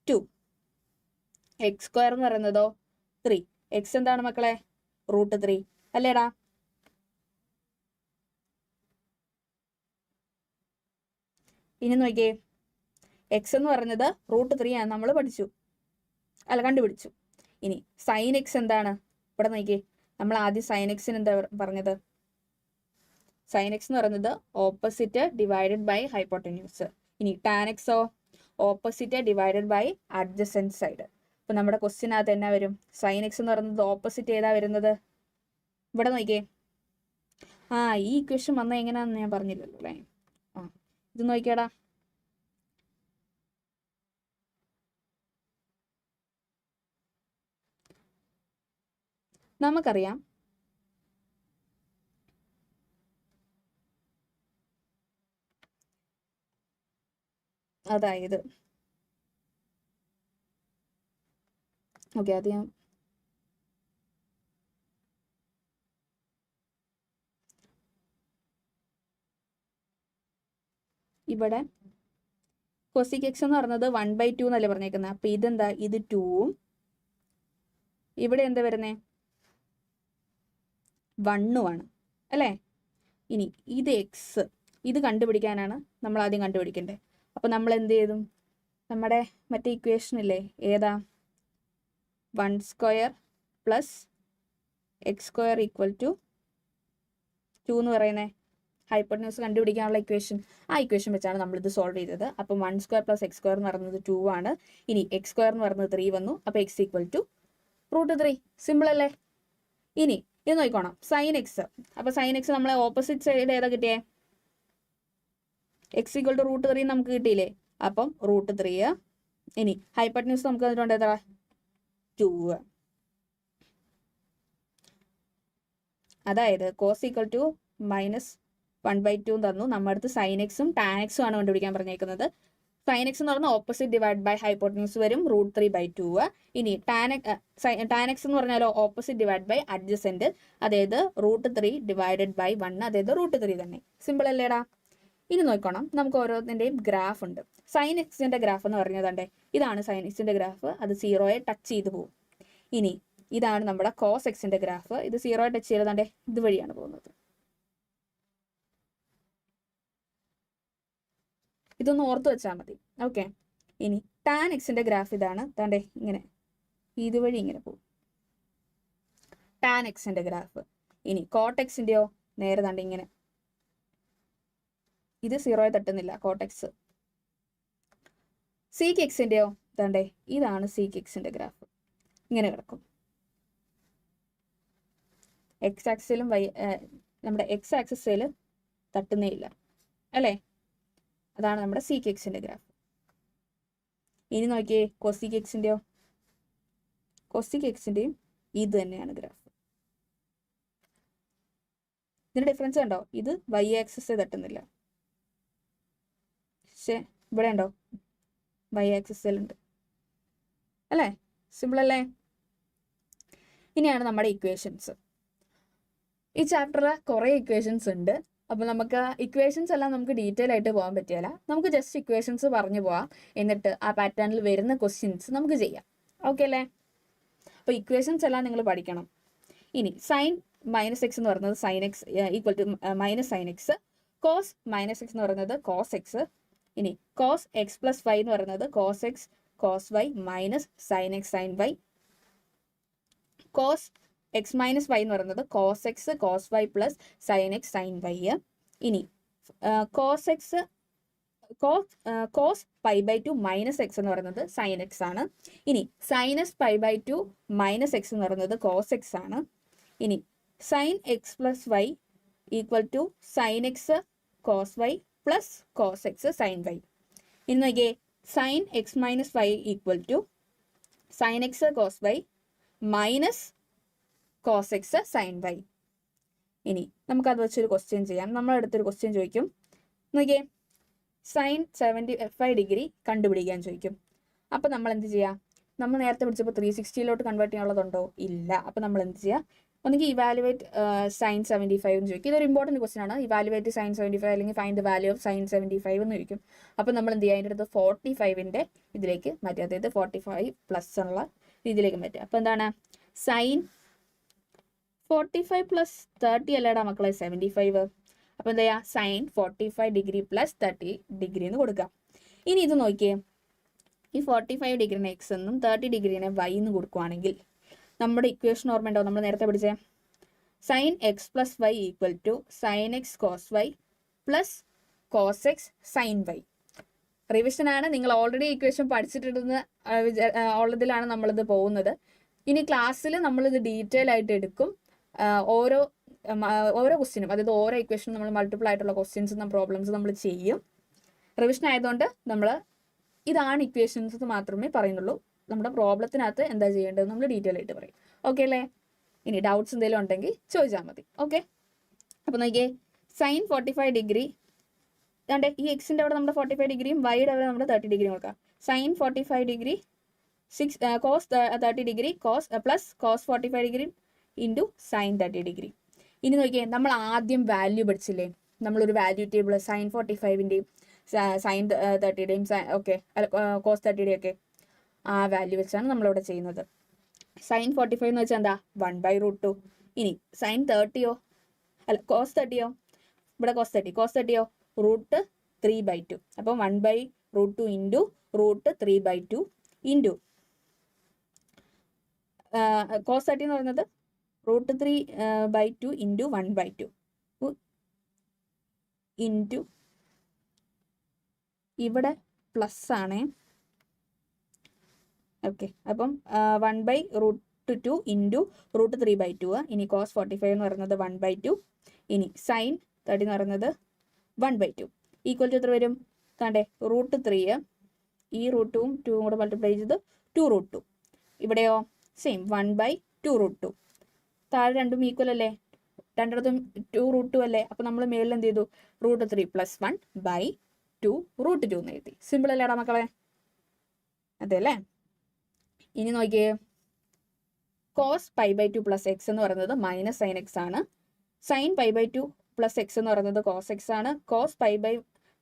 2. x² എന്ന് പറയുന്നതോ 3. എക്സ് എന്താണ് മക്കളെ? √3 അല്ലേടാ? ഇനി നോക്കിയേ, എക്സ് എന്ന് പറയുന്നത് √3 ആണ്, നമ്മൾ പഠിച്ചു അല്ല കണ്ടുപിടിച്ചു. ഇനി സൈൻ എക്സ് എന്താണ്? ഇവിടെ നോക്കിയേ, നമ്മൾ ആദ്യം സൈൻ എക്സിന് എന്താ പറഞ്ഞത്? സൈൻ എക്സ് എന്ന് പറയുന്നത് ഓപ്പോസിറ്റ് ഡിവൈഡഡ് ബൈ ഹൈപ്പോട്ടന്യൂസ്. ഇനി ടാൻ എക്സോ? Opposite divided by adjacent side. അപ്പം നമ്മുടെ ക്വസ്റ്റ്യനകത്ത് എന്നാ വരും? സൈൻ എക്സ് എന്ന് പറയുന്നത് ഓപ്പോസിറ്റ് ഏതാ വരുന്നത്? ഇവിടെ നോക്കിയേ, ഈ ഇക്വേഷൻ വന്നാൽ എങ്ങനെയാണെന്ന് ഞാൻ പറഞ്ഞില്ലല്ലോ അല്ലേ? ഇത് നോക്കിയാടാ, നമുക്കറിയാം അതായത് ഓക്കെ, അത് ഞാൻ ഇവിടെ കൊസിക് എക്സ് എന്ന് പറയുന്നത് 1/2 എന്നല്ലേ പറഞ്ഞേക്കുന്നത്. അപ്പം ഇതെന്താ? ഇത് 2ഉം ഇവിടെ എന്താ വരുന്നേ? 1ഉമാണ് അല്ലേ? ഇനി ഇത് എക്സ്, ഇത് കണ്ടുപിടിക്കാനാണ് നമ്മൾ ആദ്യം കണ്ടുപിടിക്കേണ്ടത്. അപ്പം നമ്മൾ എന്ത് ചെയ്തു? നമ്മുടെ മറ്റേ ഇക്വേഷൻ ഇല്ലേ, ഏതാ? 1² + x² = 2 എന്ന് പറയുന്നേ ഹൈപ്പോട്ടന്യൂസ് കണ്ടുപിടിക്കാനുള്ള ഇക്വേഷൻ. ആ ഇക്വേഷൻ വെച്ചാണ് നമ്മളിത് സോൾവ് ചെയ്തത്. അപ്പം 1² + x² എന്ന് പറയുന്നത് 2 ആണ്. ഇനി x² എന്ന് പറയുന്നത് 3 വന്നു. അപ്പോൾ x = √3. സിമ്പിൾ അല്ലേ? ഇനി ഇത് നോക്കണം, സൈൻ എക്സ്. അപ്പോൾ സൈൻ എക്സ് നമ്മളെ ഓപ്പോസിറ്റ് സൈഡ് ഏതാ കിട്ടിയേ? x = √3 നമുക്ക് കിട്ടിയില്ലേ? അപ്പം √3. ഇനി ഹൈപ്പോട്ടന്യൂസ് നമുക്ക് തന്നിട്ടുണ്ട് എത്ര? 2. അതായത് കോസ് = -1/2 തന്നു. നമ്മുടെ അടുത്ത് സൈൻ എക്സും ടാൻ എക്സും ആണ് കണ്ടുപിടിക്കാൻ പറഞ്ഞേക്കുന്നത്. സൈൻ എക്സ് എന്ന് പറഞ്ഞാൽ ഓപ്പോസിറ്റ് ഡിവൈഡ് ബൈ ഹൈപ്പോട്ടന്യൂസ് വരും, √3/2. ഇനി ടാൻ എക്സ് എന്ന് പറഞ്ഞാലോ ഓപ്പോസിറ്റ് ഡിവൈഡ് ബൈ അഡ്ജസെന്റ്, അതായത് √3 / 1, അതായത് √3 തന്നെ. സിമ്പിൾ അല്ലേടാ? ഇനി നോക്കണം, നമുക്ക് ഓരോന്നിൻ്റെയും ഗ്രാഫ് ഉണ്ട്. സൈൻ എക്സിന്റെ ഗ്രാഫ് എന്ന് പറഞ്ഞതണ്ടേ, ഇതാണ് സൈൻ എക്സിന്റെ ഗ്രാഫ്. അത് 0യെ ടച്ച് ചെയ്ത് പോകും. ഇനി ഇതാണ് നമ്മുടെ കോസ് എക്സിന്റെ ഗ്രാഫ്. ഇത് 0യെ ടച്ച് ചെയ്തതാണ്ടേ ഇതുവഴിയാണ് പോകുന്നത്. ഇതൊന്ന് ഓർത്ത് വെച്ചാൽ മതി. ഓക്കെ. ഇനി ടാൻ എക്സിന്റെ ഗ്രാഫ് ഇതാണ്, താണ്ടേ ഇങ്ങനെ ഇതുവഴി ഇങ്ങനെ പോകും ടാൻ എക്സിന്റെ ഗ്രാഫ്. ഇനി കോട്ട് എക്സിന്റെയോ നേരെ താണ്ട് ഇങ്ങനെ, ഇത് 0യെ തട്ടുന്നില്ല കോട്ട് എക്സ്. സീക്ക് എക്സിന്റെയോ താണ്ടേ ഇതാണ് സീക്ക് എക്സിന്റെ ഗ്രാഫ്, ഇങ്ങനെ കിടക്കും. എക്സ് ആക്സിലും നമ്മുടെ എക്സ് ആക്സിസിൽ തട്ടുന്നേ ഇല്ല അല്ലേ? അതാണ് നമ്മുടെ സീക്ക് എക്സിന്റെ ഗ്രാഫ്. ഇനി നോക്കിയേ കൊസിക് എക്സിന്റെയോ? കൊസിക് എക്സിന്റെയും ഇത് തന്നെയാണ് ഗ്രാഫ്. ഇതിന്റെ ഡിഫറൻസ് കണ്ടോ? ഇത് y ആക്സിസ് തട്ടുന്നില്ല, പക്ഷെ ഇവിടെ ഉണ്ടോ y ആക്സിസിലുണ്ട് അല്ലേ? സിമ്പിൾ അല്ലേ? ഇനിയാണ് നമ്മുടെ ഇക്വേഷൻസ്. ഈ ചാപ്റ്ററിൽ കുറേ ഇക്വേഷൻസ് ഉണ്ട്. അപ്പോൾ നമുക്ക് ഇക്വേഷൻസ് എല്ലാം നമുക്ക് ഡീറ്റെയിൽ ആയിട്ട് പോകാൻ പറ്റില്ല. നമുക്ക് ജസ്റ്റ് ഇക്വേഷൻസ് പറഞ്ഞു പോവാം, എന്നിട്ട് ആ പാറ്റേണിൽ വരുന്ന ക്വസ്റ്റ്യൻസ് നമുക്ക് ചെയ്യാം. ഓക്കെ അല്ലേ? അപ്പോൾ ഇക്വേഷൻസ് എല്ലാം നിങ്ങൾ പഠിക്കണം. ഇനി സൈൻ -x എന്ന് പറയുന്നത് sine x = -sin x. Cos -x എന്ന് പറയുന്നത് കോസ് എക്സ്. ഇനി കോസ് x + y എന്ന് പറയുന്നത് cos x cos y minus sine x sine y. Cos x - y എന്ന് പറയുന്നത് cos x cos y plus sine x sine y. ഇനി cos π/2 - x എന്ന് പറയുന്നത് സൈൻ x ആണ്. ഇനി സൈനസ് π/2 - x എന്ന് പറയുന്നത് കോസ് x ആണ്. ഇനി sine x + y = sine x cos y plus cos x sine y. ഇനി നോക്കിയേ sine x - y = sine X cos y minus cos X sine y. ഇനി നമുക്കത് വെച്ചൊരു ക്വസ്റ്റ്യൻ ചെയ്യാം. നമ്മളടുത്തൊരു ക്വസ്റ്റ്യൻ ചോദിക്കും, നോക്കിയേ സൈൻ 75 ഡിഗ്രി കണ്ടുപിടിക്കാൻ ചോദിക്കും. അപ്പം നമ്മൾ എന്ത് ചെയ്യുക? നമ്മൾ നേരത്തെ പിടിച്ചപ്പോൾ 360 കൺവേർട്ട് ചെയ്യാനുള്ളതുണ്ടോ? ഇല്ല. അപ്പം നമ്മൾ എന്ത് ചെയ്യുക? ഒന്നെങ്കിൽ ഇവാലുവേറ്റ് സൈൻ 75 എന്ന് ചോദിക്കും. ഇതൊരു ഇമ്പോർട്ടൻറ്റ് ക്വസ്റ്റൻ ആണ്. ഇവാലുവേറ്റ് സൈൻ 75 അല്ലെങ്കിൽ find the value of sine 75 എന്ന് ചോദിക്കും. അപ്പം നമ്മൾ എന്ത് ചെയ്യുക? അതിൻ്റെ അടുത്ത് 45ൻ്റെ ഇതിലേക്ക് മാറ്റുക, അതായത് 45 പ്ലസ് ഉള്ള രീതിയിലേക്ക് മാറ്റുക. അപ്പം എന്താണ്? സൈൻ 45 പ്ലസ് 30 അല്ലേടാ മക്കളെ 75. അപ്പോൾ എന്താ ചെയ്യുക? സൈൻ 45 ഡിഗ്രി പ്ലസ് 30 ഡിഗ്രി എന്ന് കൊടുക്കാം. ഇനി ഇത് നോക്കിയേ, ഈ 45 ഡിഗ്രീനെ എക്സ് എന്നും 30 ഡിഗ്രീനെ വൈ എന്ന് കൊടുക്കുകയാണെങ്കിൽ നമ്മുടെ ഇക്വേഷൻ ഓർമ്മ ഉണ്ടാവും, നമ്മൾ നേരത്തെ പഠിച്ചേ sine X plus Y equal to sine X cos Y plus cos X sine Y. റിവിഷനാണ്, നിങ്ങൾ ഓൾറെഡി ഇക്വേഷൻ പഠിച്ചിട്ടുണ്ടെന്ന് ഉള്ളതിലാണ് നമ്മളിത് പോകുന്നത്. ഇനി ക്ലാസ്സിൽ നമ്മളിത് ഡീറ്റെയിൽ ആയിട്ട് എടുക്കും. ഓരോ ക്വസ്റ്റ്യനും, അതായത് ഓരോ ഇക്വേഷനും നമ്മൾ മൾട്ടിപ്പിൾ ആയിട്ടുള്ള ക്വസ്റ്റ്യൻസും പ്രോബ്ലംസ് നമ്മൾ ചെയ്യും. റിവിഷൻ ആയതുകൊണ്ട് നമ്മൾ ഇതാണ് ഇക്വേഷൻസ് മാത്രമേ പറയുന്നുള്ളൂ. നമ്മുടെ പ്രോബ്ലത്തിനകത്ത് എന്താ ചെയ്യേണ്ടത് നമ്മൾ ഡീറ്റെയിൽ ആയിട്ട് പറയും. ഓക്കെ അല്ലേ? ഇനി ഡൗട്ട്സ് എന്തെങ്കിലും ഉണ്ടെങ്കിൽ ചോദിച്ചാൽ മതി. ഓക്കെ, അപ്പോൾ നോക്കിയേ സൈൻ 45 ഡിഗ്രി അതെ, ഈ എക്സിൻ്റെ അവിടെ നമ്മുടെ 45 ഡിഗ്രിയും വൈയുടെ അവിടെ നമ്മുടെ 30 ഡിഗ്രിയും കൊടുക്കാം. Sine 45 degree cos 30 degree plus cos 45 degree into sine 30 degree. ഇനി നോക്കിയേ, നമ്മൾ ആദ്യം വാല്യൂ പഠിച്ചില്ലേ? നമ്മളൊരു വാല്യൂ ടേബിൾ സൈൻ 45ൻ്റെയും സൈൻ 30യുടെയും ഓക്കെ കോസ് 30യുടെയും ഒക്കെ ആ വാല്യൂ വെച്ചാണ് നമ്മളിവിടെ ചെയ്യുന്നത്. സൈൻ 45 എന്ന് വെച്ചാൽ എന്താ? 1/√2. ഇനി സൈൻ 30യോ അല്ല കോസ് 30യോ, ഇവിടെ കോസ് 30യോ √3/2. അപ്പം 1/√2 ഇൻറ്റു √3/2 ഇൻറ്റു കോസ് 30 എന്ന് പറയുന്നത് √3/2 ഇൻറ്റു 1/2 ഇൻറ്റു ഇവിടെ പ്ലസ് ആണേ. ഓക്കെ, അപ്പം 1/√2 ഇൻറ്റു √3/2. ഇനി കോസ് 45 എന്ന് പറയുന്നത് 1/2. ഇനി സൈൻ 30 എന്ന് പറയുന്നത് 1/2 ഈക്വൽ ടു എത്ര വരും? താണ്ടേ √3, ഈ √2ഉം 2ഉം കൂടെ മൾട്ടിപ്ലൈ ചെയ്ത് 2√2. ഇവിടെയോ സെയിം 1/2√2. താഴെ രണ്ടും ഈക്വൽ അല്ലേ? രണ്ടിടത്തും 2√2 അല്ലേ? അപ്പം നമ്മൾ മേളിൽ എന്ത് ചെയ്തു? √3 + 1/2 √2 എന്ന് എഴുതി. സിമ്പിൾ അല്ലേടാ മക്കളെ? അതെ അല്ലേ? ഇനി നോക്കിയേ, കോസ് π/2 പ്ലസ് എക്സ് എന്ന് പറയുന്നത് മൈനസ് സൈൻ എക്സ് ആണ്. സൈൻ π/2 പ്ലസ് എക്സ് എന്ന് പറയുന്നത് കോസ് എക്സ് ആണ്. Cos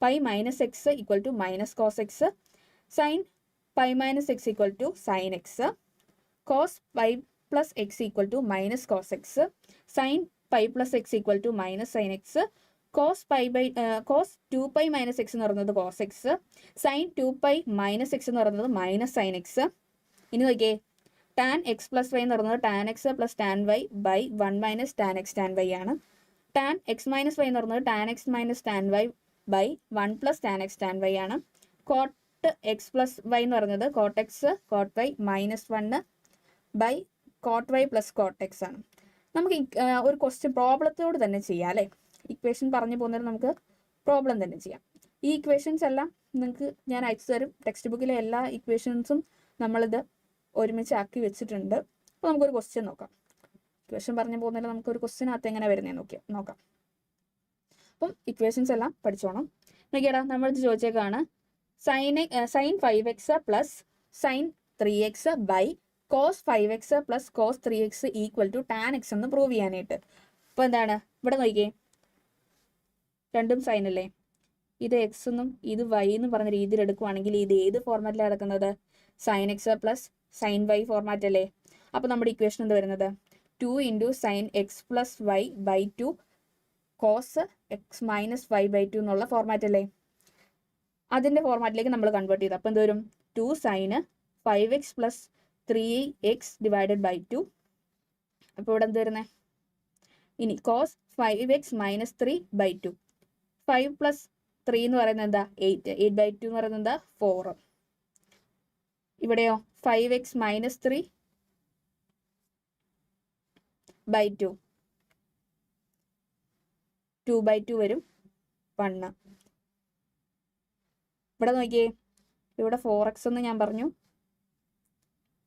π minus X equal to minus cos X. Sine π minus X equal to sine X. Cos π plus X equal to minus cos X. Sine π plus X equal to minus sine X. Cos 2π minus X എന്ന് പറയുന്നത് cos X. Sine 2π minus X എന്ന് പറയുന്നത് minus sine X. ഇനി നോക്കിയേ, tan x plus y എന്ന് പറയുന്നത് tan x plus tan y by 1 minus tan x tan y ആണ്. Tan x minus y എന്ന് പറയുന്നത് tan x minus tan y by 1 plus tan x tan y ആണ്. Cot x plus y എന്ന് പറയുന്നത് cot x cot y minus 1 by cot y plus cot x ആണ്. നമുക്ക് ഒരു question പ്രോബ്ലത്തോട് തന്നെ ചെയ്യാം അല്ലേ? ഇക്വേഷൻ പറഞ്ഞു പോകുന്നത് നമുക്ക് പ്രോബ്ലം തന്നെ ചെയ്യാം. ഈ ഇക്വേഷൻസ് എല്ലാം നിങ്ങൾക്ക് ഞാൻ അയച്ചു തരും. ടെക്സ്റ്റ് ബുക്കിലെ എല്ലാ ഇക്വേഷൻസും നമ്മളിത് ഒരുമിച്ച് ആക്കി വെച്ചിട്ടുണ്ട്. അപ്പോൾ നമുക്കൊരു ക്വസ്റ്റ്യൻ നോക്കാം. ഇക്വേഷൻ പറഞ്ഞു പോകുന്നതിൽ നമുക്കൊരു ക്വസ്റ്റ്യനകത്ത് എങ്ങനെ വരുന്നതെന്ന് നോക്കാം. അപ്പം ഇക്വേഷൻസ് എല്ലാം പഠിച്ചോണം. നോക്കിയടാ, നമ്മളിത് ചോദിച്ചേക്കാണ് sine 5x plus sine 3x by cos 5x plus cos 3x equal to tan X എന്ന് പ്രൂവ് ചെയ്യാനായിട്ട്. അപ്പോൾ എന്താണ് ഇവിടെ നോക്കിയേ, രണ്ടും സൈൻ അല്ലേ? ഇത് എക്സ് എന്നും ഇത് വൈ എന്നും പറഞ്ഞ രീതിയിൽ എടുക്കുവാണെങ്കിൽ ഇത് ഏത് ഫോർമാറ്റിലാണ് കിടക്കുന്നത്? Sine X plus sine y format അല്ലേ? അപ്പോൾ നമ്മുടെ ഇക്വേഷൻ എന്ത് വരുന്നത്? 2 into sine X plus Y by 2 cos X minus Y by 2 എന്നുള്ള ഫോർമാറ്റ് അല്ലേ? അതിൻ്റെ ഫോർമാറ്റിലേക്ക് നമ്മൾ കൺവേർട്ട് ചെയ്ത് അപ്പോൾ എന്ത് വരും? 2 sine 5x plus 3x divided by 2. അപ്പോൾ ഇവിടെ എന്ത് വരുന്നത്? ഇനി cos 5x minus 3 by 2. 5 plus 3 എന്ന് പറയുന്നത് എന്താ? 8. 8 ബൈ 2 എന്ന് പറയുന്നത് എന്താ? 4. ഇവിടെയോ 5x മൈനസ് 3 ബൈ 2. 2 ബൈ 2 വരും 1. ഇവിടെ നോക്കിയേ, ഇവിടെ 4x എന്ന് ഞാൻ പറഞ്ഞു,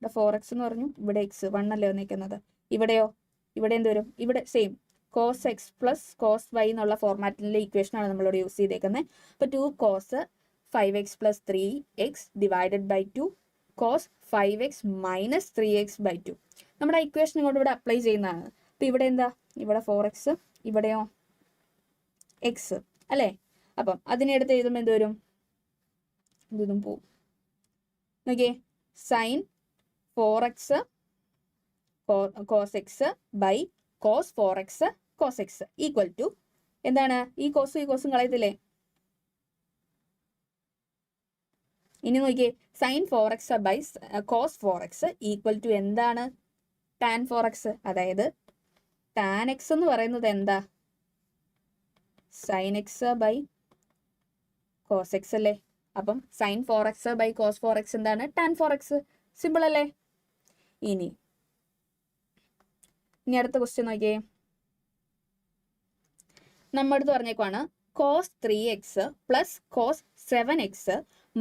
ഇവിടെ 4x എന്ന് പറഞ്ഞു, ഇവിടെ x 1 അല്ലേ വന്നിരിക്കുന്നത്. ഇവിടെയോ, ഇവിടെ എന്ത് വരും, ഇവിടെ same cos x plus cos y എന്നുള്ള ഫോർമാറ്റിലെ ഇക്വേഷനാണ് നമ്മളിവിടെ യൂസ് ചെയ്തേക്കുന്നത്. അപ്പോൾ 2 cos 5x plus 3x divided by 2 cos 5x minus 3x by 2. നമ്മുടെ ഇക്വേഷൻ ഇങ്ങോട്ട് ഇവിടെ അപ്ലൈ ചെയ്യുന്നതാണ്. അപ്പോൾ ഇവിടെ എന്താ, ഇവിടെ 4x, ഇവിടെയോ x അല്ലേ. അപ്പം അതിനെടുത്ത് എഴുതുമ്പോൾ എന്ത് വരും, ഇതും പോവും. നോക്കിയേ, sine 4x cos x by cos 4x cos x equal to എന്താണ്, ഈ കോസും കളയത്തില്ലേ. ഇനി നോക്കിയേ, sine 4x by cos 4x equal to എന്താണ്, tan 4x. അതായത് tan x എന്ന് പറയുന്നത് എന്താ, sine x by cos x അല്ലേ. അപ്പം sign 4x by cos 4x എന്താണ്, tan 4x. സിമ്പിൾ അല്ലേ. ഇനി അടുത്ത ക്വസ്റ്റ്യൻ നോക്കിയേ, നമ്മുടെ അടുത്ത് പറഞ്ഞേക്കുവാണ് cos 3x plus cos 7x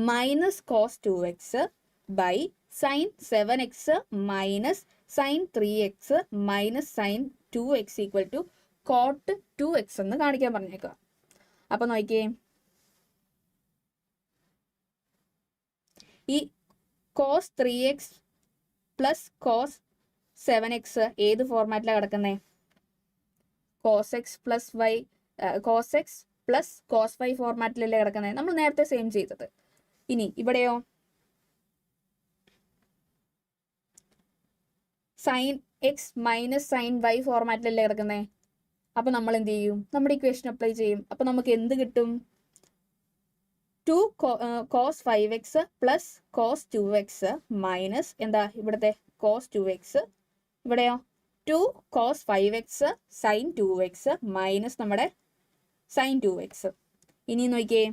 minus cos 2x by sine 7x minus sine 3x minus sine 2x equal to cot 2x എന്ന് കാണിക്കാൻ പറഞ്ഞേക്കുക. അപ്പൊ നോക്കിയേ, ഈ cos 3x plus cos 7x ഏത് ഫോർമാറ്റിലാണ് കിടക്കുന്നത്, cos x plus y cos x plus cos y ഫോർമാറ്റിലല്ലേ കിടക്കുന്നത്, നമ്മൾ നേരത്തെ സെയിം ചെയ്തത്. ഇനി ഇവിടെയോ sine X minus sine Y ഫോർമാറ്റിലല്ലേ കിടക്കുന്നത്. അപ്പൊ നമ്മൾ എന്ത് ചെയ്യും, നമ്മുടെ ഇക്വേഷൻ അപ്ലൈ ചെയ്യും. അപ്പൊ നമുക്ക് എന്ത് കിട്ടും, 2 cos 5x plus cos 2x minus എന്താ ഇവിടുത്തെ cos 2x, ഇവിടെയോ 2 cos 5x sin 2x minus നമ്മുടെ sin 2x. ഇനി നോക്കിയേ,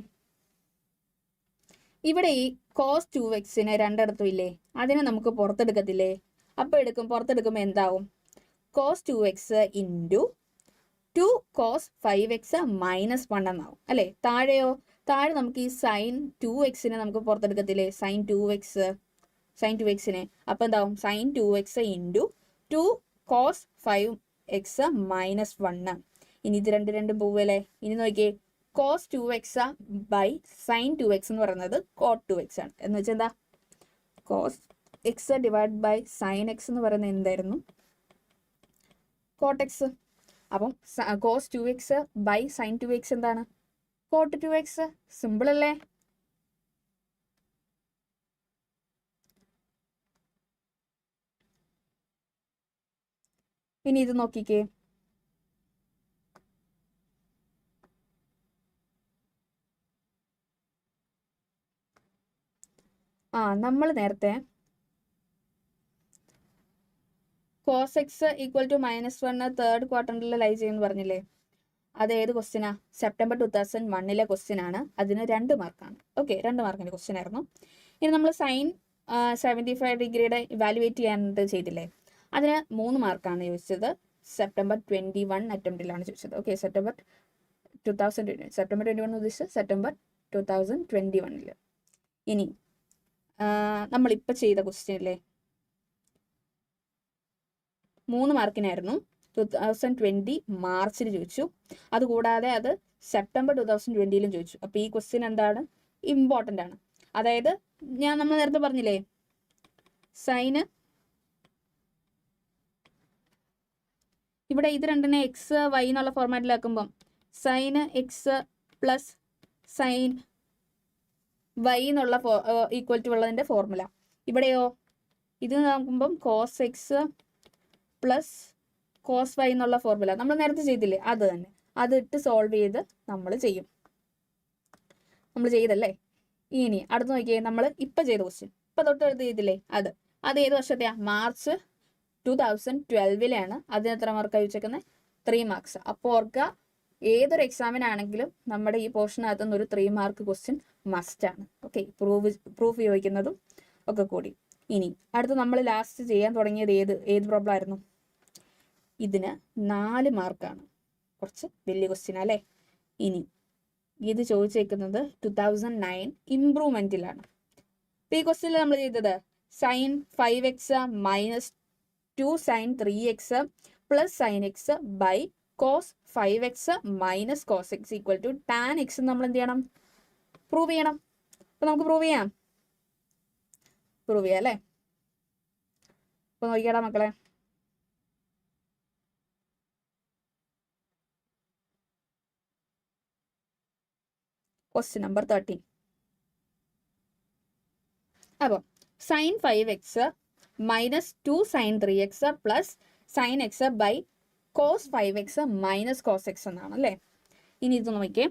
ഇവിടെ ഈ cos 2xനെ രണ്ടിടത്തും ഇല്ലേ, അതിനെ നമുക്ക് പുറത്തെടുക്കത്തില്ലേ. അപ്പോൾ പുറത്തെടുക്കുമ്പോൾ എന്താവും, cos 2x into 2 cos 5x minus 1 എന്നാവും അല്ലേ. താഴെയോ, താഴെ നമുക്ക് ഈ സൈൻ 2xനെ നമുക്ക് പുറത്തെടുക്കത്തില്ലേ, സൈൻ 2xനെ. അപ്പോൾ എന്താവും, sign 2x into 2 cos 5x minus 1. ഇനി ഇത് രണ്ടും പോവല്ലേ. ഇനി നോക്കിയേ, cos 2x by sine 2x എന്ന് പറയുന്നത് cot 2x ആണ്. എന്ന് വെച്ചാൽ എന്താ, cos x divide by sine x എന്ന് പറയുന്നത് എന്തായിരുന്നു, cot x. അപ്പം cos 2x by sine 2x എന്താണ്, cot 2x. സിമ്പിൾ അല്ലേ. ഇനി ഇത് നോക്കിക്കേ, നമ്മൾ നേരത്തെ cos x equal to -1 third ക്വാർട്ടറിൽ ലൈ ചെയ്യുമെന്ന് പറഞ്ഞില്ലേ. അത് ഏത് ക്വസ്റ്റ്യനാ, സെപ്റ്റംബർ 2001 ക്വസ്റ്റ്യൻ ആണ്. അതിന് 2 മാർക്കാണ്. ഓക്കെ, 2 മാർക്കിന്റെ ക്വസ്റ്റ്യൻ ആയിരുന്നു. ഇനി നമ്മൾ സൈൻ 75 ഡിഗ്രിയുടെ ഇവാലുവേറ്റ് ചെയ്യാനായിട്ട് ചെയ്തില്ലേ, അതിന് 3 മാർക്കാണ് ചോദിച്ചത്. സെപ്റ്റംബർ 21 അറ്റംപ്റ്റിലാണ് ചോദിച്ചത്. ഓക്കെ, സെപ്റ്റംബർ 21 ഉദ്ദേശിച്ചത് സെപ്റ്റംബർ 2021. ഇനി നമ്മളിപ്പോൾ ചെയ്ത ക്വസ്റ്റ്യനില്ലേ 3 മാർക്കിനായിരുന്നു. 2020 മാർച്ചിൽ ചോദിച്ചു. അതുകൂടാതെ അത് സെപ്റ്റംബർ 2020 ചോദിച്ചു. അപ്പോൾ ഈ ക്വസ്റ്റ്യൻ എന്താണ്, ഇമ്പോർട്ടൻ്റ് ആണ്. അതായത് നമ്മൾ നേരത്തെ പറഞ്ഞില്ലേ, സൈന് ഇവിടെ ഇത് രണ്ടിനെ എക്സ് വൈ എന്നുള്ള ഫോർമാറ്റിലാക്കുമ്പം sine X plus sine Y എന്നുള്ള ഈക്വൽ ടു ഉള്ളതിൻ്റെ ഫോർമുല. ഇവിടെയോ ഇത് നോക്കുമ്പം cos X plus cos Y എന്നുള്ള ഫോർമുല നമ്മൾ നേരത്തെ ചെയ്തില്ലേ, അത് തന്നെ. അത് ഇട്ട് സോൾവ് ചെയ്ത് നമ്മൾ ചെയ്തല്ലേ. ഇനി അടുത്ത് നോക്കിയേ, നമ്മൾ ഇപ്പം ചെയ്ത ക്വസ്റ്റ്യൻ ഇപ്പം തൊട്ട് എടുത്ത് ചെയ്തില്ലേ, അത് ഏത് വർഷത്തെയാ, മാർച്ച് 2012 അതിന് എത്ര മാർക്കാണ് ചോദിച്ചേക്കുന്നത്, 3 മാർക്സ്. അപ്പോൾ ഓർക്കുക, ഏതൊരു എക്സാമിനാണെങ്കിലും നമ്മുടെ ഈ പോർഷനകത്തു നിന്ന് ഒരു 3 മാർക്ക് ക്വസ്റ്റ്യൻ മസ്റ്റാണ്. ഓക്കെ, പ്രൂഫ് ചോദിക്കുന്നതും ഒക്കെ കൂടി. ഇനി അടുത്ത് നമ്മൾ ലാസ്റ്റ് ചെയ്യാൻ തുടങ്ങിയത് ഏത് പ്രോബ്ലം ആയിരുന്നു, ഇതിന് 4 മാർക്കാണ്. കുറച്ച് വലിയ ക്വസ്റ്റ്യൻ അല്ലേ. ഇനി ഇത് ചോദിച്ചേക്കുന്നത് 2009 ഇംപ്രൂവ്മെൻറ്റിലാണ്. അപ്പോൾ ഈ ക്വസ്റ്റ്യനിൽ നമ്മൾ ചെയ്തത് sine 5x minus 2 sine 3x plus sine X by cos 5x minus cos x equal to tan x നമ്മൾ എന്ത് ചെയ്യണം? പ്രൂവ് ചെയ്യണം. അപ്പൊ നമുക്ക് പ്രൂവ് ചെയ്യാം അല്ലേ? അപ്പൊ നോക്കിയാടാ മക്കളെ, ക്വസ്റ്റ്യൻ നമ്പർ 13. അപ്പോൾ sine 5x minus 2 sine 3x plus sine X by cos 5x minus cos x എന്നാണ് അല്ലേ. ഇനി ഇത് നോക്കിയേ,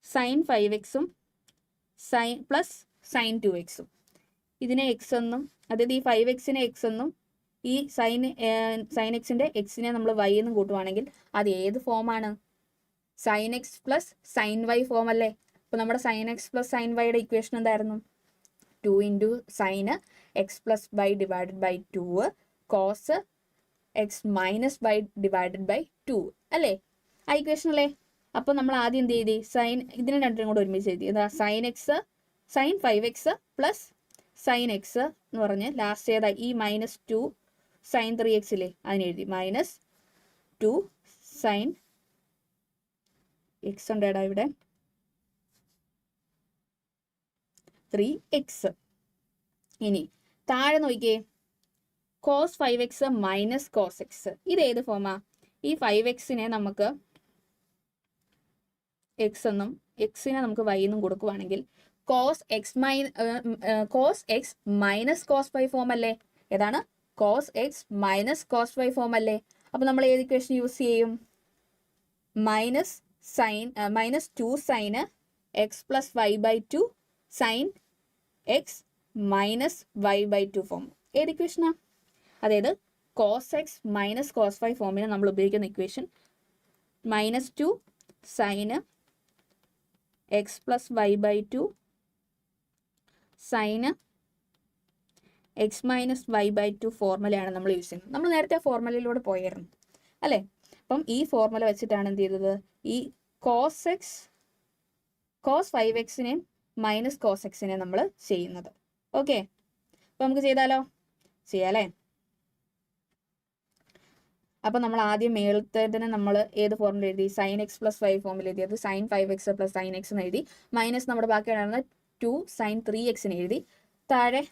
sign 5x sign plus sine 2x, ഇതിനെ എക്സ് എന്നും, അതായത് ഈ 5x എക്സ് എന്നും ഈ സൈൻ എക്സിന്റെ എക്സിനെ നമ്മൾ വൈ എന്നും കൂട്ടുവാണെങ്കിൽ അത് ഏത് ഫോമാണ്? Sine X plus sine Y form അല്ലേ. അപ്പോൾ നമ്മുടെ സൈൻ എക്സ് പ്ലസ് സൈൻ വൈയുടെ ഇക്വേഷൻ എന്തായിരുന്നു? 2 into sine X plus by divided by 2 cos X minus by divided by 2 അല്ലേ, ആ ഇക്വേഷൻ അല്ലേ. അപ്പോൾ നമ്മൾ ആദ്യം എന്ത് ചെയ്തി? ഇതിനെ രണ്ടിനും കൂടെ ഒരുമിച്ച് എഴുതി. എന്താ? Sign 5x plus sine x എന്ന് പറഞ്ഞ് ലാസ്റ്റ് ഏതാ? ഈ മൈനസ് 2 സൈൻ 3x ഇല്ലേ, അതിനെഴുതി. മൈനസ് 2 സൈൻ എക്സ് ഉണ്ടേടാ ഇവിടെ, 3x. ഇനി താഴെ നോക്കിയേ, cos 5x minus cos X, ഇത് ഏത് ഫോമാ? ഈ 5xനെ നമുക്ക് എക്സ് എന്നും എക്സിനെ നമുക്ക് വൈ എന്നും കൊടുക്കുവാണെങ്കിൽ cos X minus cos 5 form അല്ലേ. ഏതാണ്? Cos X minus cos 5 form അല്ലേ. അപ്പൊ നമ്മൾ ഏത് ഇക്വേഷൻ യൂസ് ചെയ്യും? Minus 2 sine X plus Y by 2 sine X minus Y by 2 form. ഏത് ഇക്വേഷനാ? അതായത് കോസ് എക്സ് മൈനസ് കോസ് 5 ഫോമിന് നമ്മൾ ഉപയോഗിക്കുന്ന equation minus 2 sine X plus Y by 2 sine x minus Y by 2 ഫോർമുലയാണ് നമ്മൾ യൂസ് ചെയ്യുന്നത്. നമ്മൾ നേരത്തെ ആ ഫോർമുലയിലൂടെ പോയായിരുന്നു അല്ലേ. അപ്പം ഈ ഫോർമുല വെച്ചിട്ടാണ് എന്ത് ചെയ്തത്? ഈ കോസ് 5xനെയും മൈനസ് കോസ് എക്സിനെ നമ്മൾ ചെയ്യുന്നത്. ഓക്കെ, അപ്പൊ നമുക്ക് ചെയ്താലോ? ചെയ്യാല്ലേ. അപ്പൊ നമ്മൾ ആദ്യം മേളത്തേതിനെ നമ്മൾ ഏത് ഫോർമുല എഴുതി? സൈൻ എക്സ് പ്ലസ് 5 ഫോമിൽ എഴുതിയത് sign 5x plus sine x എന്ന് എഴുതി. മൈനസ് നമ്മുടെ ബാക്കി ഉണ്ടായിരുന്ന 2 സൈൻ 3xനെ എഴുതി താഴെ.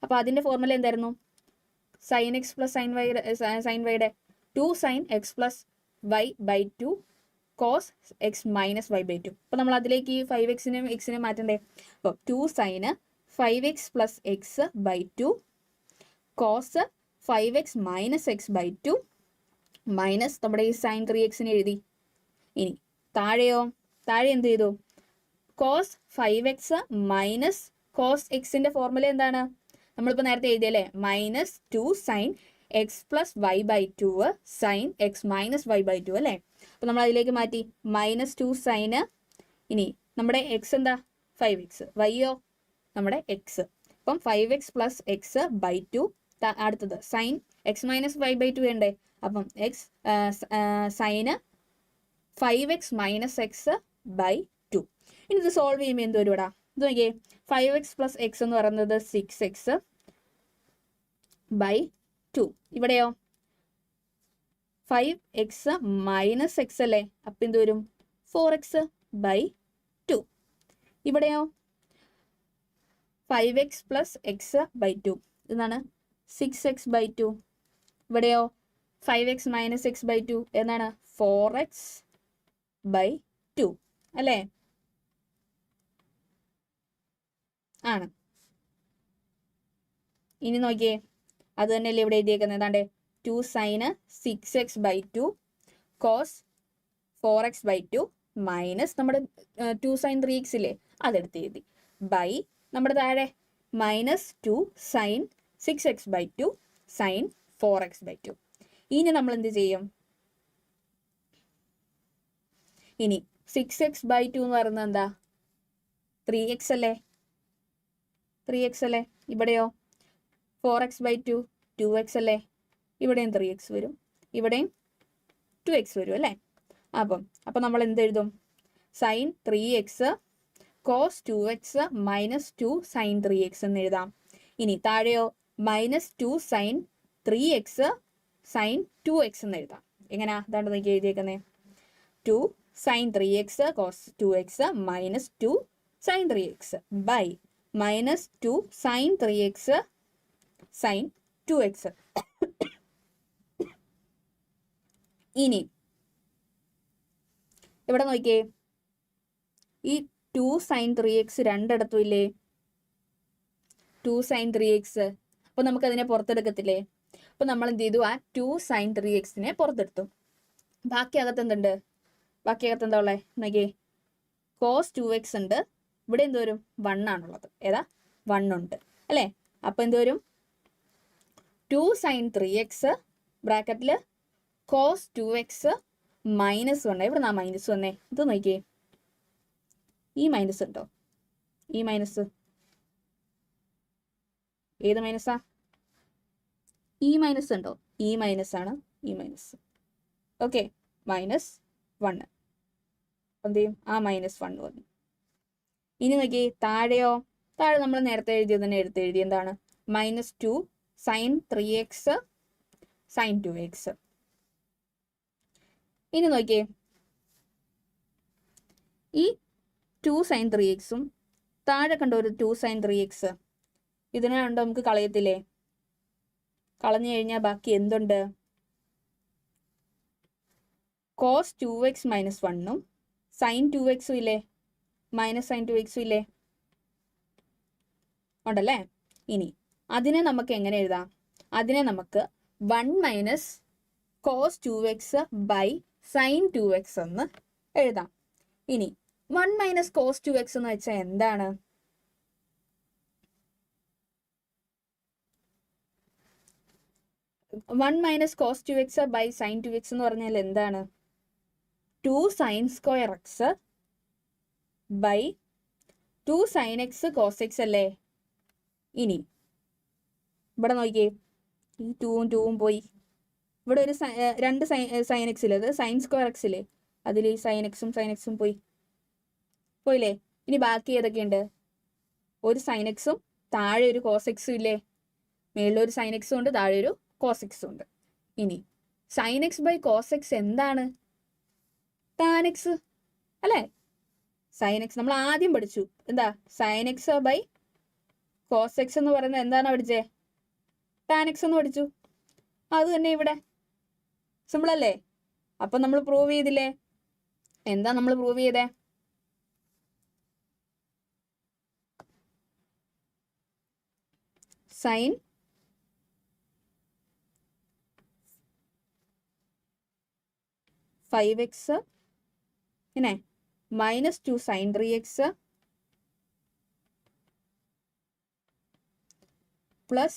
അപ്പൊ അതിന്റെ ഫോർമുല എന്തായിരുന്നു? സൈൻ എക്സ് പ്ലസ് സൈൻ വൈയുടെ 2 sine X plus Y by 2 cos X minus Y by 2. അപ്പൊ നമ്മൾ അതിലേക്ക് ഈ 5xനെയും എക്സിനെയും മാറ്റണ്ടേ. അപ്പോൾ 2 sine 5x plus x by 2 cos 5x minus x by 2 minus നമ്മുടെ ഈ സൈൻ 3xനെ എഴുതി. ഇനി താഴെയോ? താഴെ എന്ത് ചെയ്തു? കോസ് 5x മൈനസ് കോസ് എക്സിന്റെ ഫോർമുല എന്താണ്? നമ്മളിപ്പോൾ നേരത്തെ എഴുതിയല്ലേ, minus 2 sine X plus Y by 2 sine X minus Y by 2 അല്ലേ. അപ്പൊ നമ്മൾ അതിലേക്ക് മാറ്റി മൈനസ് 2 സൈന്, ഇനി നമ്മുടെ എക്സ് എന്താ? 5x, വൈയോ നമ്മുടെ എക്സ്. അപ്പം 5x പ്ലസ് എക്സ് ബൈ 2, അടുത്തത് sine X minus Y by 2 ഉണ്ടേ. അപ്പം x sine 5x minus x by 2. ഇനി ഇത് സോൾവ് ചെയ്യുമ്പോൾ എന്ത് വരും? ഇത് നോക്കിയേ, 5x പ്ലസ് എക്സ് എന്ന് പറയുന്നത് 6x ബൈ 2. ഇവിടെയോ 5x മൈനസ് എക്സ് അല്ലേ, അപ്പം എന്ത് വരും? 4x by 2. ഇവിടെയോ 5x പ്ലസ് എക്സ് ബൈ 2 എന്നാണ് 6x ബൈ 2. ഇവിടെയോ 5x മൈനസ് എക്സ് ബൈ 2 എന്നാണ് 4x ബൈ 2 അല്ലേ. ആണ്. ഇനി നോക്കിയേ, അത് തന്നെയല്ലേ ഇവിടെ എഴുതിയേക്കുന്നത്. ഏതാണ്ട് 2 sine 6x by 2 cos 4x by 2 minus നമ്മുടെ 2 സൈൻ 3x ഇല്ലേ, അതെടുത്ത് എഴുതി ബൈ നമ്മുടെ താഴെ minus 2 sine 6x by 2 sine 4x by 2. ഇനി നമ്മൾ എന്ത് ചെയ്യും? ഇനി 6x ബൈ 2 എന്ന് പറയുന്നത് എന്താ? 3x അല്ലേ. ഇവിടെയോ 4x ബൈ 2 2x അല്ലേ. ഇവിടെയും 3x വരും, ഇവിടെയും 2x വരും അല്ലേ. അപ്പം നമ്മൾ എന്ത് എഴുതും? Sign 3x cos 2x minus 2 sine 3x എന്ന് എഴുതാം. ഇനി താഴെയോ -2 sin 3x sin 2x എന്ന് എഴുതാം. എങ്ങനെയാ? അതാണ് നോക്കി എഴുതിയേക്കുന്നത്. 2 sin 3x cos 2x -2 sin 3x by -2 sin 3x sin 2x. ഇനി ഇവിടെ നോക്കിയേ, ഈ 2 sin 3x രണ്ടിടത്തും ഇല്ലേ? 2 sin 3x. അപ്പോൾ നമുക്കതിനെ പുറത്തെടുക്കത്തില്ലേ? അപ്പോൾ നമ്മൾ എന്ത് ചെയ്തു? ആ 2 sin 3x പുറത്തെടുത്തു. ബാക്കി അകത്ത് എന്തുണ്ട്? ബാക്കി അകത്ത് എന്താ ഉള്ളത് നോക്കിയേ? cos 2x ഉണ്ട്. ഇവിടെ എന്ത് വരും? 1 ആണുള്ളത്. ഏതാ? 1 ഉണ്ട് അല്ലേ? അപ്പോൾ എന്ത് വരും? 2 sin 3x ബ്രാക്കറ്റിൽ cos 2x -1. ഇവിടെ നിന്നാ മൈനസ് വന്നേ? ഇത് നോക്കിയേ, ഈ മൈനസ് ഉണ്ടോ? ഈ മൈനസ് ഏത് മൈനസാ? ഈ മൈനസ് ഉണ്ടോ? ഈ മൈനസ് ആണ് ഈ മൈനസ്. ഓക്കെ, -1. എന്ത് ചെയ്യും? ആ -1 വന്നു. ഇനി നോക്കി താഴെയോ? താഴെ നമ്മൾ നേരത്തെ എഴുതിയത് തന്നെ എഴുതി. എന്താണ്? -2 sin 3x sin 2x. ഇനി നോക്കിയേ, ഈ 2 sin 3x താഴെ കണ്ടോ ഒരു 2 sin 3x. ഇതിനെ കണ്ടോ നമുക്ക് കളയത്തില്ലേ? കളഞ്ഞു കഴിഞ്ഞാൽ ബാക്കി എന്തുണ്ട്? cos 2x -1 sin 2x ഇല്ലേ? -sin 2x ഇല്ലേ? ഉണ്ടല്ലേ? ഇനി അതിനെ നമുക്ക് എങ്ങനെ എഴുതാം? അതിനെ നമുക്ക് 1 - cos 2x by sin 2x എന്ന് എഴുതാം. ഇനി 1 - cos 2x എന്ന് വെച്ചാൽ എന്താണ്? -1 - cos 2x by sin 2x എന്ന് പറഞ്ഞാൽ എന്താണ്? 2 sin square x by 2 sin x cos x അല്ലേ? ഇനി ഇവിടെ നോക്കിയേ, ഈ 2ഉം 2ഉം പോയി. ഇവിടെ ഒരു 2 sin x ഇല്ലേ? അത് sin square x ഇല്ലേ? അതിൽ ഈ sin x ഉം പോയില്ലേ? ഇനി ബാക്കി ഏതൊക്കെയുണ്ട്? ഒരു sin x താഴെ ഒരു cos x ഇല്ലേ? മേളിലൊരു sin x ഉണ്ട്, താഴെ ഒരു cos x ഉണ്ട്. ഇനി sin x by cos x എന്താണ്? tan x അല്ലേ? sin x നമ്മൾ ആദ്യം പഠിച്ചു. എന്താ? sin x by cos x എന്ന് പറയുന്നത് എന്താണ് പഠിച്ചേ? tan x എന്ന് പഠിച്ചു. അത് തന്നെ ഇവിടെ സിമ്പിൾ അല്ലേ? അപ്പൊ നമ്മൾ പ്രൂവ് ചെയ്തില്ലേ? എന്താ നമ്മൾ പ്രൂവ് ചെയ്തേ? sin 5x പിന്നെ -2 sin 3x plus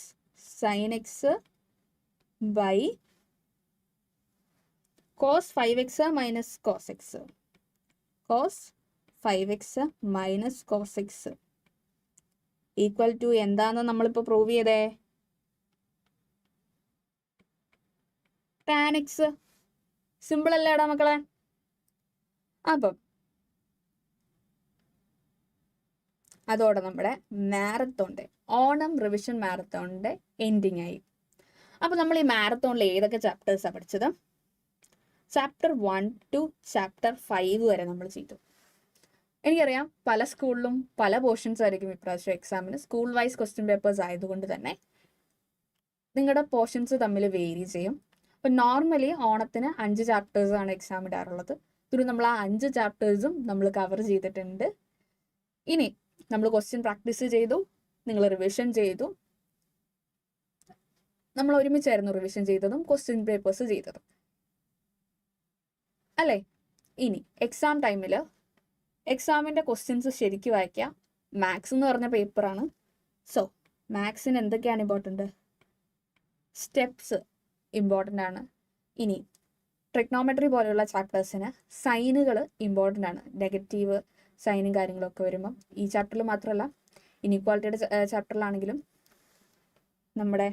sin x by cos 5x minus cos x. cos 5x minus cos x equal to എന്താണെന്ന് നമ്മളിപ്പോൾ പ്രൂവ് ചെയ്തേ? tan x. സിമ്പിൾ അല്ലേടാ മക്കളെ? അപ്പം അതോടെ നമ്മുടെ മാരത്തോണിൻ്റെ ഓണം റിവിഷൻ മാരത്തോണിൻ്റെ എൻഡിങ് ആയി. അപ്പോൾ നമ്മൾ ഈ മാരത്തോണിൽ ഏതൊക്കെ ചാപ്റ്റേഴ്സാണ് പഠിച്ചത്? ചാപ്റ്റർ 1 to ചാപ്റ്റർ 5 വരെ നമ്മൾ ചെയ്തു. എനിക്കറിയാം പല സ്കൂളിലും പല പോർഷൻസ് ആയിരിക്കും ഇപ്രാവശ്യം എക്സാമിന്. സ്കൂൾ വൈസ് ക്വസ്റ്റ്യൻ പേപ്പേഴ്സ് ആയതുകൊണ്ട് തന്നെ നിങ്ങളുടെ പോർഷൻസ് തമ്മിൽ വേരി ചെയ്യും. അപ്പം നോർമലി ഓണത്തിന് 5 ചാപ്റ്റേഴ്സാണ് എക്സാം ഇടാറുള്ളത്. ഇതിന് നമ്മൾ ആ 5 ചാപ്റ്റേഴ്സും നമ്മൾ കവർ ചെയ്തിട്ടുണ്ട്. ഇനി നമ്മൾ ക്വസ്റ്റ്യൻ പ്രാക്ടീസ് ചെയ്തു, നിങ്ങൾ റിവിഷൻ ചെയ്തു. നമ്മൾ ഒരുമിച്ചായിരുന്നു റിവിഷൻ ചെയ്തതും ക്വസ്റ്റ്യൻ പേപ്പേഴ്സ് ചെയ്തതും അല്ലേ? ഇനി എക്സാം ടൈമിൽ എക്സാമിൻ്റെ ക്വസ്റ്റ്യൻസ് ശരിക്കും വായിക്കുക. മാത്സ് എന്ന് പറഞ്ഞ പേപ്പറാണ്. സോ മാത്സിന് എന്തൊക്കെയാണ് ഇമ്പോർട്ടൻ്റ്? സ്റ്റെപ്സ് ഇമ്പോർട്ടൻ്റ് ആണ്. ഇനി ട്രിഗ്നോമെട്രി പോലെയുള്ള ചാപ്റ്റേഴ്സിന് സൈനുകൾ ഇമ്പോർട്ടൻ്റ് ആണ്. നെഗറ്റീവ് സൈനും കാര്യങ്ങളൊക്കെ വരുമ്പം ഈ ചാപ്റ്ററിൽ മാത്രമല്ല, ഇനീക്വാളിറ്റിയുടെ ചാപ്റ്ററിലാണെങ്കിലും നമ്മുടെ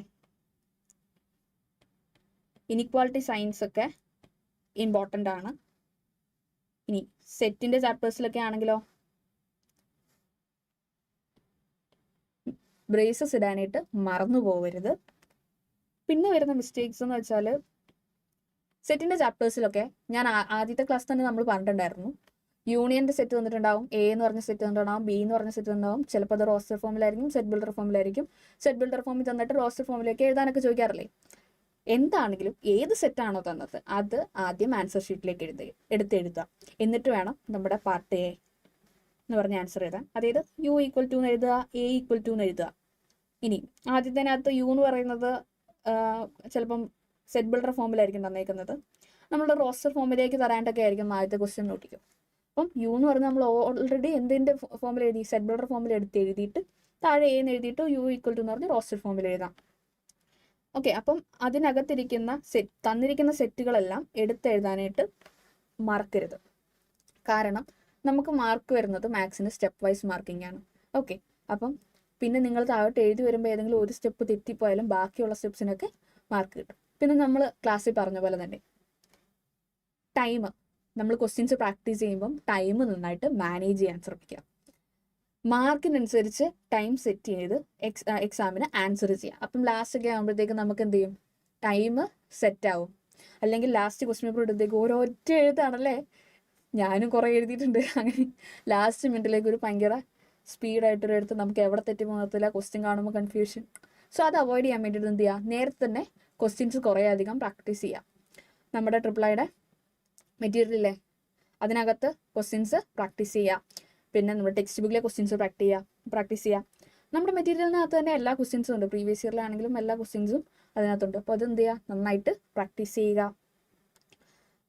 ഇനീക്വാളിറ്റി സൈൻസ് ഒക്കെ ഇമ്പോർട്ടൻ്റ് ആണ്. ഇനി സെറ്റിൻ്റെ ചാപ്റ്റേഴ്സിലൊക്കെ ആണെങ്കിലോ ബ്രേസസ് ഇടാനായിട്ട് മറന്നു പോകരുത്. പിന്നെ വരുന്ന മിസ്റ്റേക്സ് എന്ന് വെച്ചാൽ സെറ്റിൻ്റെ ചാപ്റ്റേഴ്സിലൊക്കെ ഞാൻ ആദ്യത്തെ ക്ലാസ് തന്നെ നമ്മൾ പറഞ്ഞിട്ടുണ്ടായിരുന്നു, യൂണിയൻ്റെ സെറ്റ് തന്നിട്ടുണ്ടാവും, എ എന്ന് പറഞ്ഞ സെറ്റ് തന്നിട്ടുണ്ടാവും, ബി എന്ന് പറഞ്ഞ സെറ്റ് തന്നിട്ടുണ്ടാവും. ചിലപ്പോൾ അത് റോസ്റ്റർ ഫോമിലായിരിക്കും, സെറ്റ് ബിൽഡർ ഫോമിലായിരിക്കും. സെറ്റ് ബിൽഡർ ഫോമിൽ തന്നിട്ട് റോസ്റ്റർ ഫോമിലേക്ക് എഴുതാനൊക്കെ ചോദിക്കാറില്ലേ? എന്താണെങ്കിലും ഏത് സെറ്റാണോ തന്നത് അത് ആദ്യം ആൻസർ ഷീറ്റിലേക്ക് എടുത്തെഴുതുക. എന്നിട്ട് വേണം നമ്മുടെ പാർട്ട് എ എന്ന് പറഞ്ഞ ആൻസർ എഴുതാൻ. അതായത് യു ഈക്വൽ ടു എന്ന് എഴുതുക, എ ഈക്വൽ ടു എന്ന് എഴുതുക. ഇനി ആദ്യത്തിനകത്ത് യു എന്ന് പറയുന്നത് ചിലപ്പം സെറ്റ് ബിൽഡർ ഫോമിലായിരിക്കും തന്നേക്കുന്നത്. നമ്മുടെ റോസ്റ്റർ ഫോമിലേക്ക് തരാണ്ടൊക്കെ ആയിരിക്കും ആദ്യത്തെ ക്വസ്റ്റ്യൻ നോട്ടിക്കും. അപ്പം യു എന്ന് പറഞ്ഞാൽ നമ്മൾ ഓൾറെഡി എന്തിൻ്റെ ഫോമിൽ എഴുതി? സെറ്റ് ബിൽഡർ ഫോമിൽ എഴുതിയിട്ട് താഴെ എ എന്ന് എഴുതിയിട്ട് യു ഈക്വൽ ടു എന്ന് പറഞ്ഞ് റോസ്റ്റർ ഫോമിൽ എഴുതാം. ഓക്കെ, അപ്പം അതിനകത്തിരിക്കുന്ന തന്നിരിക്കുന്ന സെറ്റുകളെല്ലാം എടുത്തെഴുതാനായിട്ട് മറക്കരുത്. കാരണം നമുക്ക് മാർക്ക് വരുന്നത് മാത്സിന് സ്റ്റെപ്പ് വൈസ് മാർക്കിംഗ് ആണ്. ഓക്കെ, അപ്പം പിന്നെ നിങ്ങൾ താഴോട്ട് എഴുതി വരുമ്പോൾ ഏതെങ്കിലും ഒരു സ്റ്റെപ്പ് തെറ്റിപ്പോയാലും ബാക്കിയുള്ള സ്റ്റെപ്സിനൊക്കെ മാർക്ക് കിട്ടും. പിന്നെ നമ്മൾ ക്ലാസ്സിൽ പറഞ്ഞ പോലെ തന്നെ ടൈം, നമ്മൾ ക്വസ്റ്റ്യൻസ് പ്രാക്ടീസ് ചെയ്യുമ്പം ടൈം നന്നായിട്ട് മാനേജ് ചെയ്യാൻ ശ്രമിക്കുക. മാർക്കിനനുസരിച്ച് ടൈം സെറ്റ് ചെയ്ത് എക്സാമിന് ആൻസർ ചെയ്യാം. അപ്പം ലാസ്റ്റ് ഒക്കെ ആകുമ്പോഴത്തേക്കും നമുക്ക് എന്ത് ചെയ്യും? ടൈം സെറ്റാവും. അല്ലെങ്കിൽ ലാസ്റ്റ് ക്വസ്റ്റ്യൻ പേപ്പർ ഇടുമ്പോഴത്തേക്ക് ഒരൊറ്റ എഴുതാണല്ലേ, ഞാനും കുറേ എഴുതിയിട്ടുണ്ട്. അങ്ങനെ ലാസ്റ്റ് മിനിറ്റിലേക്ക് ഒരു ഭയങ്കര സ്പീഡായിട്ടൊരു എടുത്ത് നമുക്ക് എവിടെ തെറ്റി പോകത്തില്ല, ക്വസ്റ്റ്യൻ കാണുമ്പോൾ കൺഫ്യൂഷൻ. സോ അത് അവോയ്ഡ് ചെയ്യാൻ വേണ്ടിയിട്ട് എന്ത് ചെയ്യുക? നേരത്തെ തന്നെ ക്വസ്റ്റ്യൻസ് കുറേ അധികം പ്രാക്ടീസ് ചെയ്യുക. നമ്മുടെ ട്രിപ്പിൾ മെറ്റീരിയലില്ലേ, അതിനകത്ത് ക്വസ്റ്റ്യൻസ് പ്രാക്ടീസ് ചെയ്യുക. പിന്നെ നമ്മുടെ ടെക്സ്റ്റ് ബുക്കിലെ ക്വസ്റ്റ്യൻസ് പ്രാക്ടീസ് ചെയ്യുക. നമ്മുടെ മെറ്റീരിയലിനകത്ത് തന്നെ എല്ലാ ക്വസ്റ്റ്യൻസും ഉണ്ട്, പ്രീവിയസ് ഇയറിലാണെങ്കിലും എല്ലാ ക്വസ്റ്റ്യൻസും അതിനകത്തുണ്ട്. അപ്പോൾ അത് എന്ത് ചെയ്യുക? നന്നായിട്ട് പ്രാക്ടീസ് ചെയ്യുക.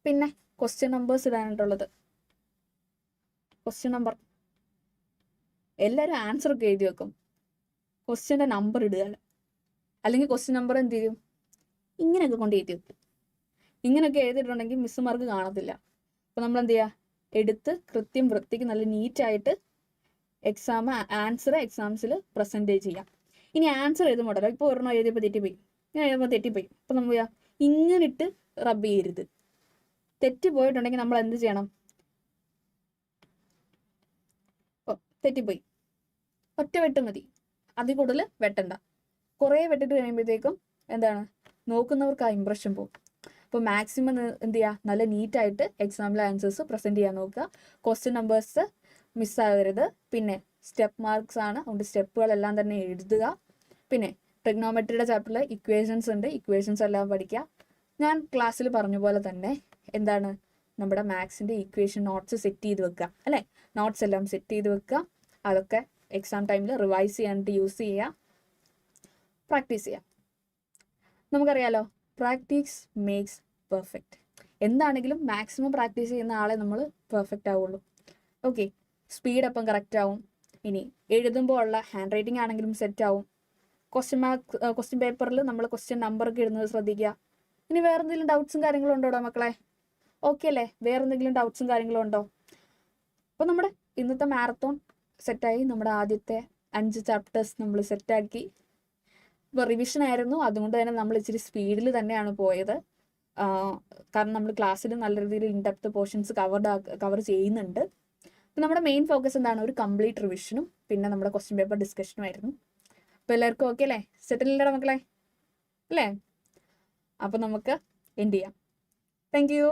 പിന്നെ ക്വസ്റ്റ്യൻ നമ്പേഴ്സ് ഇടാനായിട്ടുള്ളത്, ക്വസ്റ്റ്യൻ നമ്പർ എല്ലാവരും ആൻസർ ഒക്കെ എഴുതി വെക്കും, ക്വസ്റ്റ്യൻ്റെ നമ്പർ ഇടുക. അല്ലെങ്കിൽ ക്വസ്റ്റ്യൻ നമ്പർ എന്ത് ചെയ്യും? ഇങ്ങനെയൊക്കെ കൊണ്ട് എഴുതി വെക്കും. ഇങ്ങനെയൊക്കെ എഴുതിയിട്ടുണ്ടെങ്കിൽ മിസ്സുമാർക്ക് കാണത്തില്ല. അപ്പോൾ നമ്മൾ എന്ത് ചെയ്യുക? എടുത്ത് കൃത്യം വൃത്തിക്ക് നല്ല നീറ്റായിട്ട് ആൻസർ എക്സാംസിൽ പ്രസൻറ്റ് ചെയ്യാം. ഇനി ആൻസർ എഴുതുമ്പോഴല്ലോ, ഇപ്പോൾ ഒരെണ്ണം എഴുതിയപ്പോൾ തെറ്റിപ്പോയി, ഇങ്ങനെ എഴുതുമ്പോൾ തെറ്റിപ്പോയി. അപ്പോൾ നമ്മൾ ഇങ്ങനെ ഇട്ട് റബ്ബ് ചെയ്യരുത്. തെറ്റിപ്പോയിട്ടുണ്ടെങ്കിൽ നമ്മൾ എന്ത് ചെയ്യണം? തെറ്റിപ്പോയി, ഒറ്റ വെട്ട് മതി, അതിൽ കൂടുതൽ വെട്ടണ്ട. കുറേ വെട്ടിട്ട് കഴിയുമ്പോഴത്തേക്കും എന്താണ്, നോക്കുന്നവർക്ക് ആ ഇമ്പ്രഷൻ പോകും. അപ്പോൾ മാക്സിമം എന്ത് ചെയ്യുക? നല്ല നീറ്റായിട്ട് എക്സാമിലെ ആൻസേഴ്സ് പ്രസൻറ്റ് ചെയ്യാൻ നോക്കുക. ക്വസ്റ്റ്യൻ നമ്പേഴ്സ് മിസ്സാകരുത്. പിന്നെ സ്റ്റെപ്പ് മാർക്സ് ആണ്, അതുകൊണ്ട് സ്റ്റെപ്പുകളെല്ലാം തന്നെ എഴുതുക. പിന്നെ ട്രിഗ്നോമെട്രിയുടെ ചാപ്റ്ററിൽ ഇക്വേഷൻസ് ഉണ്ട്, ഇക്വേഷൻസ് എല്ലാം പഠിക്കുക. ഞാൻ ക്ലാസ്സിൽ പറഞ്ഞ പോലെ തന്നെ എന്താണ്, നമ്മുടെ മാത്സിൻ്റെ ഇക്വേഷൻ നോട്ട്സ് സെറ്റ് ചെയ്ത് വെക്കുക, അല്ലേ? നോട്ട്സ് എല്ലാം സെറ്റ് ചെയ്ത് വെക്കുക. അതൊക്കെ എക്സാം ടൈമിൽ റിവൈസ് ചെയ്യാനായിട്ട് യൂസ് ചെയ്യുക, പ്രാക്ടീസ് ചെയ്യുക. നമുക്കറിയാലോ, പ്രാക്ടീസ് മേക്സ് പെർഫെക്റ്റ്. എന്താണെങ്കിലും മാക്സിമം പ്രാക്ടീസ് ചെയ്യുന്ന ആളെ നമ്മൾ പെർഫെക്റ്റ് ആവുള്ളൂ. ഓക്കെ, സ്പീഡ് അപ്പം കറക്റ്റ് ആവും. ഇനി എഴുതുമ്പോൾ ഉള്ള ഹാൻഡ് റൈറ്റിംഗ് ആണെങ്കിലും സെറ്റ് ആവും. ക്വസ്റ്റ്യൻ പേപ്പറിൽ നമ്മൾ ക്വസ്റ്റ്യൻ നമ്പറൊക്കെ ഇടുന്നത് ശ്രദ്ധിക്കുക. ഇനി വേറെ എന്തെങ്കിലും ഡൗട്ട്സും കാര്യങ്ങളും ഉണ്ടോടാ മക്കളെ? ഓക്കെ അല്ലേ? വേറെ എന്തെങ്കിലും ഡൗട്ട്സും കാര്യങ്ങളും ഉണ്ടോ? അപ്പോൾ നമ്മുടെ ഇന്നത്തെ മാരത്തോൺ സെറ്റായി. നമ്മുടെ ആദ്യത്തെ 5 ചാപ്റ്റേഴ്സ് നമ്മൾ സെറ്റാക്കി. ഇപ്പോൾ റിവിഷൻ ആയിരുന്നു, അതുകൊണ്ട് തന്നെ നമ്മൾ ഇച്ചിരി സ്പീഡിൽ തന്നെയാണ് പോയത്. കാരണം നമ്മൾ ക്ലാസ്സിൽ നല്ല രീതിയിൽ ഇൻഡെപ്ത് പോർഷൻസ് കവർ ചെയ്യുന്നുണ്ട്. അപ്പം നമ്മുടെ മെയിൻ ഫോക്കസ് എന്താണ്? ഒരു കംപ്ലീറ്റ് റിവിഷനും പിന്നെ നമ്മുടെ ക്വസ്റ്റ്യൻ പേപ്പർ ഡിസ്കഷനും ആയിരുന്നു. അപ്പോൾ എല്ലാവർക്കും ഓക്കെ അല്ലേ? സെറ്റിൽഡാ മക്കളെ? അല്ലേ? അപ്പോൾ നമുക്ക് എൻഡ് ചെയ്യാം. Thank you.